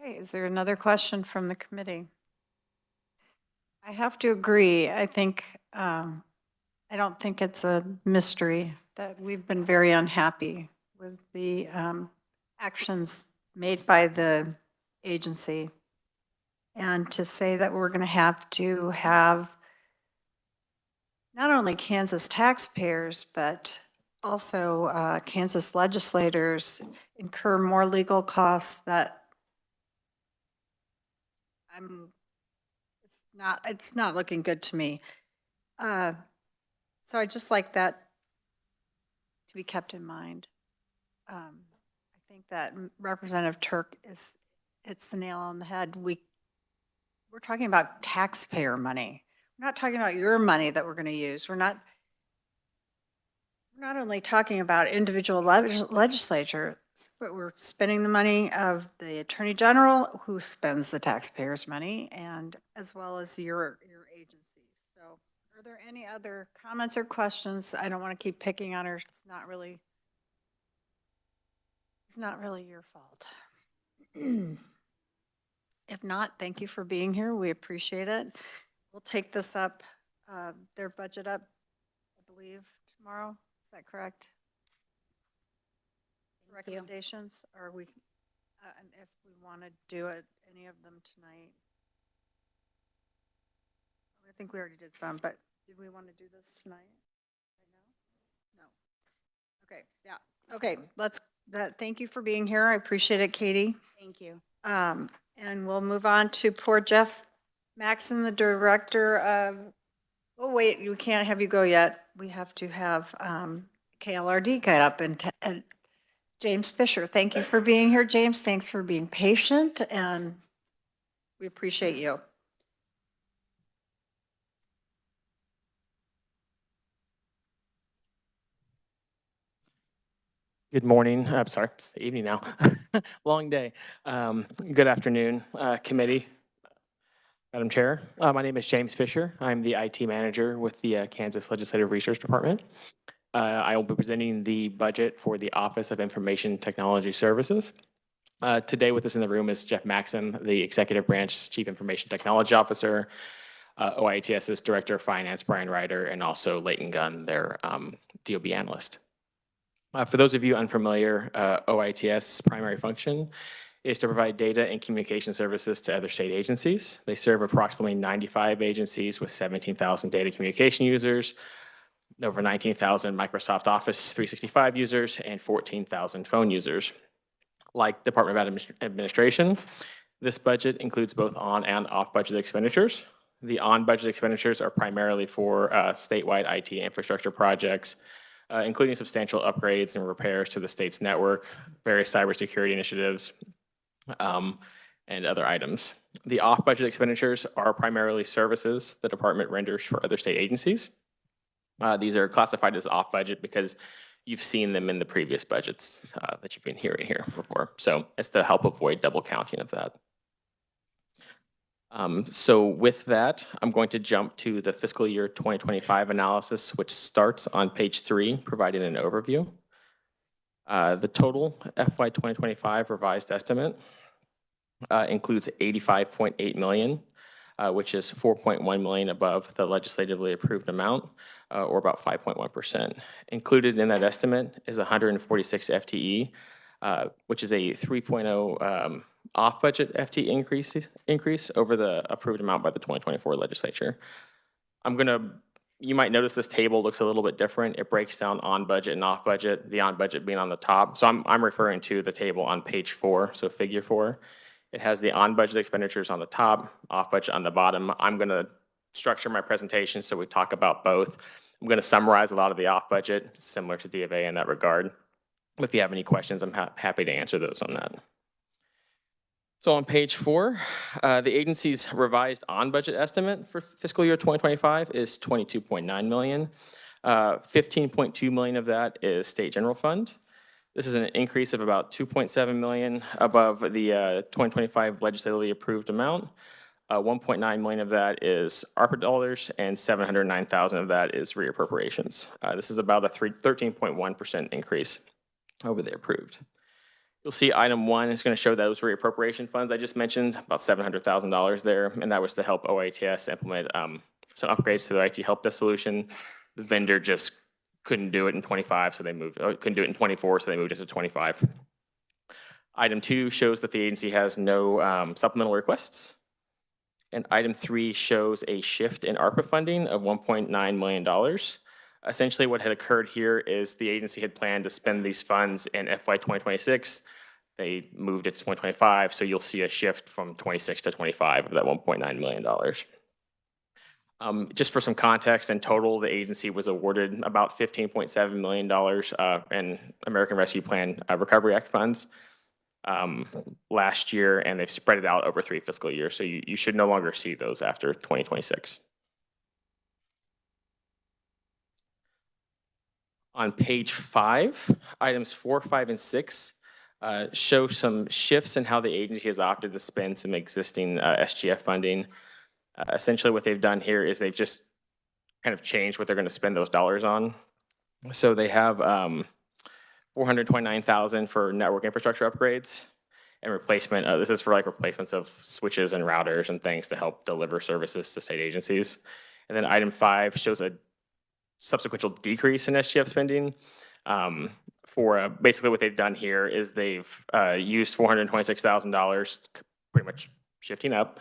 Okay, is there another question from the committee? I have to agree. I think, I don't think it's a mystery that we've been very unhappy with the actions made by the agency. And to say that we're going to have not only Kansas taxpayers, but also Kansas legislators incur more legal costs that it's not looking good to me. So I just like that to be kept in mind. I think that Representative Turk hits the nail on the head. We're talking about taxpayer money. We're not talking about your money that we're going to use. We're not only talking about individual legislatures, but we're spending the money of the Attorney General, who spends the taxpayers' money, and as well as your agency. So are there any other comments or questions? I don't want to keep picking on her. It's not really your fault. If not, thank you for being here. We appreciate it. We'll take this up, their budget up, I believe, tomorrow. Is that correct? Recommendations? Or we, and if we want to do it, any of them tonight? I think we already did some, but did we want to do this tonight? Right now? No. Okay, yeah. Okay, thank you for being here. I appreciate it, Katie. Thank you. And we'll move on to poor Jeff Maxon, the director of, oh wait, we can't have you go yet. We have to have KLRD get up and James Fisher. Thank you for being here, James. Thanks for being patient, and we appreciate you. Good morning. I'm sorry, it's the evening now. Long day. Good afternoon, committee. Madam Chair, my name is James Fisher. I'm the IT manager with the Kansas Legislative Research Department. I will be presenting the budget for the Office of Information Technology Services. Today with us in the room is Jeff Maxon, the Executive Branch Chief Information Technology Officer, OITS's Director of Finance, Brian Ryder, and also Leighton Gunn, their DOB analyst. For those of you unfamiliar, OITS' primary function is to provide data and communication services to other state agencies. They serve approximately 95 agencies with 17,000 data communication users, over 19,000 Microsoft Office 365 users, and 14,000 phone users. Like Department of Administration, this budget includes both on and off budget expenditures. The on budget expenditures are primarily for statewide IT infrastructure projects, including substantial upgrades and repairs to the state's network, various cybersecurity initiatives, and other items. The off-budget expenditures are primarily services the department renders for other state agencies. These are classified as off-budget because you've seen them in the previous budgets that you've been hearing here before. So it's to help avoid double counting of that. So with that, I'm going to jump to the fiscal year 2025 analysis, which starts on page 3, providing an overview. The total FY 2025 revised estimate includes $85.8 million, which is $4.1 million above the legislatively approved amount, or about 5.1%. Included in that estimate is 146 FTE, which is a 3.0 off-budget FTE increase over the approved amount by the 2024 legislature. I'm going to you might notice this table looks a little bit different. It breaks down on budget and off budget, the on budget being on the top. So I'm referring to the table on page 4, so figure 4. It has the on budget expenditures on the top, off budget on the bottom. I'm going to structure my presentation so we talk about both. I'm going to summarize a lot of the off budget, similar to D of A in that regard. If you have any questions, I'm happy to answer those on that. So on page 4, the agency's revised on-budget estimate for fiscal year 2025 is $22.9 million. 15.2 million of that is state general fund. This is an increase of about 2.7 million above the 2025 legislatively approved amount. 1.9 million of that is ARPA dollars, and 709,000 of that is reappropriations. This is about a 13.1% increase over the approved. You'll see item 1 is going to show those reappropriation funds I just mentioned, about $700,000 there, and that was to help OITS implement some upgrades to their IT help desk solution. The vendor just couldn't do it in 25, so they moved, couldn't do it in 24, so they moved it to 25. Item 2 shows that the agency has no supplemental requests. And item 3 shows a shift in ARPA funding of $1.9 million. Essentially what had occurred here is the agency had planned to spend these funds in FY 2026. They moved it to 2025, so you'll see a shift from 26 to 25 of that $1.9 million. Just for some context, in total, the agency was awarded about $15.7 million in American Rescue Plan Recovery Act funds last year, and they've spread it out over 3 fiscal years, so you should no longer see those after 2026. On page 5, items 4, 5, and 6 show some shifts in how the agency has opted to spend some existing SGF funding. Essentially what they've done here is they've just kind of changed what they're going to spend those dollars on. So they have $429,000 for network infrastructure upgrades and replacement. This is for like replacements of switches and routers and things to help deliver services to state agencies. And then item 5 shows a subsequent decrease in SGF spending. For basically what they've done here is they've used $426,000, pretty much shifting up,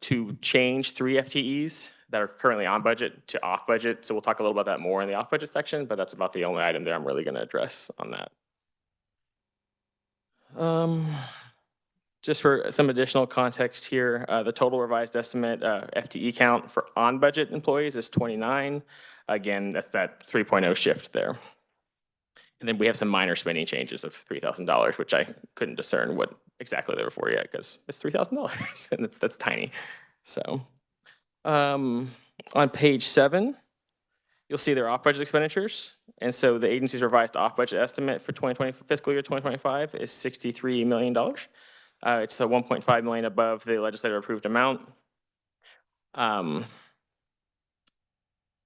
to change 3 FTEs that are currently on budget to off budget. So we'll talk a little about that more in the off budget section, but that's about the only item that I'm really going to address on that. Just for some additional context here, the total revised estimate FTE count for on-budget employees is 29. Again, that's that 3.0 shift there. And then we have some minor spending changes of $3,000, which I couldn't discern what exactly they were for yet because it's $3,000 and that's tiny. So on page 7, you'll see their off-budget expenditures. And so the agency's revised off-budget estimate for fiscal year 2025 is $63 million. It's the $1.5 million above the legislative approved amount.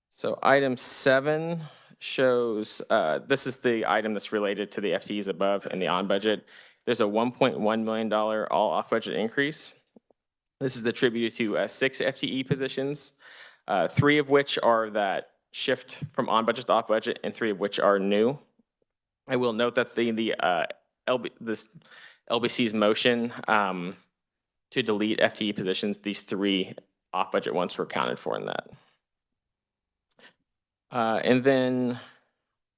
So item 7 shows, this is the item that's related to the FTEs above and the on budget. There's a $1.1 million all off budget increase. This is attributed to 6 FTE positions, 3 of which are that shift from on budget to off budget and 3 of which are new. I will note that this LBC's motion to delete FTE positions, these 3 off budget ones were accounted for in that. And then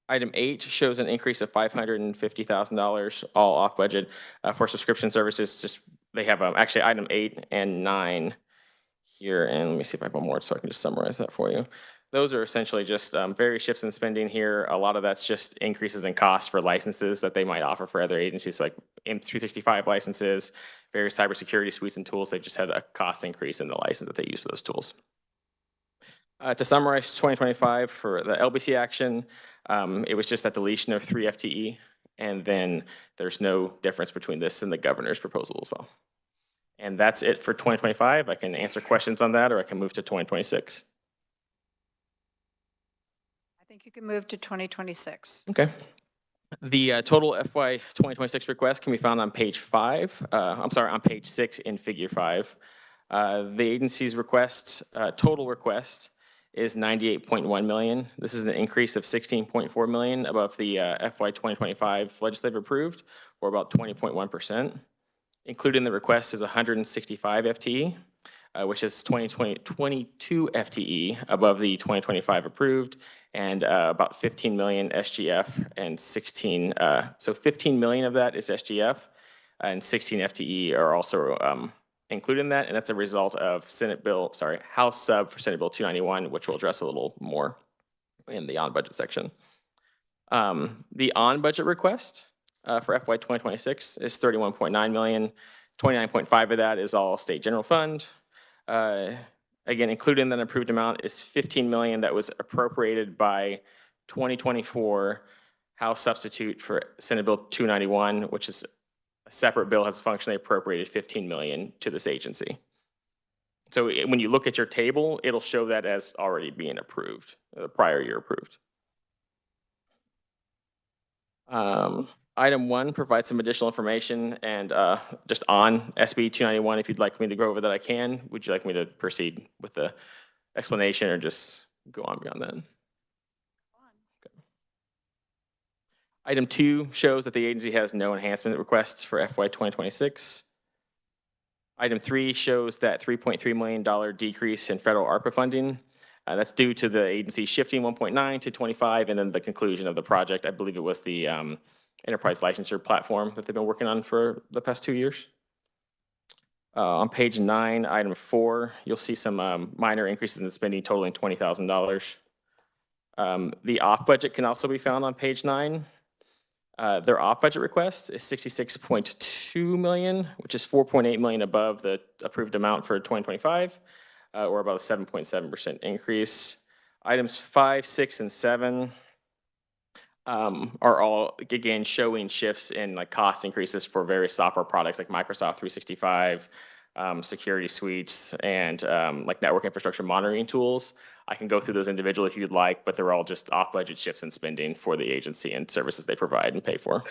item 8 shows an increase of $550,000 all off budget for subscription services. Just they have actually item 8 and 9 here, and let me see if I have one more so I can just summarize that for you. Those are essentially just various shifts in spending here. A lot of that's just increases in costs for licenses that they might offer for other agencies, like M365 licenses, various cybersecurity suites and tools. They've just had a cost increase in the license that they use for those tools. To summarize 2025 for the LBC action, it was just that deletion of 3 FTE, and then there's no difference between this and the governor's proposal as well. And that's it for 2025. I can answer questions on that, or I can move to 2026. I think you can move to 2026. Okay. The total FY 2026 request can be found on page 5. On page 6 in figure 5. The agency's request, total request, is $98.1 million. This is an increase of $16.4 million above the FY 2025 legislative approved, or about 20.1%. Included in the request is 165 FTE. which is 22 FTE above the 2025 approved, and about 15 million SGF and 16, so 15 million of that is SGF, and 16 FTE are also included in that, and that's a result of House sub for Senate Bill 291, which we'll address a little more in the on-budget section. The on-budget request for FY 2026 is 31.9 million. 29.5 of that is all state general fund. Again, included in that approved amount is 15 million that was appropriated by 2024 House substitute for Senate Bill 291, which is a separate bill, has functionally appropriated 15 million to this agency. So when you look at your table, it'll show that as already being approved, the prior year approved. Item 1 provides some additional information and just on SB 291, if you'd like me to go over that, I can. Would you like me to proceed with the explanation or just go on beyond that? Okay. Item 2 shows that the agency has no enhancement requests for FY 2026. Item 3 shows that $3.3 million decrease in federal ARPA funding. That's due to the agency shifting 1.9 to 25 and then the conclusion of the project. I believe it was the enterprise licensure platform that they've been working on for the past 2 years. On page 9, item 4, you'll see some minor increases in spending totaling $20,000. The off-budget can also be found on page 9. Their off-budget request is $66.2 million, which is $4.8 million above the approved amount for 2025, or about a 7.7% increase. Items 5, 6, and 7 are all, again, showing shifts in like cost increases for various software products like Microsoft 365, security suites, and like network infrastructure monitoring tools. I can go through those individually if you'd like, but they're all just off-budget shifts in spending for the agency and services they provide and pay for.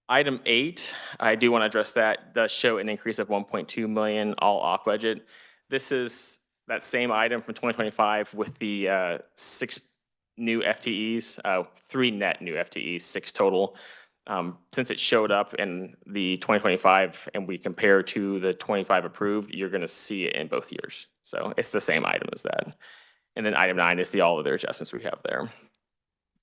Item 8, I do want to address that, does show an increase of 1.2 million, all off-budget. This is that same item from 2025 with the 6 new FTEs, 3 net new FTEs, 6 total. Since it showed up in the 2025 and we compare to the 25 approved, you're going to see it in both years. So it's the same item as that. And then item 9 is the all other adjustments we have there.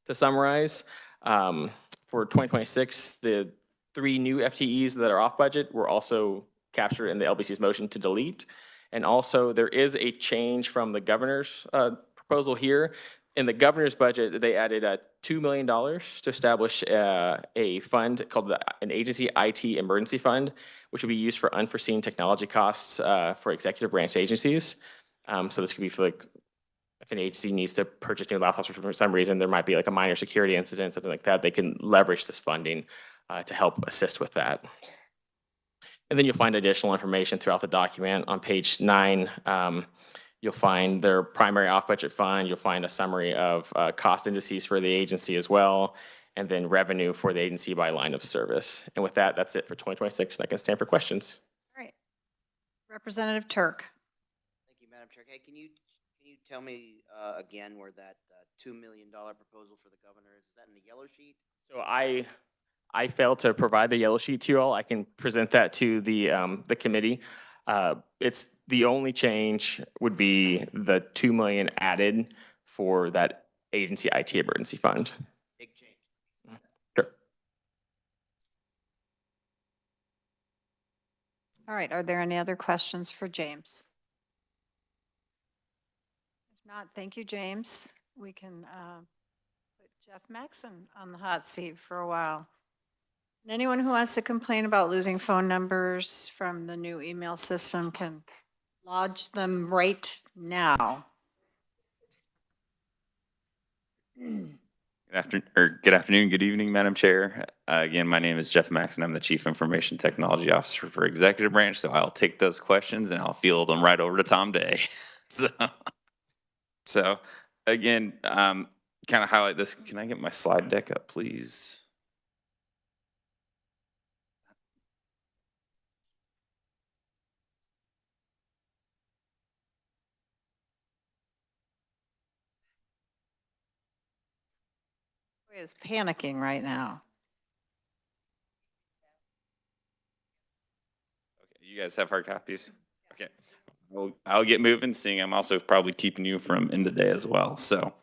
To summarize, for 2026, the 3 new FTEs that are off budget were also captured in the LBC's motion to delete. And also there is a change from the governor's proposal here. In the governor's budget, they added $2 million to establish a fund called an agency IT emergency fund, which will be used for unforeseen technology costs for executive branch agencies. So this could be for like, if an agency needs to purchase new laptops for some reason, there might be like a minor security incident, something like that. They can leverage this funding to help assist with that. And then you'll find additional information throughout the document. On page 9, you'll find their primary off-budget fund. You'll find a summary of cost indices for the agency as well, and then revenue for the agency by line of service. And with that, that's it for 2026. And I can stand for questions. All right. Representative Turk. Thank you, Madam Chair. Hey, can you tell me again where that $2 million proposal for the governor is? Is that in the yellow sheet? So I failed to provide the yellow sheet to you all. I can present that to the committee. It's the only change would be the $2 million added for that agency IT emergency fund. Big change. Sure. All right. Are there any other questions for James? If not, thank you, James. We can put Jeff Maxon on the hot seat for a while. And anyone who wants to complain about losing phone numbers from the new email system can lodge them right now. Good afternoon, good evening, Madam Chair. Again, my name is Jeff Maxon. I'm the Chief Information Technology Officer for Executive Branch, so I'll take those questions and I'll field them right over to Tom Day. So again, kind of highlight this. Can I get my slide deck up, please? Is panicking right now. Okay, you guys have hard copies? Okay. I'll get moving, seeing I'm also probably keeping you from end of day as well. So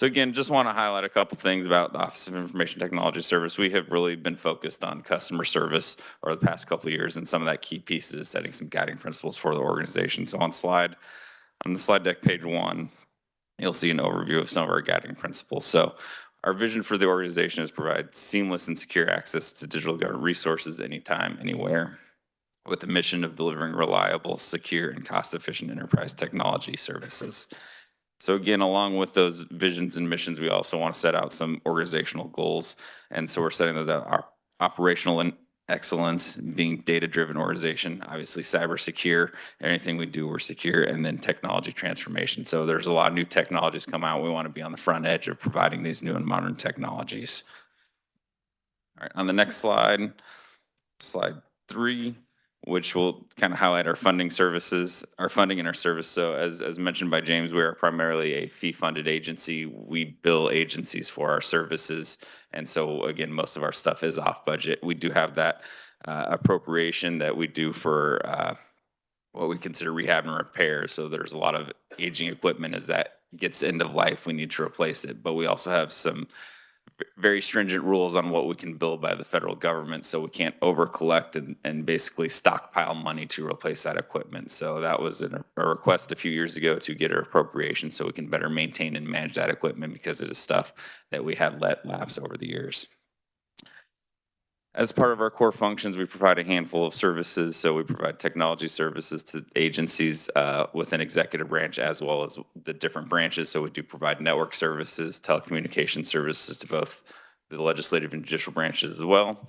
again, just want to highlight a couple things about the Office of Information Technology Service. We have really been focused on customer service over the past couple of years, and some of that key pieces is setting some guiding principles for the organization. So on the slide deck, page 1, you'll see an overview of some of our guiding principles. So our vision for the organization is provide seamless and secure access to digital government resources anytime, anywhere, with the mission of delivering reliable, secure, and cost-efficient enterprise technology services. So again, along with those visions and missions, we also want to set out some organizational goals. And so we're setting those out: our operational and excellence, being data-driven organization, obviously cyber secure, anything we do, we're secure, and then technology transformation. So there's a lot of new technologies come out. We want to be on the front edge of providing these new and modern technologies. All right, on the next slide, slide 3, which will kind of highlight our funding services, our funding and our service. So as mentioned by James, we are primarily a fee-funded agency. We bill agencies for our services. And so again, most of our stuff is off budget. We do have that appropriation that we do for what we consider rehab and repair. So there's a lot of aging equipment. As that gets end of life, we need to replace it. But we also have some very stringent rules on what we can bill by the federal government, so we can't over collect and basically stockpile money to replace that equipment. So that was a request a few years ago to get our appropriation so we can better maintain and manage that equipment, because it is stuff that we had let lapse over the years. As part of our core functions, we provide a handful of services. So we provide technology services to agencies within executive branch, as well as the different branches. So we do provide network services, telecommunication services to both the legislative and judicial branches as well.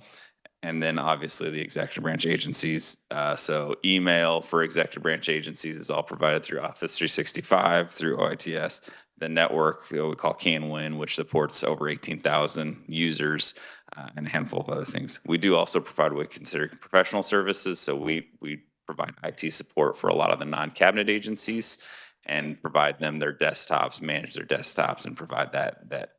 And then obviously the executive branch agencies. So email for executive branch agencies is all provided through Office 365, through OITS. The network that we call CanWin, which supports over 18,000 users, and a handful of other things. We do also provide what we consider professional services. So we provide IT support for a lot of the non-cabinet agencies and provide them their desktops, manage their desktops, and provide that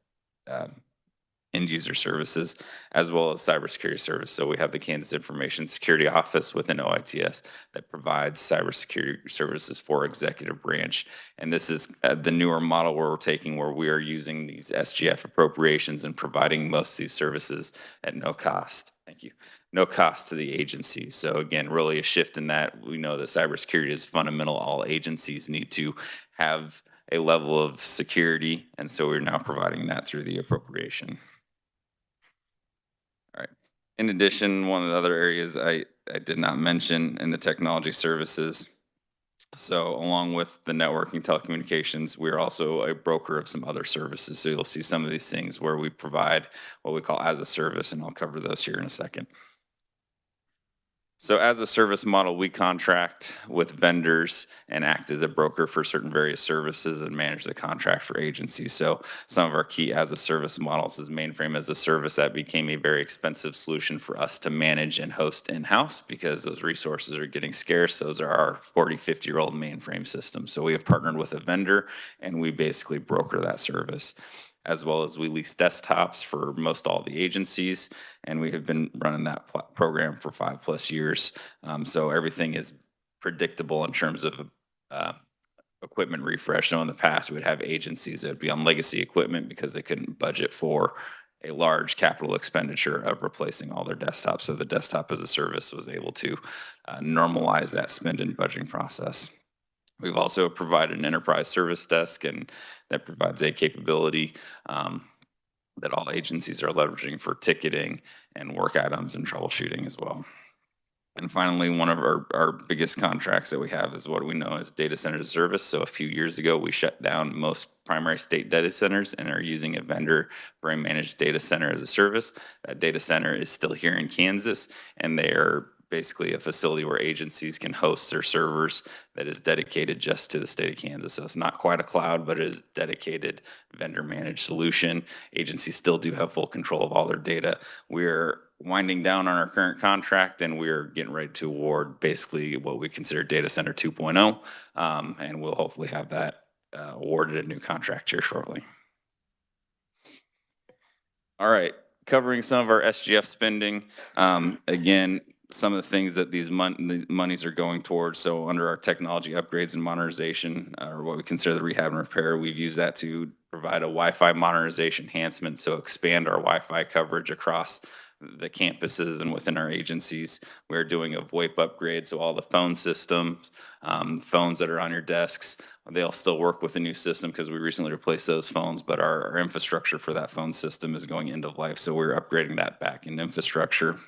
end user services, as well as cybersecurity service. So we have the Kansas Information Security Office within OITS that provides cybersecurity services for executive branch. And this is the newer model where we're taking, where we are using these SGF appropriations and providing most of these services at no cost. Thank you. No cost to the agency. So again, really a shift in that. We know that cybersecurity is fundamental. All agencies need to have a level of security, and so we're now providing that through the appropriation. All right. In addition, one of the other areas I did not mention in the technology services, so along with the networking telecommunications, we're also a broker of some other services. So you'll see some of these things where we provide what we call as a service, and I'll cover those here in a second. So as a service model, we contract with vendors and act as a broker for certain various services and manage the contract for agencies. So some of our key as a service models is mainframe as a service. That became a very expensive solution for us to manage and host in-house because those resources are getting scarce. Those are our 40, 50-year-old mainframe systems. So we have partnered with a vendor and we basically broker that service, as well as we lease desktops for most all the agencies, and we have been running that program for 5+ years. So everything is predictable in terms of equipment refresh. So in the past, we'd have agencies that would be on legacy equipment because they couldn't budget for a large capital expenditure of replacing all their desktops. So the desktop as a service was able to normalize that spend and budgeting process. We've also provided an enterprise service desk, and that provides a capability that all agencies are leveraging for ticketing and work items and troubleshooting as well. And finally, one of our biggest contracts that we have is what we know as data center service. So a few years ago, we shut down most primary state data centers and are using a vendor for a managed data center as a service. That data center is still here in Kansas, and they are basically a facility where agencies can host their servers that is dedicated just to the state of Kansas. So it's not quite a cloud, but it is dedicated vendor managed solution. Agencies still do have full control of all their data. We're winding down on our current contract, and we're getting ready to award basically what we consider data center 2.0, and we'll hopefully have that awarded a new contract here shortly. All right, covering some of our SGF spending. Again, some of the things that these the monies are going towards. So under our technology upgrades and modernization, or what we consider the rehab and repair, we've used that to provide a Wi-Fi modernization enhancement, so expand our Wi-Fi coverage across the campuses and within our agencies. We're doing a VoIP upgrade, so all the phone systems, phones that are on your desks, they'll still work with the new system because we recently replaced those phones, but our infrastructure for that phone system is going end of life, so we're upgrading that back end infrastructure.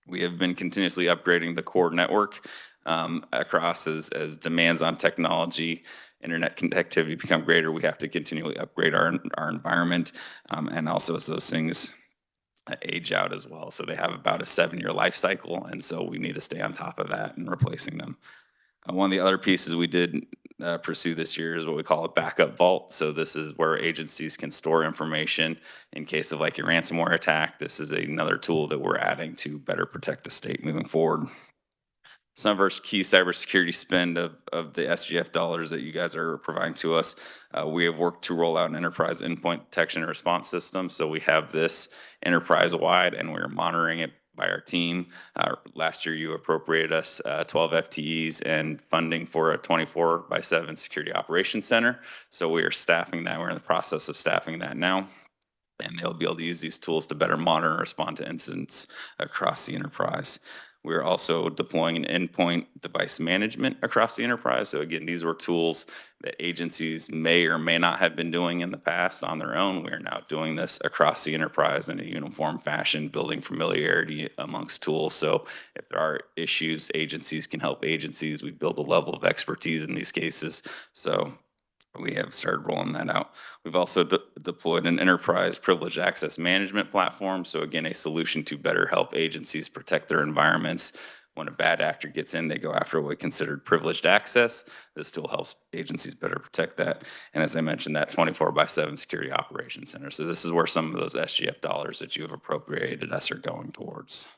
We have been continuously upgrading the core network across as demands on technology, internet connectivity become greater. We have to continually upgrade our environment, and also as those things age out as well. So they have about a 7-year life cycle, and so we need to stay on top of that and replacing them. One of the other pieces we did pursue this year is what we call a backup vault. So this is where agencies can store information in case of like a ransomware attack. This is another tool that we're adding to better protect the state moving forward. Some of our key cybersecurity spend of the SGF dollars that you guys are providing to us, we have worked to roll out an enterprise endpoint detection and response system. So we have this enterprise-wide, and we're monitoring it by our team. Last year, you appropriated us 12 FTEs and funding for a 24/7 security operations center. So we are staffing that. We're in the process of staffing that now. And they'll be able to use these tools to better monitor and respond to incidents across the enterprise. We're also deploying an endpoint device management across the enterprise. So again, these were tools that agencies may or may not have been doing in the past on their own. We are now doing this across the enterprise in a uniform fashion, building familiarity amongst tools. So if there are issues, agencies can help agencies. We build a level of expertise in these cases. So we have started rolling that out. We've also deployed an enterprise privileged access management platform. So again, a solution to better help agencies protect their environments. When a bad actor gets in, they go after what we considered privileged access. This tool helps agencies better protect that. And as I mentioned, that 24/7 security operations center. So this is where some of those SGF dollars that you have appropriated us are going towards.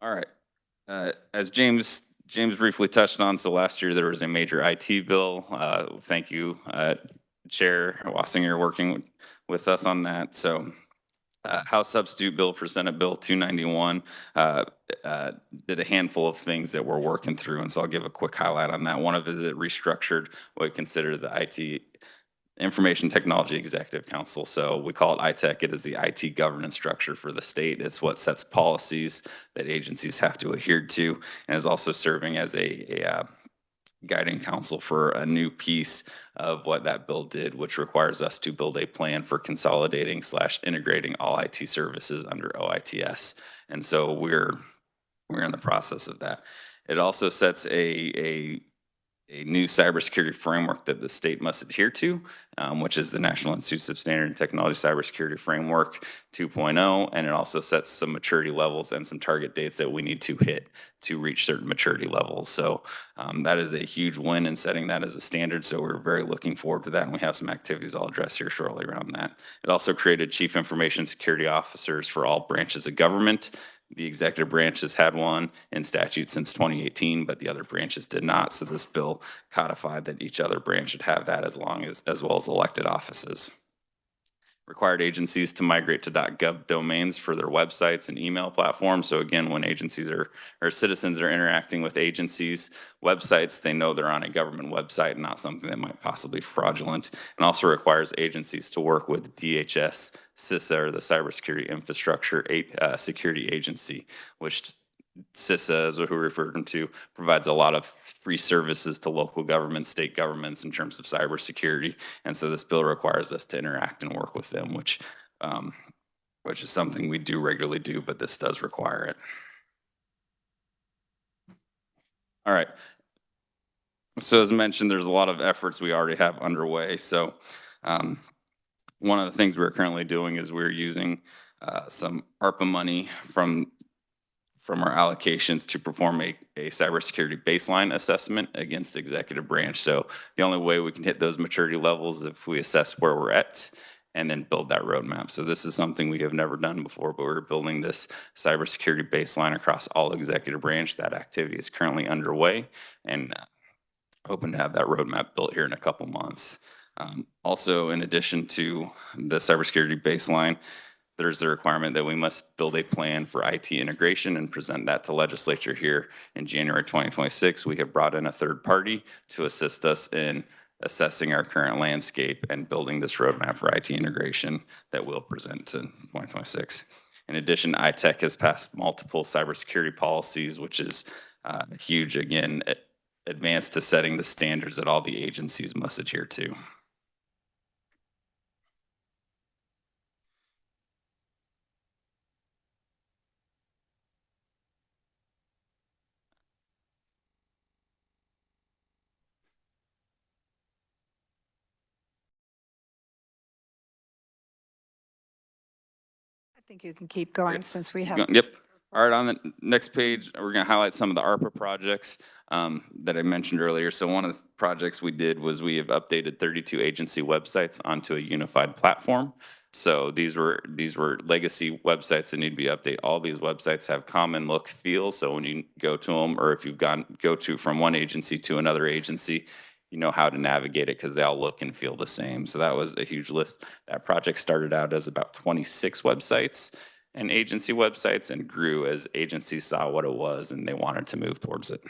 All right. As James briefly touched on, so last year there was a major IT bill. Thank you, Chair Wassinger, working with us on that. So House Substitute Bill for Senate Bill 291 did a handful of things that we're working through, and so I'll give a quick highlight on that. One of it restructured what we consider the IT Information Technology Executive Council. So we call it ITEC. It is the IT governance structure for the state. It's what sets policies that agencies have to adhere to, and is also serving as a guiding council for a new piece of what that bill did, which requires us to build a plan for consolidating / integrating all IT services under OITS. And so we're in the process of that. It also sets a new cybersecurity framework that the state must adhere to, which is the National Institute of Standard and Technology Cybersecurity Framework 2.0, and it also sets some maturity levels and some target dates that we need to hit to reach certain maturity levels. So that is a huge win in setting that as a standard, so we're very looking forward to that, and we have some activities I'll address here shortly around that. It also created chief information security officers for all branches of government. The executive branch has had one in statute since 2018, but the other branches did not. So this bill codified that each other branch should have that as well as elected offices. Required agencies to migrate to .gov domains for their websites and email platforms. So again, when agencies or citizens are interacting with agencies' websites, they know they're on a government website and not something that might possibly be fraudulent. And also requires agencies to work with DHS, CISA, or the Cybersecurity Infrastructure Security Agency, which CISA, as we refer to, provides a lot of free services to local governments, state governments in terms of cybersecurity. And so this bill requires us to interact and work with them, which is something we do regularly do, but this does require it. All right. So as mentioned, there's a lot of efforts we already have underway. So one of the things we're currently doing is we're using some ARPA money from our allocations to perform a cybersecurity baseline assessment against executive branch. So the only way we can hit those maturity levels is if we assess where we're at and then build that roadmap. So this is something we have never done before, but we're building this cybersecurity baseline across all executive branch. That activity is currently underway, and hoping to have that roadmap built here in a couple months. Also, in addition to the cybersecurity baseline, there's the requirement that we must build a plan for IT integration and present that to legislature here in January 2026. We have brought in a third party to assist us in assessing our current landscape and building this roadmap for IT integration that we'll present to 2026. In addition, ITech has passed multiple cybersecurity policies, which is huge, again, advanced to setting the standards that all the agencies must adhere to. I think you can keep going since we have. Yep. All right, on the next page, we're going to highlight some of the ARPA projects that I mentioned earlier. So one of the projects we did was we have updated 32 agency websites onto a unified platform. So these were legacy websites that need to be updated. All these websites have common look, feel. So when you go to them, or if you've go to from one agency to another agency, you know how to navigate it because they all look and feel the same. So that was a huge list. That project started out as about 26 websites and agency websites and grew as agencies saw what it was and they wanted to move towards it.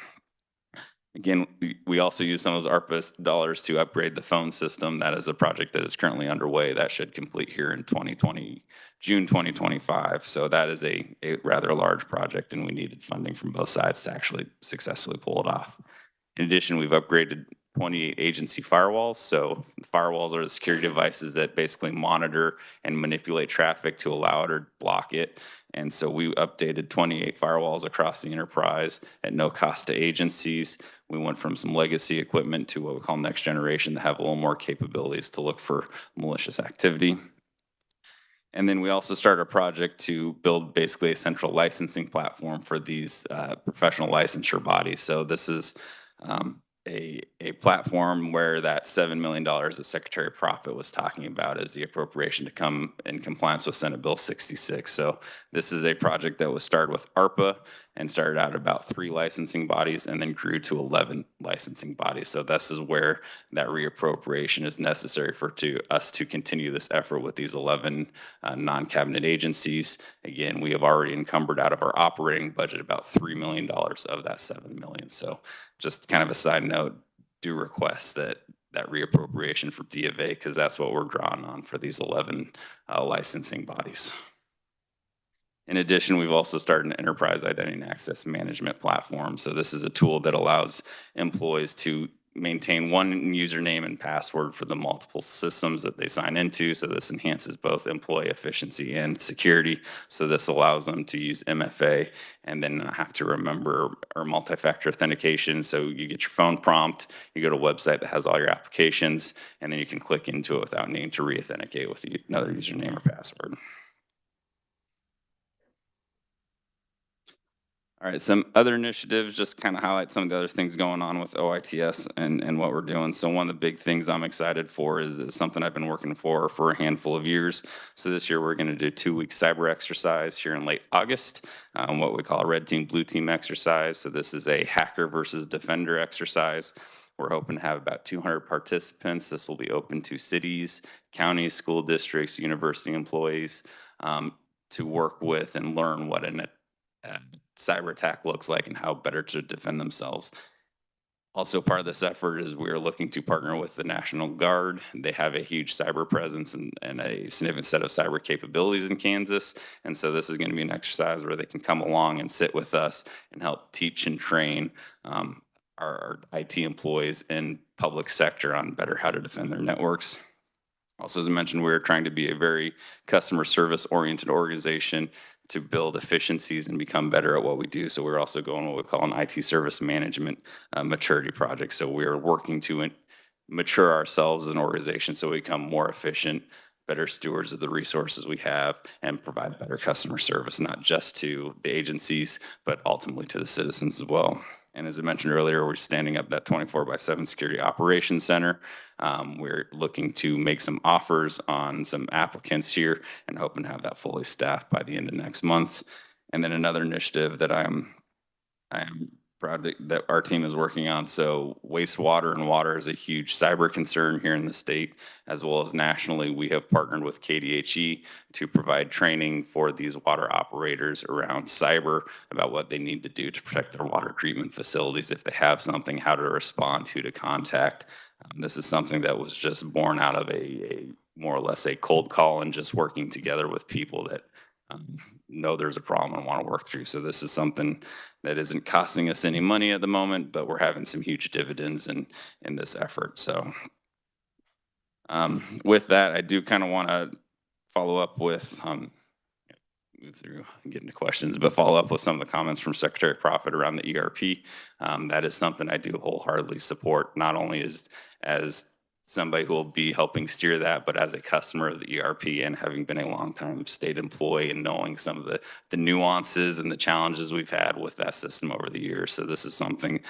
Again, we also use some of those ARPA dollars to upgrade the phone system. That is a project that is currently underway. That should complete here in June 2025. So that is a rather large project, and we needed funding from both sides to actually successfully pull it off. In addition, we've upgraded 28 agency firewalls. So firewalls are the security devices that basically monitor and manipulate traffic to allow it or block it. And so we updated 28 firewalls across the enterprise at no cost to agencies. We went from some legacy equipment to what we call next generation to have a little more capabilities to look for malicious activity. And then we also started a project to build basically a central licensing platform for these professional licensure bodies. So this is a platform where that $7 million that Secretary Profit was talking about is the appropriation to come in compliance with Senate Bill 66. So this is a project that was started with ARPA and started out about 3 licensing bodies and then grew to 11 licensing bodies. So this is where that reappropriation is necessary for us to continue this effort with these 11 non-cabinet agencies. Again, we have already encumbered out of our operating budget about $3 million of that $7 million. So just kind of a side note, do request that reappropriation for D of A because that's what we're drawing on for these 11 licensing bodies. In addition, we've also started an enterprise identity and access management platform. So this is a tool that allows employees to maintain one username and password for the multiple systems that they sign into. So this enhances both employee efficiency and security. So this allows them to use MFA and then not have to remember or multi-factor authentication. So you get your phone prompt, you go to a website that has all your applications, and then you can click into it without needing to re-authenticate with another username or password. All right, some other initiatives, just kind of highlight some of the other things going on with OITS and what we're doing. So one of the big things I'm excited for is something I've been working for a handful of years. So this year we're going to do a 2-week cyber exercise here in late August, what we call a red team, blue team exercise. So this is a hacker versus defender exercise. We're hoping to have about 200 participants. This will be open to cities, counties, school districts, university employees to work with and learn what a cyber attack looks like and how better to defend themselves. Also, part of this effort is we're looking to partner with the National Guard. They have a huge cyber presence and a significant set of cyber capabilities in Kansas. And so this is going to be an exercise where they can come along and sit with us and help teach and train our IT employees in public sector on better how to defend their networks. Also, as I mentioned, we're trying to be a very customer service oriented organization to build efficiencies and become better at what we do. So we're also going what we call an IT service management maturity project. So we're working to mature ourselves as an organization so we become more efficient, better stewards of the resources we have, and provide better customer service, not just to the agencies, but ultimately to the citizens as well. And as I mentioned earlier, we're standing up that 24/7 security operations center. We're looking to make some offers on some applicants here and hoping to have that fully staffed by the end of next month. And then another initiative that I am project that our team is working on. So wastewater and water is a huge cyber concern here in the state, as well as nationally. We have partnered with KDHE to provide training for these water operators around cyber about what they need to do to protect their water treatment facilities. If they have something, how to respond, who to contact. This is something that was just born out of a more or less a cold call and just working together with people that know there's a problem and want to work through. So this is something that isn't costing us any money at the moment, but we're having some huge dividends in this effort. So with that, I do kind of want to follow up with, move through and get into questions, but follow up with some of the comments from Secretary Profit around the ERP. That is something I do wholeheartedly support, not only as somebody who will be helping steer that, but as a customer of the ERP and having been a longtime state employee and knowing some of the nuances and the challenges we've had with that system over the years. So this is something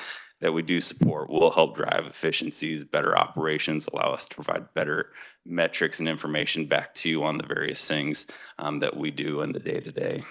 that we do support, will help drive efficiencies, better operations, allow us to provide better metrics and information back to you on the various things that we do in the day-to-day.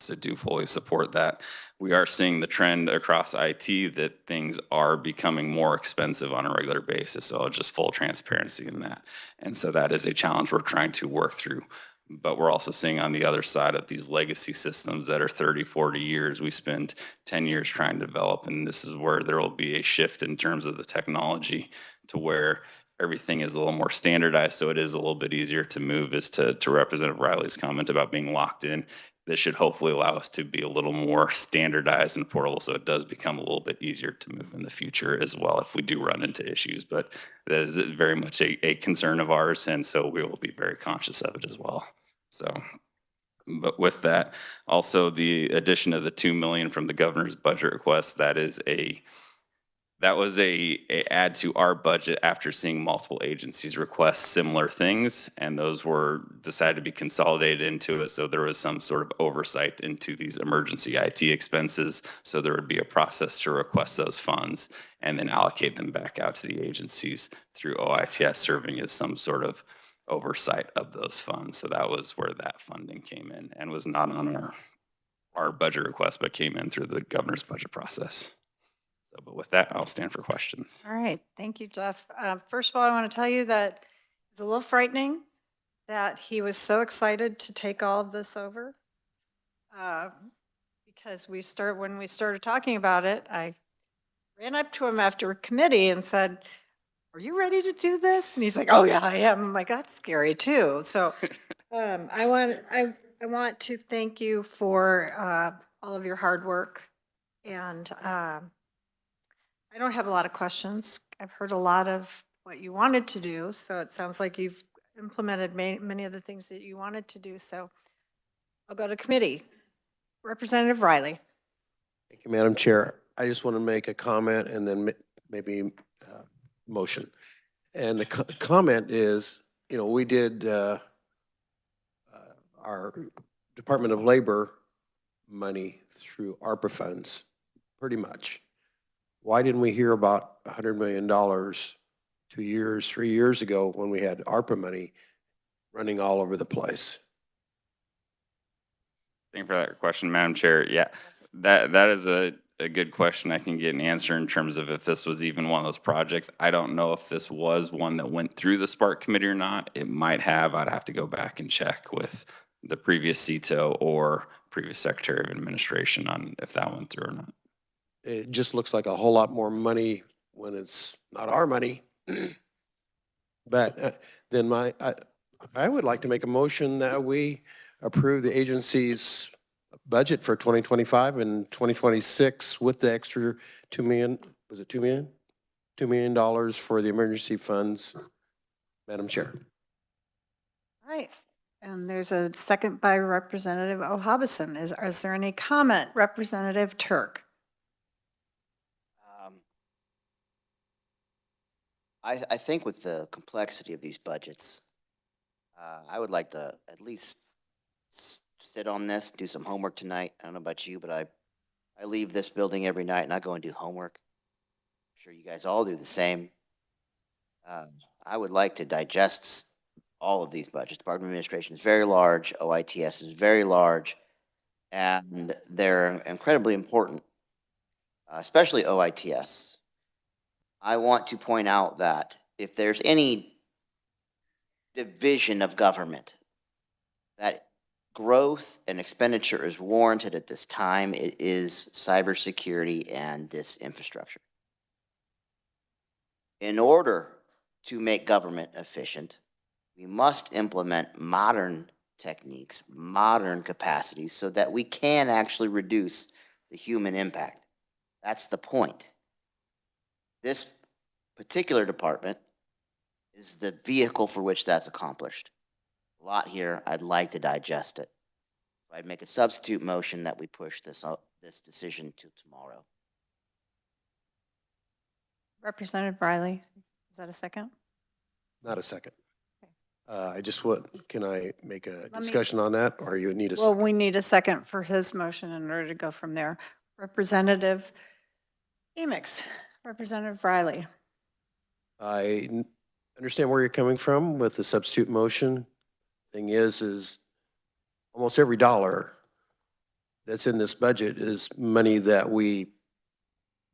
So do fully support that. We are seeing the trend across IT that things are becoming more expensive on a regular basis. So just full transparency in that. And so that is a challenge we're trying to work through. But we're also seeing on the other side of these legacy systems that are 30, 40 years, we spend 10 years trying to develop. And this is where there will be a shift in terms of the technology to where everything is a little more standardized. So it is a little bit easier to move as to Representative Riley's comment about being locked in. This should hopefully allow us to be a little more standardized and portable, so it does become a little bit easier to move in the future as well if we do run into issues. But that is very much a concern of ours, and so we will be very conscious of it as well. So, but with that, also the addition of the 2 million from the governor's budget request, that was a add to our budget after seeing multiple agencies request similar things, and those were decided to be consolidated into it. So there was some sort of oversight into these emergency IT expenses. So there would be a process to request those funds and then allocate them back out to the agencies through OITS serving as some sort of oversight of those funds. So that was where that funding came in and was not on our budget request, but came in through the governor's budget process. So, but with that, I'll stand for questions. All right, thank you, Jeff. First of all, I want to tell you that it's a little frightening that he was so excited to take all of this over. Because when we started talking about it, I ran up to him after a committee and said, "Are you ready to do this?" And he's like, "Oh yeah, I am." I'm like, "That's scary too." So I want to thank you for all of your hard work. And I don't have a lot of questions. I've heard a lot of what you wanted to do, so it sounds like you've implemented many of the things that you wanted to do. So I'll go to committee. Representative Riley. Thank you, Madam Chair. I just want to make a comment and then maybe motion. And the comment is, we did our Department of Labor money through ARPA funds, pretty much. Why didn't we hear about $100 million 2 years, 3 years ago when we had ARPA money running all over the place? Thank you for that question, Madam Chair. Yeah, that is a good question. I can get an answer in terms of if this was even one of those projects. I don't know if this was one that went through the Spark Committee or not. It might have. I'd have to go back and check with the previous CTO or previous Secretary of Administration on if that went through or not. It just looks like a whole lot more money when it's not our money. But then I would like to make a motion that we approve the agency's budget for 2025 and 2026 with the extra 2 million, was it 2 million? $2 million for the emergency funds, Madam Chair. All right. And there's a second by Representative O'Hobson. Is there any comment? Representative Turk. I think with the complexity of these budgets, I would like to at least sit on this, do some homework tonight. I don't know about you, but I leave this building every night and I go and do homework. I'm sure you guys all do the same. I would like to digest all of these budgets. Department of Administration is very large. OITS is very large, and they're incredibly important. especially OITS. I want to point out that if there's any division of government that growth and expenditure is warranted at this time, it is cybersecurity and this infrastructure. In order to make government efficient, we must implement modern techniques, modern capacities, so that we can actually reduce the human impact. That's the point. This particular department is the vehicle for which that's accomplished. A lot here, I'd like to digest it. I'd make a substitute motion that we push this decision to tomorrow. Representative Riley, is that a second? Not a second. I just want, can I make a me- discussion on that, or you need a Well, second? we need a second for his motion in order to go from there. Representative Emix, Representative Riley. I understand where you're coming from with the substitute motion. Thing is almost every dollar that's in this budget is money that we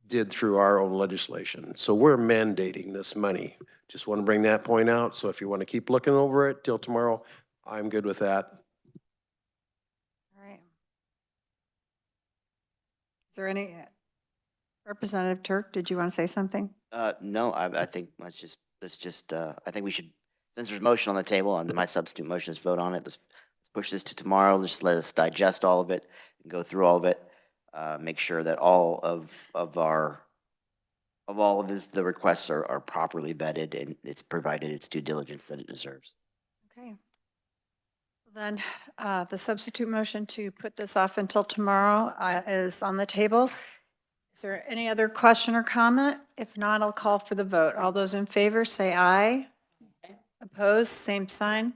did through our own legislation. So we're mandating this money. Just want to bring that point out. So if you want to keep looking over it till tomorrow, I'm good with that. All right. Is there any, Representative Turk, did you want to say something? No, I think let's just, I think we should, since there's a motion on the table and my substitute motion is vote on it, let's push this to tomorrow. Just let us digest all of it and go through all of it. Make sure that all of the requests are properly vetted and it's provided its due diligence that it deserves. Okay. Then the substitute motion to put this off until tomorrow is on the table. Is there any other question or comment? If not, I'll call for the vote. All those in favor say aye. Opposed, same sign.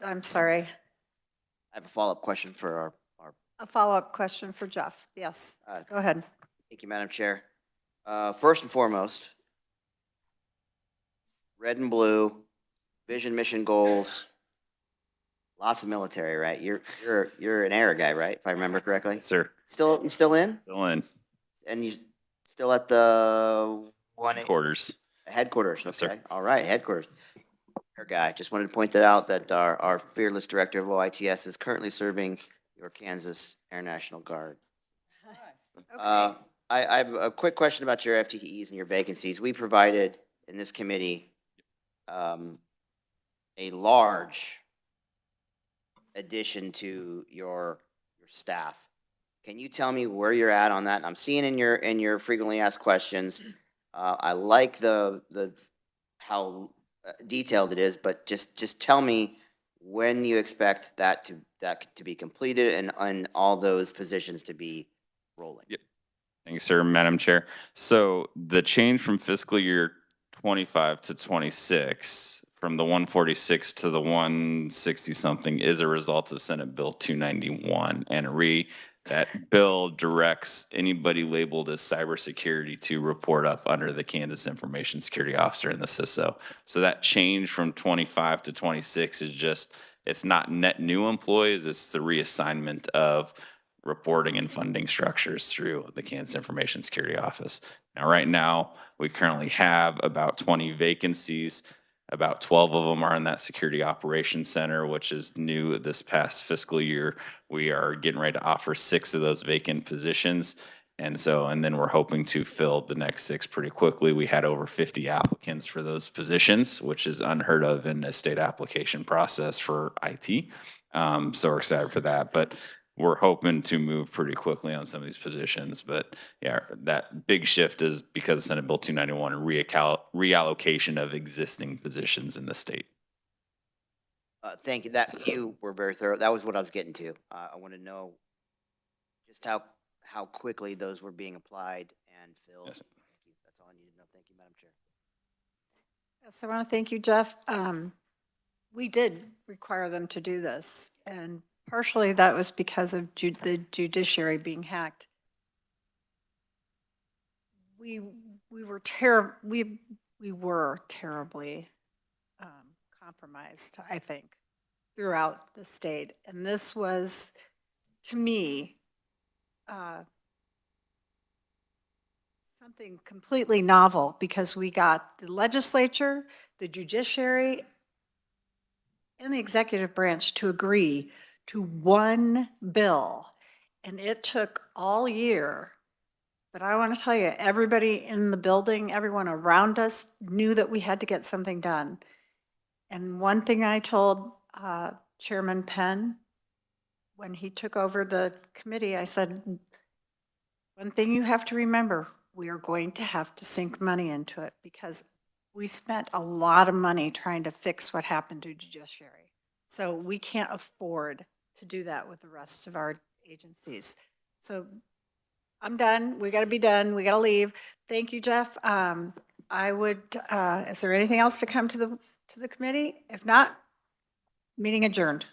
I'm sorry. I have a follow-up question for our A follow-up question for Jeff. Yes, go ahead. thank you, Madam Chair. First and foremost, red and blue, vision, mission, goals, lots of military, right? You're an air guy, right? If I remember correctly. Sir, You still in? still in And you still at the quarters. headquarters? Yes, sir. Okay, all right, headquarters. Air guy. Just wanted to point that out that our fearless director of OITS is currently serving your Kansas Air National Guard. I have a quick question about your FTEs and your vacancies. We provided in this committee a large addition to your staff. Can you tell me where you're at on that? And I'm seeing in your frequently asked questions. I like the how detailed it is, but just tell me when you expect that to be completed and all those positions to be rolling. Yep. Thank you, sir, Madam Chair. So the change from fiscal year 25 to 26, from the 146 to the 160 something, is a result of Senate Bill 291. And that bill directs anybody labeled as cybersecurity to report up under the Kansas Information Security Officer in the CISO. So that change from 25 to 26 is just, it's not net new employees, it's the reassignment of reporting and funding structures through the Kansas Information Security Office. Now, right now, we currently have about 20 vacancies. About 12 of them are in that Security Operations Center, which is new this past fiscal year. We are getting ready to offer 6 of those vacant positions. And then we're hoping to fill the next 6 pretty quickly. We had over 50 applicants for those positions, which is unheard of in a state application process for IT. So we're excited for that. But we're hoping to move pretty quickly on some of these positions. But yeah, that big shift is because of Senate Bill 291 and reallocation of existing positions in the state. Thank you. You were very thorough. That was what I was getting to. I want to know just how quickly those were being applied and filled. Yes. Thank you. That's all I needed to know. Thank you, Madam Chair. Yes, I want to thank you, Jeff. We did require them to do this, and partially that was because of the judiciary being hacked. We were terribly compromised, I think, throughout the state. And this was, to me, something completely novel because we got the legislature, the judiciary, and the executive branch to agree to one bill. And it took all year. But I want to tell you, everybody in the building, everyone around us knew that we had to get something done. And one thing I told Chairman Penn when he took over the committee, I said, one thing you have to remember, we are going to have to sink money into it because we spent a lot of money trying to fix what happened to judiciary. So we can't afford to do that with the rest of our agencies. So I'm done. We got to be done. We got to leave. Thank you, Jeff. I would, is there anything else to come to the committee? If not, meeting adjourned.